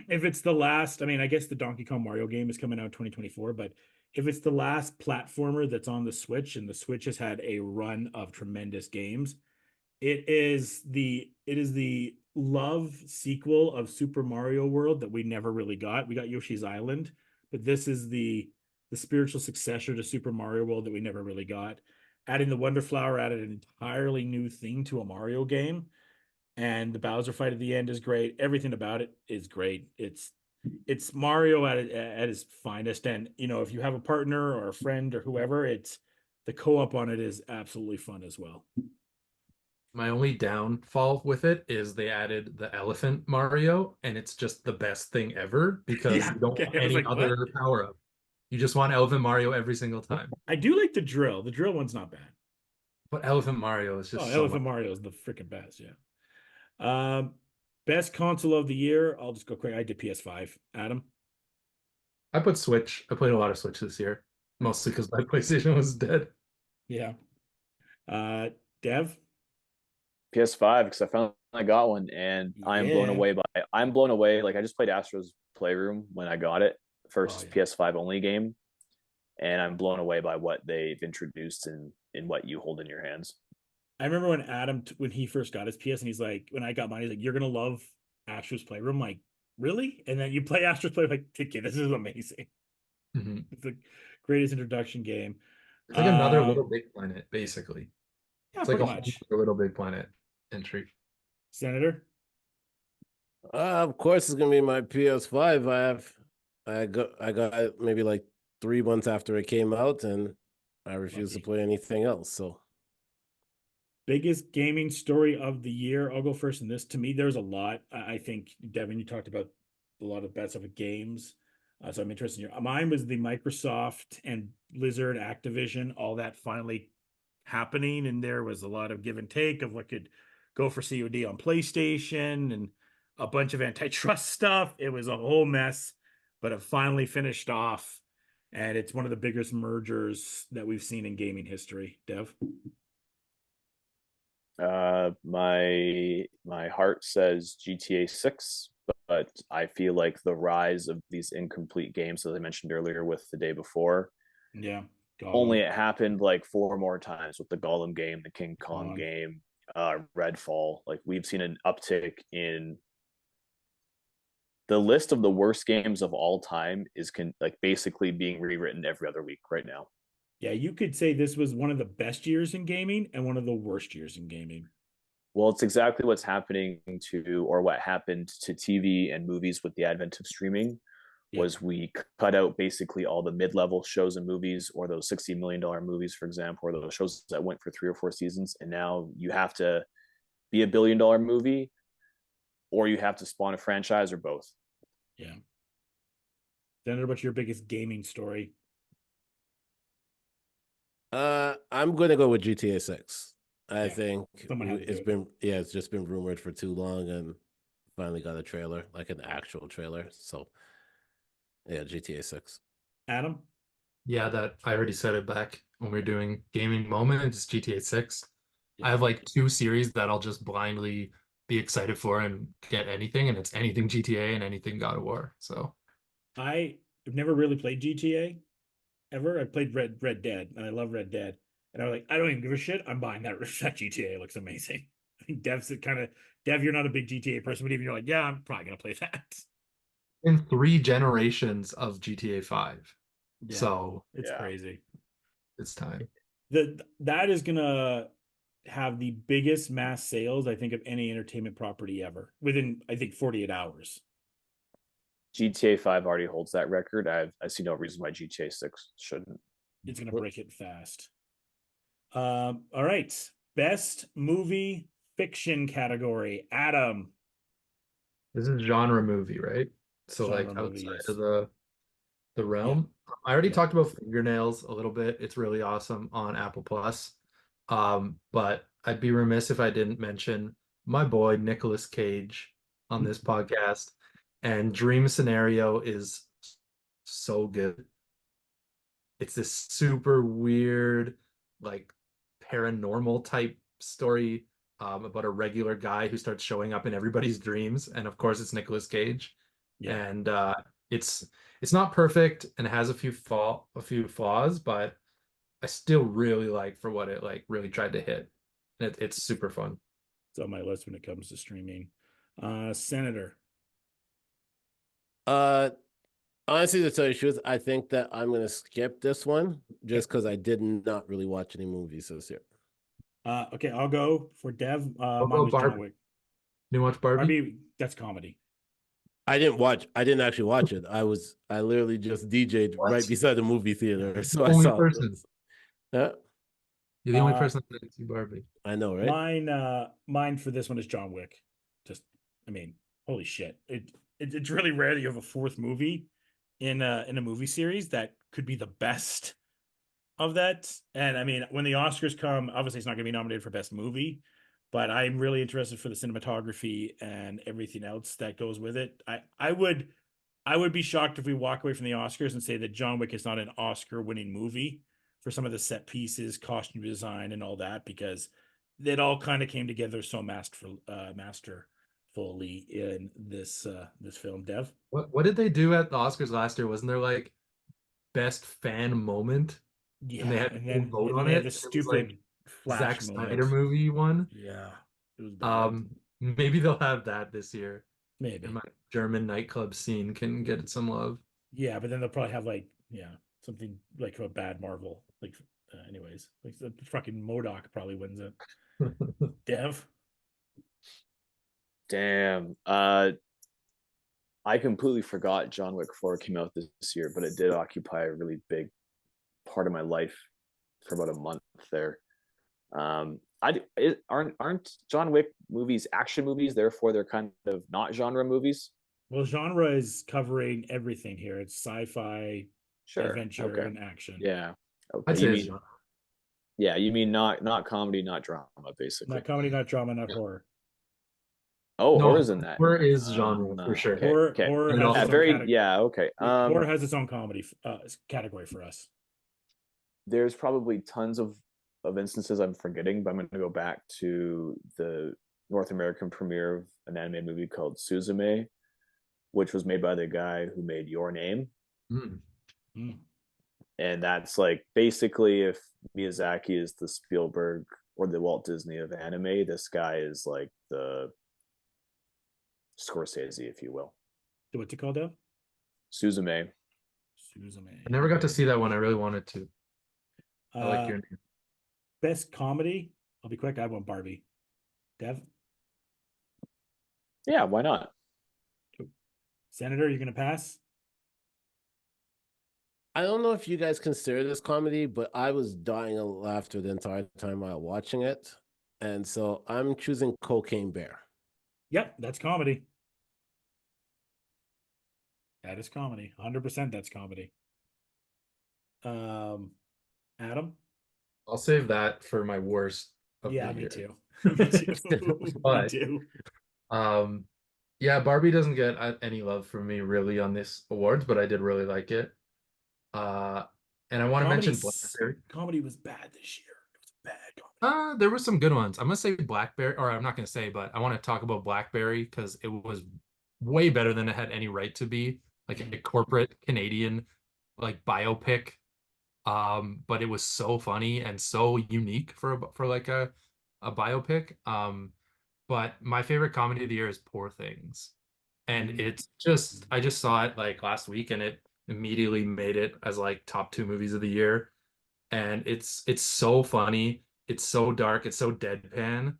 if it's the last, I mean, I guess the Donkey Kong Mario game is coming out in 2024, but if it's the last platformer that's on the Switch, and the Switch has had a run of tremendous games, it is the love sequel of Super Mario World that we never really got. We got Yoshi's Island, but this is the spiritual successor to Super Mario World that we never really got. Adding the Wonder Flower added an entirely new thing to a Mario game, and the Bowser fight at the end is great. Everything about it is great. It's Mario at his finest, and if you have a partner or a friend or whoever, it's the co-op on it is absolutely fun as well. My only downfall with it is they added the elephant Mario, and it's just the best thing ever because you don't have any other power up. You just want Elephant Mario every single time. I do like the drill. The drill one's not bad. But Elephant Mario is just Oh, so Elephant much. Mario is the freaking best. Yeah. Best console of the year. I'll just go quick. I did PS5. Adam. I put Switch. I played a lot of Switch this year, mostly because my PlayStation was dead. Yeah. Dev. PS5 because I finally got one and I'm blown Yeah. away by. I'm blown away. Like I just played Astro's Playroom when I got it, first Oh, yeah. PS5 only game, and I'm blown away by what they've introduced in what you hold in your hands. I remember when Adam, when he first got his PS, and he's like, when I got mine, he's like, "You're gonna love Astro's Playroom." I'm like, really? And then you play Astro's Playroom, like, okay, this is amazing. Mhm. It's the greatest introduction game. It's like another Little Big Planet, basically. Yeah, It's like pretty a much. whole Little Big Planet entry. Senator. Of course, it's gonna be my PS5. I got it maybe like 3 months after it came out, and I refuse to Lucky. play anything else. So Biggest gaming story of the year. I'll go first in this. To me, there's a lot. I think, Devin, you talked about a lot of best of games. So I'm interested in your. Mine was the Microsoft and Blizzard, Activision, all that finally happening. And there was a lot of give and take of what could go for COD on PlayStation and a bunch of antitrust stuff. It was a whole mess, but it finally finished off. And it's one of the biggest mergers that we've seen in gaming history. Dev. My heart says GTA 6, but I feel like the rise of these incomplete games, as I mentioned earlier with the day before, Yeah. only it happened like 4 more times with the Gollum game, the King Kong game, Redfall. Like we've seen an uptick in the list of the worst games of all time is like basically being rewritten every other week right now. Yeah, you could say this was one of the best years in gaming and one of the worst years in gaming. Well, it's exactly what's happening to, or what happened to TV and movies with the advent of streaming. Yeah. Was we cut out basically all the mid-level shows and movies, or those $60 million movies, for example, or those shows that went for 3 or 4 seasons, and now you have to be $1 billion movie, or you have to spawn a franchise, or both. Yeah. Senator, what's your biggest gaming story? I'm gonna go with GTA 6. I Yeah, think someone had to do it's it. been it's just been rumored for too long, and finally got a trailer, like an actual trailer. So yeah, GTA 6. Adam? Yeah, that I already said it back when we were doing gaming moment. It's GTA 6. Yeah. I have like 2 series that I'll just blindly be excited for and get anything, and it's anything GTA and anything God of War. So I've never really played GTA ever. I played Red Dead, and I love Red Dead. And I was like, I don't even give a shit. I'm buying that GTA. It looks amazing. I think Dev, you're not a big GTA person, but even you're like, yeah, I'm probably gonna play that. in 3 generations of GTA 5. Yeah, So it's crazy. it's time. That is gonna have the biggest mass sales, I think, of any entertainment property ever within, I think, 48 hours. GTA 5 already holds that record. I see no reason why GTA 6 shouldn't. It's gonna break it fast. All right. Best movie fiction category. Adam. This is genre movie, right? So Genre like movie, outside yes. of the realm. I already Yeah. talked about Fingernails a little bit. It's really awesome on Apple Plus. But I'd be remiss if I didn't mention my boy Nicolas Cage on this podcast. And Dream Scenario is so good. It's this super weird, like paranormal type story about a regular guy who starts showing up in everybody's dreams. And of course, it's Nicolas Cage. Yeah. And it's not perfect and has a few flaws, but I still really like for what it like really tried to hit. It's super fun. It's on my list when it comes to streaming. Senator. Honestly, to tell you the truth, I think that I'm gonna skip this one just because I did not really watch any movies this year. Okay, I'll go for Dev. I'll Mine go was Barbie. John Wick. You watch Barbie? Barbie, that's comedy. I didn't actually watch it. I literally just DJ'd What? right beside the movie theater. So I Only saw person. this. Yeah, You're the only Uh, person that didn't see Barbie. I know, right? Mine for this one is John Wick. Just, I mean, holy shit! It's really rare that you have a fourth movie in a movie series that could be the best of that. And I mean, when the Oscars come, obviously it's not going to be nominated for best movie, but I'm really interested for the cinematography and everything else that goes with it. I would be shocked if we walk away from the Oscars and say that John Wick is not an Oscar winning movie for some of the set pieces, costume design, and all that, because it all kind of came together so masterfully in this film. Dev? What did they do at the Oscars last year? Wasn't there like best fan moment? And they Yeah, had and people then vote and then on they had it. this It was like stupid Zack flash Snyder moment. movie one. Yeah, it was bad. Maybe they'll have that this year, and Maybe. my German nightclub scene can get some love. Yeah, but then they'll probably have like, yeah, something like a bad Marvel. Like, anyways, like the fucking Modoc probably wins it. Dev? Damn. I completely forgot John Wick 4 came out this year, but it did occupy a really big part of my life for about a month there. Aren't John Wick movies action movies? Therefore, they're kind of not genre movies. Well, genre is covering everything here. It's sci-fi, Sure. adventure, Okay. and action. Yeah. Okay. I'd say it's genre. Yeah. You mean not comedy, not drama, basically. Not comedy, not drama, not horror. Oh, No, horror's in that. horror is genre for sure. Okay. Horror, Okay. horror And it has also its own category. Yeah. Okay. Horror has its own comedy category for us. There's probably tons of instances I'm forgetting, but I'm going to go back to the North American premiere of an anime movie called Suzume, which was made by the guy who made Your Name. Mm. And that's like basically if Miyazaki is the Spielberg or the Walt Disney of anime, this guy is like the Scorsese, if you will. What's it called, Dev? Suzume. Suzume. I never got to see that one. I really wanted to. I like Your Name. Best comedy. I'll be quick. I want Barbie. Dev? Yeah, why not? Senator, you're gonna pass? I don't know if you guys consider this comedy, but I was dying of laughter the entire time while watching it. And so I'm choosing Cocaine Bear. Yep, that's comedy. That is comedy. 100% that's comedy. Adam? I'll save that for my worst of Yeah, the me year. too. Me too. Me But too. yeah, Barbie doesn't get any love from me really on this awards, but I did really like it. And I want to mention Blackberry. Comedy was bad this year. It was bad comedy. There were some good ones. I'm gonna say Blackberry, or I'm not gonna say, but I want to talk about Blackberry because it was way better than it had any right to be. Like a corporate Canadian like biopic. But it was so funny and so unique for like a biopic. But my favorite comedy of the year is Poor Things. And it's just I just saw it like last week and it immediately made it as like top two movies of the year. And it's so funny, it's so dark, it's so deadpan.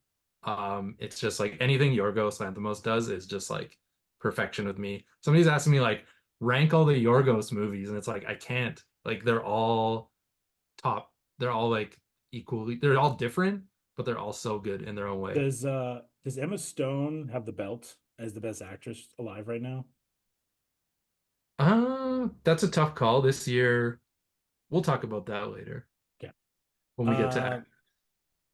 It's just like anything Yorgos Lanthimos does is just like perfection with me. Somebody's asking me like rank all the Yorgos movies, and it's like I can't. Like they're all top, they're all like equally, they're all different, but they're all so good in their own way. Does Emma Stone have the belt as the best actress alive right now? That's a tough call this year. We'll talk about that later. Yeah. When we get to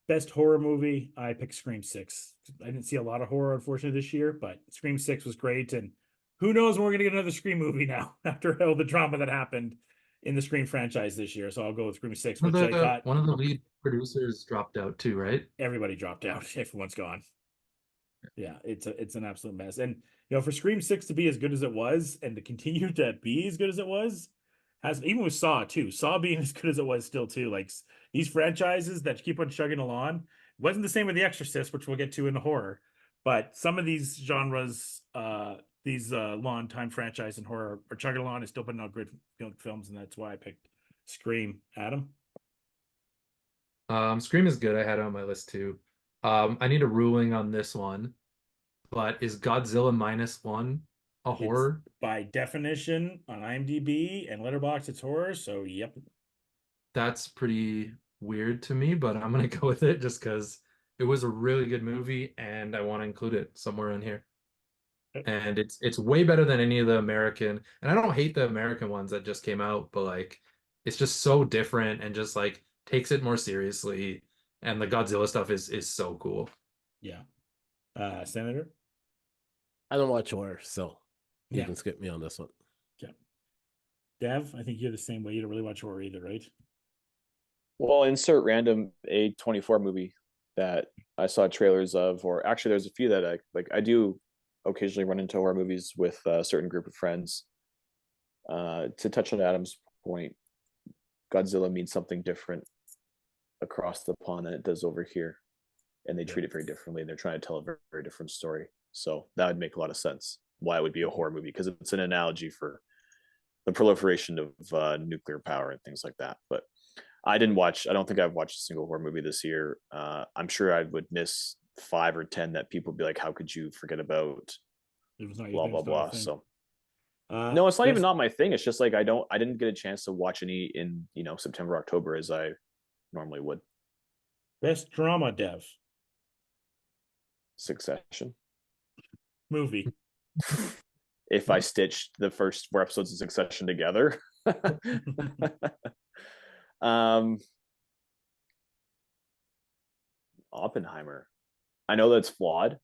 Best horror movie, I picked Scream 6. I didn't see a lot of horror, unfortunately, this year, but Scream 6 was great. And who knows when we're going to get another Scream movie now after all the drama that happened in the Scream franchise this year. So I'll go with Scream 6, which I got. One of the lead producers dropped out too, right? Everybody dropped out. Everyone's gone. Yeah, it's an absolute mess. And for Scream 6 to be as good as it was and to continue to be as good as it was, has even with Saw too. Saw being as good as it was still too. Like these franchises that keep on chugging along. Wasn't the same with The Exorcist, which we'll get to in the horror. But some of these genres, these long time franchise and horror are chugging along and still putting out good films, and that's why I picked Scream. Adam? Scream is good. I had it on my list too. I need a ruling on this one, but is Godzilla minus one a horror? By definition on IMDb and Letterboxd, it's horror. So, yep. That's pretty weird to me, but I'm gonna go with it just because it was a really good movie and I want to include it somewhere in here. and it's way better than any of the American. And I don't hate the American ones that just came out, but like it's just so different and just like takes it more seriously. And the Godzilla stuff is so cool. Yeah. Senator? I don't watch horror, so you Yeah. can skip me on this one. Yeah. Dev, I think you're the same way. You don't really watch horror either, right? Well, insert random A24 movie that I saw trailers of, or actually, there's a few that I like. I do occasionally run into horror movies with a certain group of friends. To touch on Adam's point, Godzilla means something different across the pond than it does over here, and they treat it very differently. And they're trying to tell a very, very different story. So that would make a lot of sense why it would be a horror movie, because it's an analogy for the proliferation of nuclear power and things like that. But I don't think I've watched a single horror movie this year. I'm sure I would miss 5 or 10 that people would be like, how could you forget about It was not your blah, thing, blah, it's not your blah. thing. So no, it's not even best, not my thing. It's just like, I didn't get a chance to watch any in, September, October as I normally would. best drama, Dev. Succession. Movie. If I stitched the first 4 episodes of Succession together. Oppenheimer. I know that's flawed.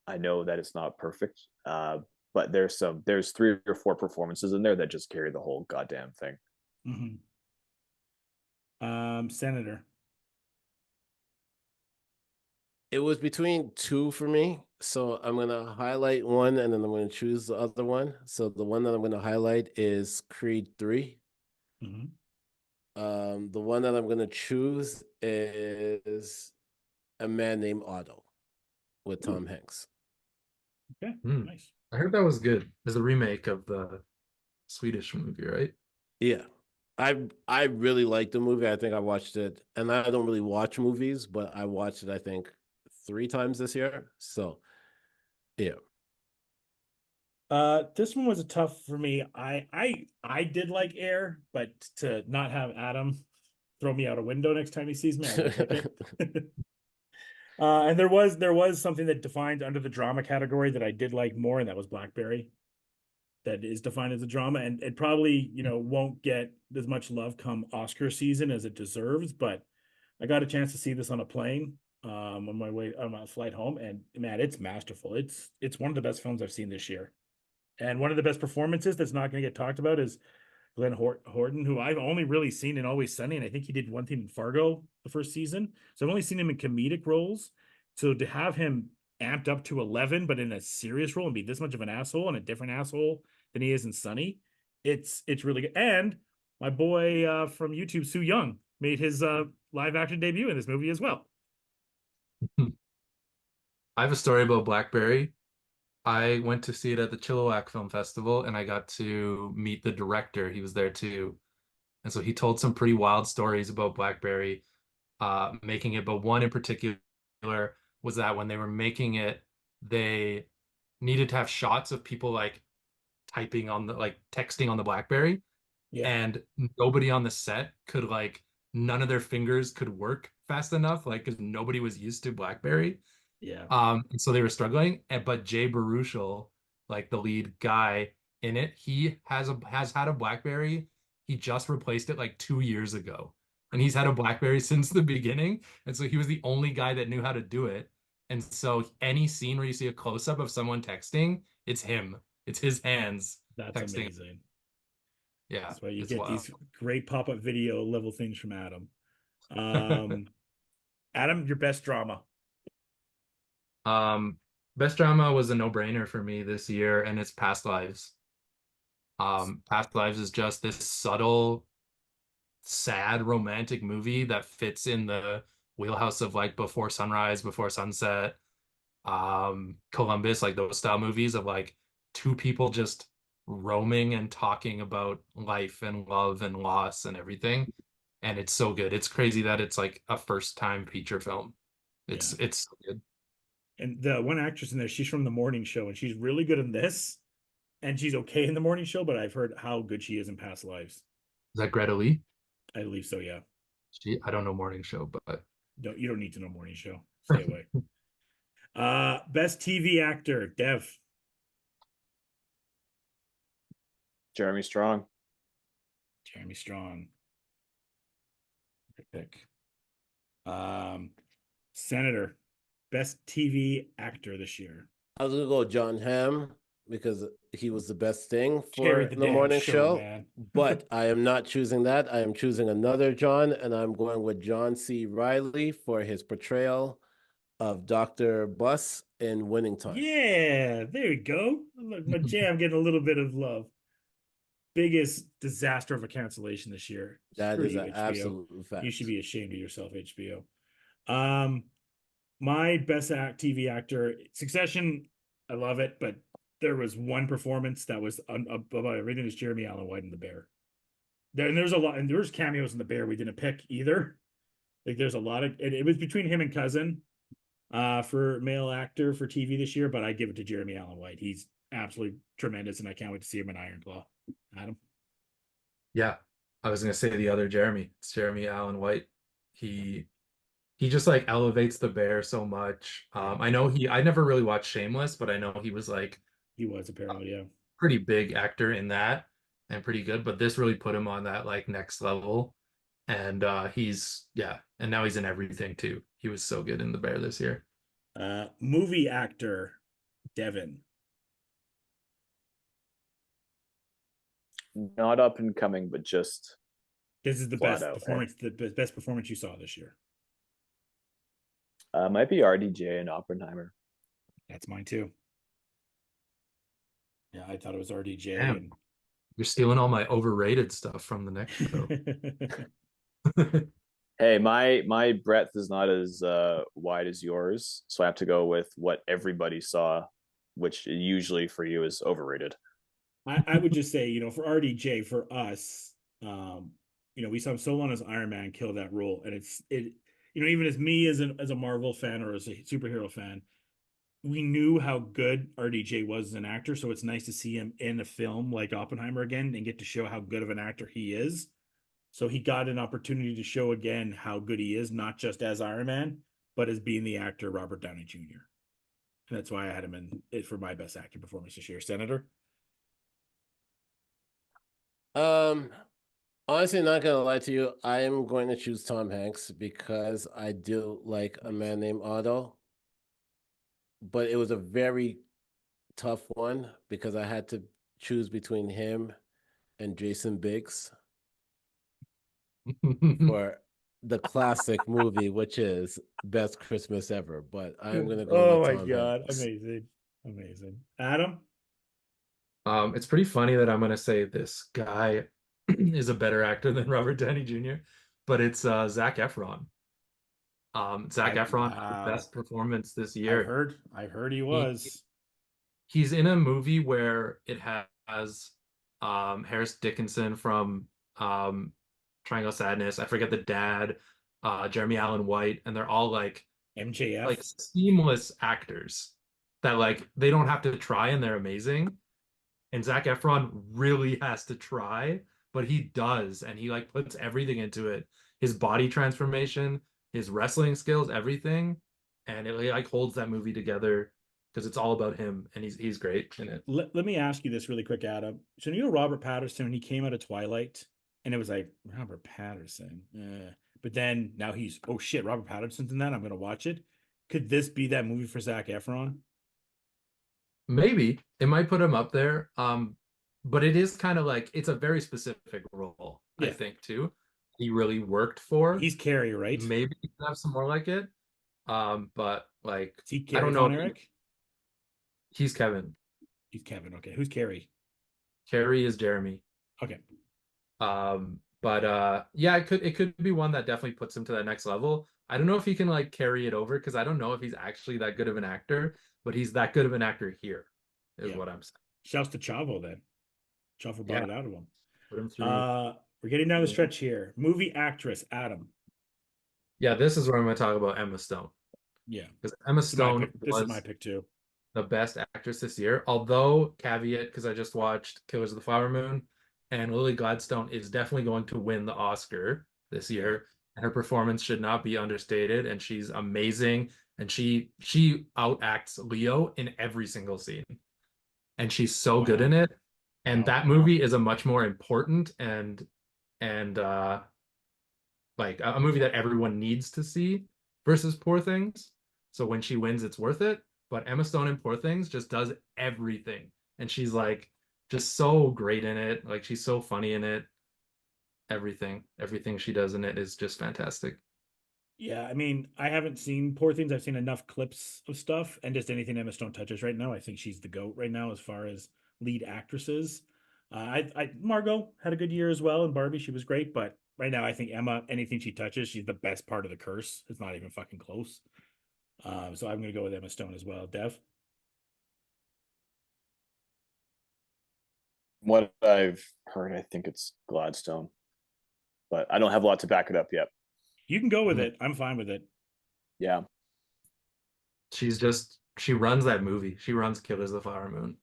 I know that it's not perfect. But there's 3 or 4 performances in there that just carry the whole goddamn thing. Senator. It was between 2 for me, so I'm gonna highlight one and then I'm gonna choose the other one. So the one that I'm gonna highlight is Creed 3. The one that I'm gonna choose is A Man Named Otto with Tom Hanks. Okay, Hmm. nice. I heard that was good. There's a remake of the Swedish movie, right? Yeah. I really liked the movie. I think I watched it, and I don't really watch movies, but I watched it, I think, 3 times this year. So yeah. This one was a tough for me. I did like Air, but to not have Adam throw me out a window next time he sees me, I won't pick it. And there was something that defined under the drama category that I did like more, and that was Blackberry. That is defined as a drama, and it probably won't get as much love come Oscar season as it deserves. But I got a chance to see this on a plane on my flight home, and man, it's masterful. It's one of the best films I've seen this year, and one of the best performances that's not going to get talked about is Glenn Horton, who I've only really seen in Always Sunny, and I think he did one thing in Fargo the first season. So I've only seen him in comedic roles. So to have him amped up to 11, but in a serious role and be this much of an asshole and a different asshole than he is in Sunny, it's really good. And my boy from YouTube, Soo Young, made his live action debut in this movie as well. I have a story about Blackberry. I went to see it at the Chilliwack Film Festival and I got to meet the director. He was there too. And so he told some pretty wild stories about Blackberry making it. But one in particular was that when they were making it, they needed to have shots of people like typing on the like texting on the BlackBerry. Yeah. And nobody on the set could like none of their fingers could work fast enough, like because nobody was used to BlackBerry. Yeah. And so they were struggling. But Jay Baruchel, like the lead guy in it, he has had a BlackBerry. He just replaced it like 2 years ago. And he's had a BlackBerry since the beginning. And so he was the only guy that knew how to do it. And so any scene where you see a close-up of someone texting, it's him. It's his hands That's texting. amazing. Yeah. That's why you it's get wild. these great pop-up video level things from Adam. Adam, your best drama. Best drama was a no-brainer for me this year, and it's Past Lives. Past Lives is just this subtle, sad, romantic movie that fits in the wheelhouse of like Before Sunrise, Before Sunset, Columbus, like those style movies of like 2 people just roaming and talking about life and love and loss and everything. And it's so good. It's crazy that it's like a first time feature film. It's so good. And the one actress in there, she's from The Morning Show, and she's really good in this. And she's okay in The Morning Show, but I've heard how good she is in Past Lives. Is that Greta Lee? I believe so, yeah. I don't know Morning Show, but No, you don't need to know Morning Show. Stay away. Best TV actor, Dev. Jeremy Strong. Jeremy Strong. Good pick. Senator, best TV actor this year. I was gonna go John Hamm because he was the best thing for Carried the the damn morning show, show. man. But I am not choosing that. I am choosing another John, and I'm going with John C. Riley for his portrayal of Dr. Buss in Winning Time. Yeah, there you go. Look, my jam getting a little bit of love. Biggest disaster of a cancellation this year. That Screw is you, an HBO. absolute fact. You should be ashamed of yourself, HBO. My best TV actor, Succession. I love it, but there was one performance that was above everything. Is Jeremy Allen White in The Bear. There's a lot, and there's cameos in The Bear we didn't pick either. Like there's a lot of it was between him and Cousin for male actor for TV this year, but I give it to Jeremy Allen White. He's absolutely tremendous, and I can't wait to see him in Iron Claw. Adam. Yeah, I was gonna say the other Jeremy. It's Jeremy Allen White. He just like elevates the bear so much. I know I never really watched Shameless, but I know he was like He was apparently, yeah. pretty big actor in that and pretty good, but this really put him on that like next level. And and now he's in everything too. He was so good in The Bear this year. Movie actor, Devan. Not up and coming, but just This is the flat best out, performance, the best performance you saw this year. Might be RDJ and Oppenheimer. That's mine too. Yeah, I thought it was RDJ. Damn. And You're stealing all my overrated stuff from the next show. Hey, my breadth is not as wide as yours, so I have to go with what everybody saw, which usually for you is overrated. I would just say, for RDJ, for us, we saw him so long as Iron Man kill that role, and even as me as a Marvel fan or as a superhero fan, we knew how good RDJ was as an actor, so it's nice to see him in a film like Oppenheimer again and get to show how good of an actor he is. So he got an opportunity to show again how good he is, not just as Iron Man, but as being the actor Robert Downey Jr. And that's why I had him in it for my best acting performance this year. Senator? Honestly, not gonna lie to you, I am going to choose Tom Hanks because I do like A Man Named Otto. But it was a very tough one because I had to choose between him and Jason Biggs for the classic movie, which is Best Christmas Ever. But I'm gonna go with Tom Hanks. Amazing. Adam? It's pretty funny that I'm gonna say this guy is a better actor than Robert Downey Jr., but it's Zac Efron. Zac Efron had the best performance this year. I've heard he He- was. He's in a movie where it has Harris Dickinson from Triangle of Sadness. I forget the dad, Jeremy Allen White, and they're all like MJF. seamless actors that like they don't have to try and they're amazing. And Zac Efron really has to try, but he does, and he like puts everything into it. His body transformation, his wrestling skills, everything, and it like holds that movie together because it's all about him, and he's great in it. Let me ask you this really quick, Adam. So Robert Patterson when he came out of Twilight, and it was like Robert Patterson, but then now he's oh shit, Robert Patterson's in that. I'm gonna watch it. Could this be that movie for Zac Efron? Maybe it might put him up there. But it is kind of like it's a very specific role, I Yeah. think, too. He really worked for. He's Carrie, right? Maybe he could have some more like it. But like Is he I Carrie don't know. Von Erich? He's Kevin. He's Kevin. Okay, who's Carrie is Jeremy. Okay. But yeah, it could be one that definitely puts him to that next level. I don't know if he can like carry it over because I don't know if he's actually that good of an actor, but he's that good of an actor here, is Yeah. what I'm saying. Shouts to Chavo then. Chavo brought it out of him. Put him through. We're getting down the stretch here. Movie actress, Adam. Yeah, this is where I'm going to talk about Emma Stone. Yeah. Because Emma This Stone is was my pick too. the best actress this year. Although, caveat, because I just watched Killers of the Flower Moon, and Lily Gladstone is definitely going to win the Oscar this year. And her performance should not be understated, and she's amazing. and she outacts Leo in every single scene, and she's so good Wow. in it. And Wow. that movie is a much more important and like a movie that everyone needs to see versus Poor Things. So when she wins, it's worth it. But Emma Stone in Poor Things just does everything, and she's like just so great in it. Like she's so funny in it. Everything she does in it is just fantastic. Yeah, I mean, I haven't seen Poor Things. I've seen enough clips of stuff, and just anything Emma Stone touches right now. I think she's the GOAT right now as far as lead actresses. Margot had a good year as well, and Barbie, she was great. But right now, I think Emma, anything she touches, she's the best part of the curse. It's not even fucking close. So I'm gonna go with Emma Stone as well. Dev, What I've heard, I think it's Gladstone, but I don't have a lot to back it up yet. you can go with Mm. it. I'm fine with it. Yeah. She runs that movie. She runs Killers of the Flower Moon.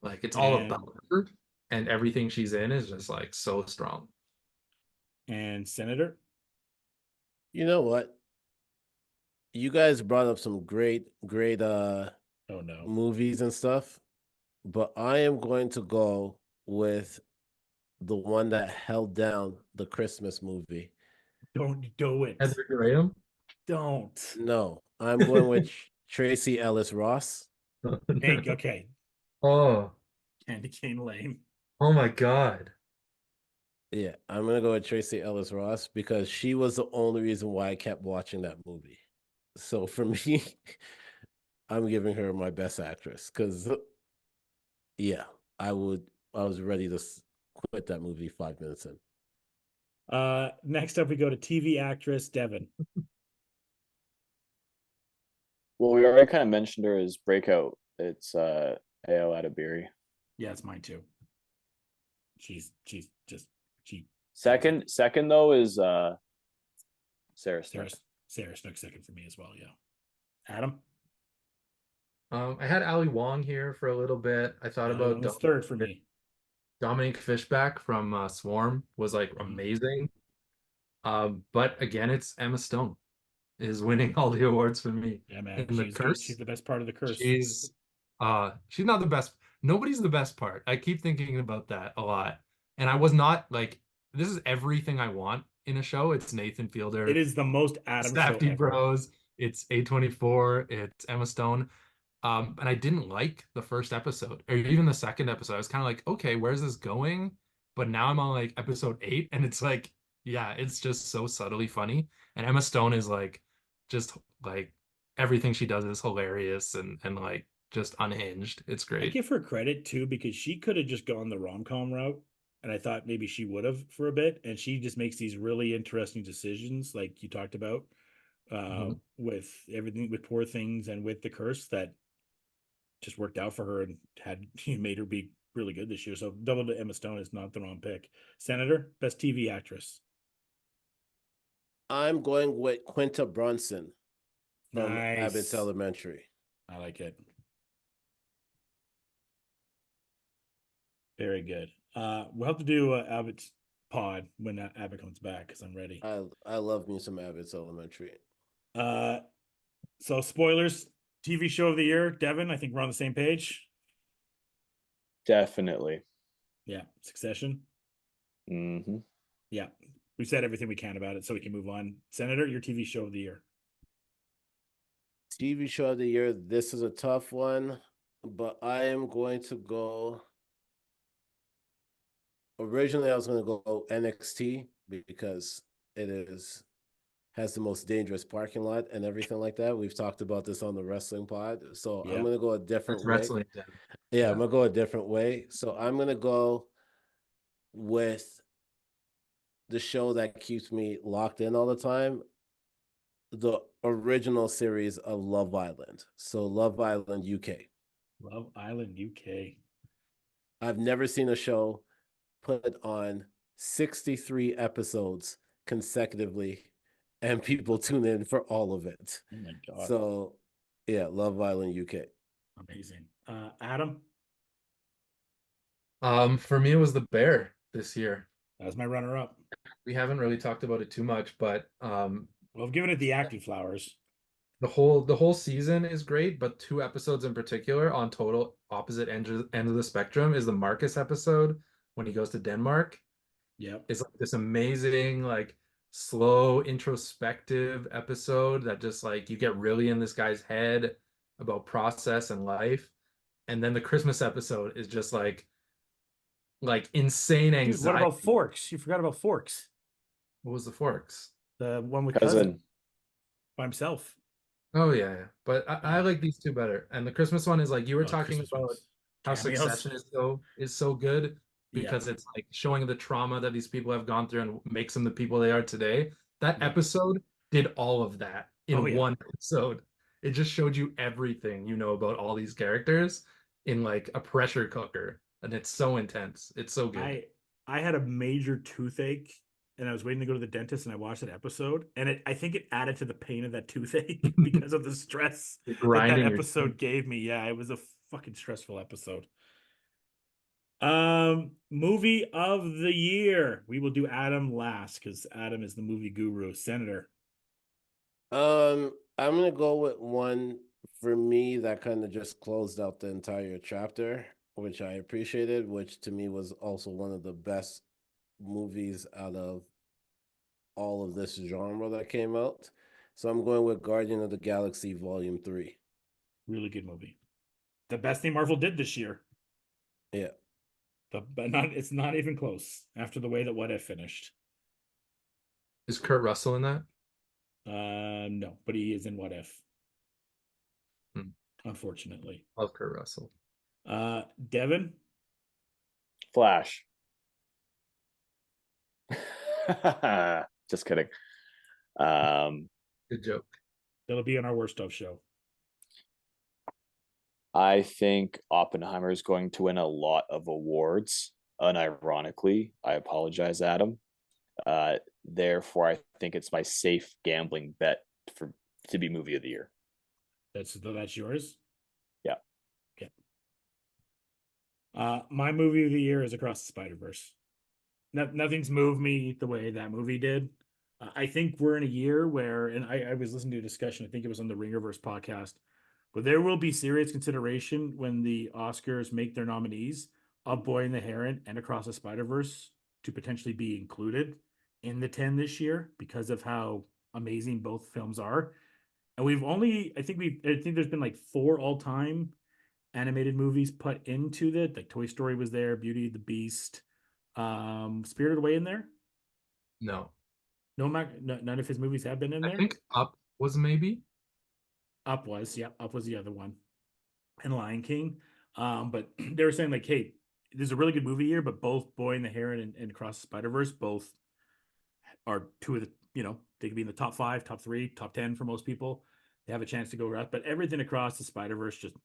Like it's all And about her, and everything she's in is just like so strong. and Senator. You know what? You guys brought up some great Oh no, movies and stuff, but I am going to go with the one that held down the Christmas movie. don't do it. Heather Graham. Don't. No, I'm going with Tracy Ellis Ross. Hank, okay. Oh, Candy Cane Lane. oh my God. Yeah, I'm gonna go with Tracy Ellis Ross because she was the only reason why I kept watching that movie. So for me, I'm giving her my best actress because yeah, I would. I was ready to quit that movie 5 minutes in. Next up we go to TV actress Devan. Well, we already kind of mentioned her as breakout. It's Ao Adabiri. Yeah, it's mine too. She's just she Second though is Sarah Sarah Snook. Sarah Snook second for me as well. Yeah. Adam. I had Ali Wong here for a little bit. I thought Ali about Wong was third for me. Dominique Fishback from Swarm was like Mhm. amazing. But again, it's Emma Stone is winning all the awards for me. Yeah, man. In The She's good. She's Curse, the best part of the curse. she's not the best. Nobody's the best part. I keep thinking about that a lot. And I was not like this is everything I want in a show. It's Nathan It Fielder, is the most Adam show Safdie ever. Bros, it's A24, it's Emma Stone. And I didn't like the first episode or even the second episode. I was kind of like, okay, where's this going? But now I'm on like episode 8, and it's like, yeah, it's just so subtly funny. And Emma Stone is like, just like everything she does is hilarious and like just unhinged. It's I great. give her credit too because she could have just gone the rom-com route, and I thought maybe she would have for a bit. And she just makes these really interesting decisions, like you talked about, Mhm. with everything with Poor Things and with The Curse that just worked out for her and had made her be really good this year. So double to Emma Stone is not the wrong pick. Senator, best TV actress. I'm going with Quinta Brunson from Abbott's Nice. Elementary. I like it. Very good. We'll have to do Abbott's pod when Abbott comes back because I'm ready. I love me some Abbott's Elementary. Uh, so spoilers, TV show of the year, Devin. I think we're on the same page. Definitely. Yeah, Succession. Mm-hmm. Yeah, we said everything we can about it, so we can move on. Senator, your TV show of the year. TV show of the year. This is a tough one, but I am going to go. Originally, I was going to go NXT because it has the most dangerous parking lot and everything like that. We've talked about this on the wrestling pod, so I'm Yeah, going to go a different That's way. wrestling. Then. Yeah, I'm going to go a different way. So I'm going to go with the show that keeps me locked in all the time, the original series of Love Island. So Love Island UK. Love Island UK. I've never seen a show put on 63 episodes consecutively and people tune in for all of it. Oh my god. So yeah, Love Island UK. Amazing. Adam, For me, it was The Bear this year. that was my runner-up. We haven't really talked about it too much, but Well, I've given it the acting flowers. The whole season is great, but two episodes in particular on total opposite end of the spectrum is the Marcus episode when he goes to Denmark. Yep. It's like this amazing, like slow introspective episode that just like you get really in this guy's head about process and life. And then the Christmas episode is just like insane Dude, what anxiety. about Forks? You forgot about Forks. What was the Forks? The one with Cousin. by himself. Oh yeah. But I Yeah. like these two better. And the Christmas one is like you were Oh, talking Christmas about ones. how Cameos. Succession is so good Yeah. because it's like showing the trauma that these people have gone through and makes them the people they are today. That Yeah. episode did all of that in Oh, yeah. one episode. It just showed you everything you know about all these characters in like a pressure cooker, and it's so intense. It's so good. I had a major toothache and I was waiting to go to the dentist and I watched that episode and I think it added to the pain of that toothache because of the stress You're that grinding your episode teeth. gave me. Yeah, it was a fucking stressful episode. Movie of the year. We will do Adam last because Adam is the movie guru. Senator. I'm gonna go with one for me that kind of just closed out the entire chapter, which I appreciated, which to me was also one of the best movies out of all of this genre that came out. So I'm going with Guardian of the Galaxy Volume 3. Really good movie. The best thing Marvel did this year. Yeah. But it's not even close after the way that What If finished. Is Kurt Russell in that? No, but he is in What If. Hmm. Unfortunately. Love Kurt Russell. Devin. Flash. Just kidding. Good joke. That'll be on our worst of show. I think Oppenheimer is going to win a lot of awards. Unironically, I apologize, Adam. Therefore, I think it's my safe gambling bet to be movie of the year. That's yours. Yeah. Okay. My movie of the year is Across the Spider-Verse. Nothing's moved me the way that movie did. I think we're in a year where, and I was listening to a discussion, I think it was on the Ringerverse podcast, but there will be serious consideration when the Oscars make their nominees of Boy and the Heron and Across the Spider-Verse to potentially be included in the 10 this year because of how amazing both films are. And I think there's been like 4 all-time animated movies put into that. Like Toy Story was there, Beauty and the Beast, Spirited Away in there. No. No, none of his movies have been in there. I think Up was maybe. Up was the other one, and Lion King. But they were saying like, hey, there's a really good movie here, but both Boy and the Heron and Across the Spider-Verse both are two of the, they could be in the top 5, top 3, top 10 for most people. They have a chance to go around, but everything Across the Spider-Verse, just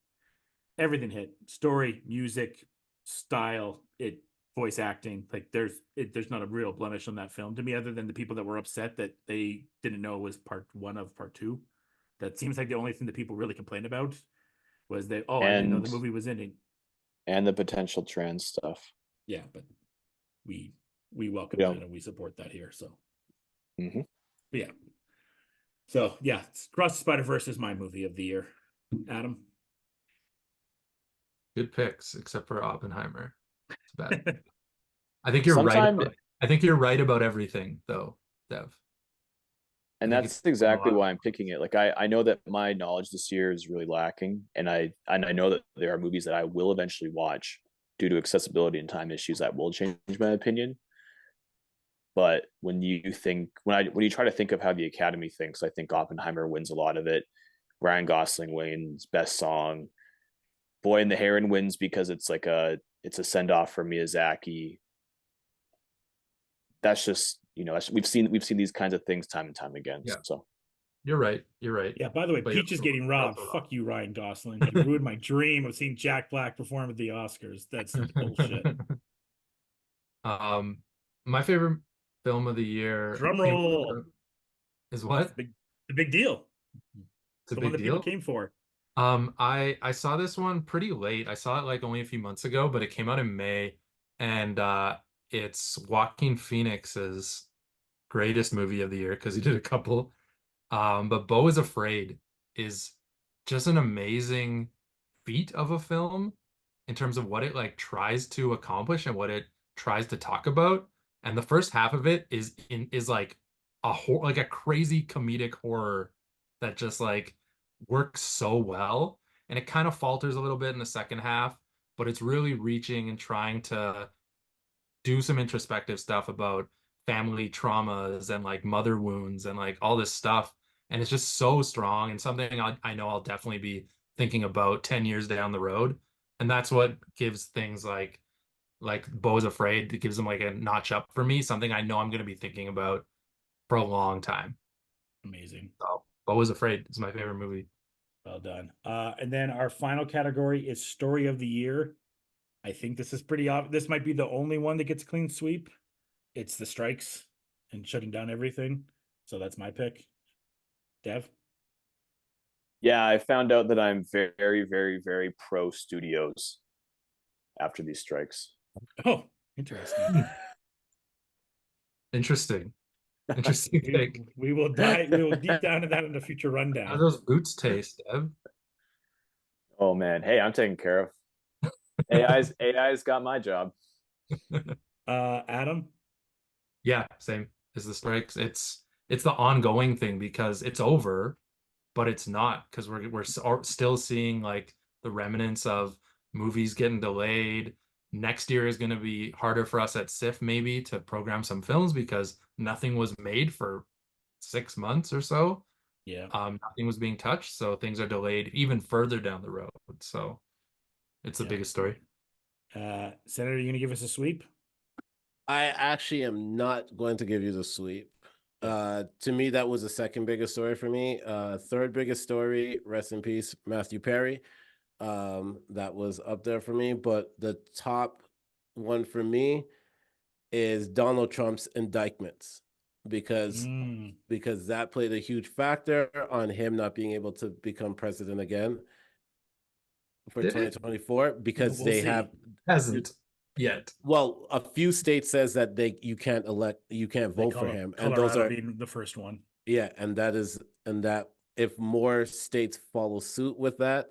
everything hit. Story, music, style, voice acting. Like there's not a real blemish on that film to me, other than the people that were upset that they didn't know it was part 1 of part 2. That seems like the only thing that people really complained about was that, I didn't know the movie was in it. And the potential trans stuff. Yeah, but we welcome that and we support that here. So, But yeah. So yeah, Across the Spider-Verse is my movie of the year. Adam. Good picks, except for Oppenheimer. It's bad. I think you're right. I think you're right about everything, though, Dev. And that's exactly why I'm picking it. Like I know that my knowledge this year is really lacking, and I know that there are movies that I will eventually watch due to accessibility and time issues that will change my opinion. But when you try to think of how the Academy thinks, I think Oppenheimer wins a lot of it. Ryan Gosling wins Best Song. Boy and the Heron wins because it's a send off for Miyazaki. That's just we've seen these kinds of things time and time again. Yeah. So you're right. Yeah. By the way, Peach is getting robbed. Fuck you, Ryan Gosling. You ruined my dream of seeing Jack Black perform at the Oscars. That's bullshit. My favorite film of the year. Drum roll. Is what? The big deal. It's the one that people came for. I saw this one pretty late. I saw it like only a few months ago, but it came out in May, and it's Joaquin Phoenix's greatest movie of the year because he did a couple. But Beau is Afraid is just an amazing feat of a film in terms of what it like tries to accomplish and what it tries to talk about. And the first half of it is like like a crazy comedic horror that just like works so well. And it kind of falters a little bit in the second half, but it's really reaching and trying to do some introspective stuff about family traumas and like mother wounds and like all this stuff. And it's just so strong and something I know I'll definitely be thinking about 10 years down the road. And that's what gives things like Beau's Afraid, it gives them like a notch up for me, something I know I'm going to be thinking about for a long time. Amazing. So Beau is Afraid is my favorite movie. Well done. And then our final category is Story of the Year. I think this is pretty obvious. This might be the only one that gets a clean sweep. It's the strikes and shutting down everything. So that's my pick. Dev? Yeah, I found out that I'm very, very, very pro studios after these strikes. Oh, interesting. Interesting. Interesting take. We will deep down into that in a future How do rundown. those boots taste, Dev? Oh man, hey, I'm taken care of. AI's got my job. Adam? Yeah, same as the strikes. It's the ongoing thing because it's over, but it's not because we're still seeing like the remnants of movies getting delayed. Next year is going to be harder for us at SIF maybe to program some films because nothing was made for 6 months or so. Yeah. Nothing was being touched, so things are delayed even further down the road. So it's the biggest story. Senator, you gonna give us a sweep? I actually am not going to give you the sweep. To me, that was the second biggest story for me. Third biggest story, rest in peace, Matthew Perry. That was up there for me. But the top one for me is Donald Trump's indictments because that played a huge factor on him not being able to become president again for 2024 because they hasn't yet. Well, a few states says that you can't vote for him, and those are being the first one. Yeah, and that if more states follow suit with that,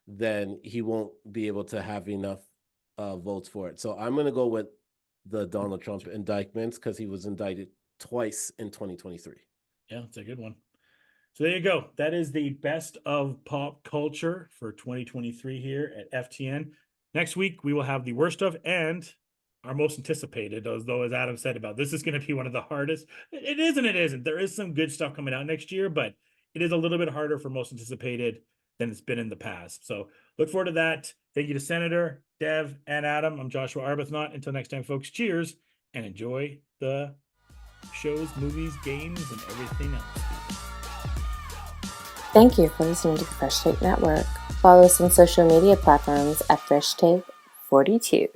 then he won't be able to have enough votes for it. So I'm going to go with the Donald Trump indictments because he was indicted twice in 2023. Yeah, it's a good one. So there you go. That is the best of pop culture for 2023 here at FTN. Next week, we will have the worst of and our most anticipated, although as Adam said about this is going to be one of the hardest. It is and it isn't. There is some good stuff coming out next year, but it is a little bit harder for most anticipated than it's been in the past. So look forward to that. Thank you to Senator, Dev, and Adam. I'm Joshua Arbuthnot. Until next time, folks, cheers and enjoy the shows, movies, games, and everything else. Thank you for listening to the Fresh Take Network. Follow us on social media platforms at Fresh Take 42.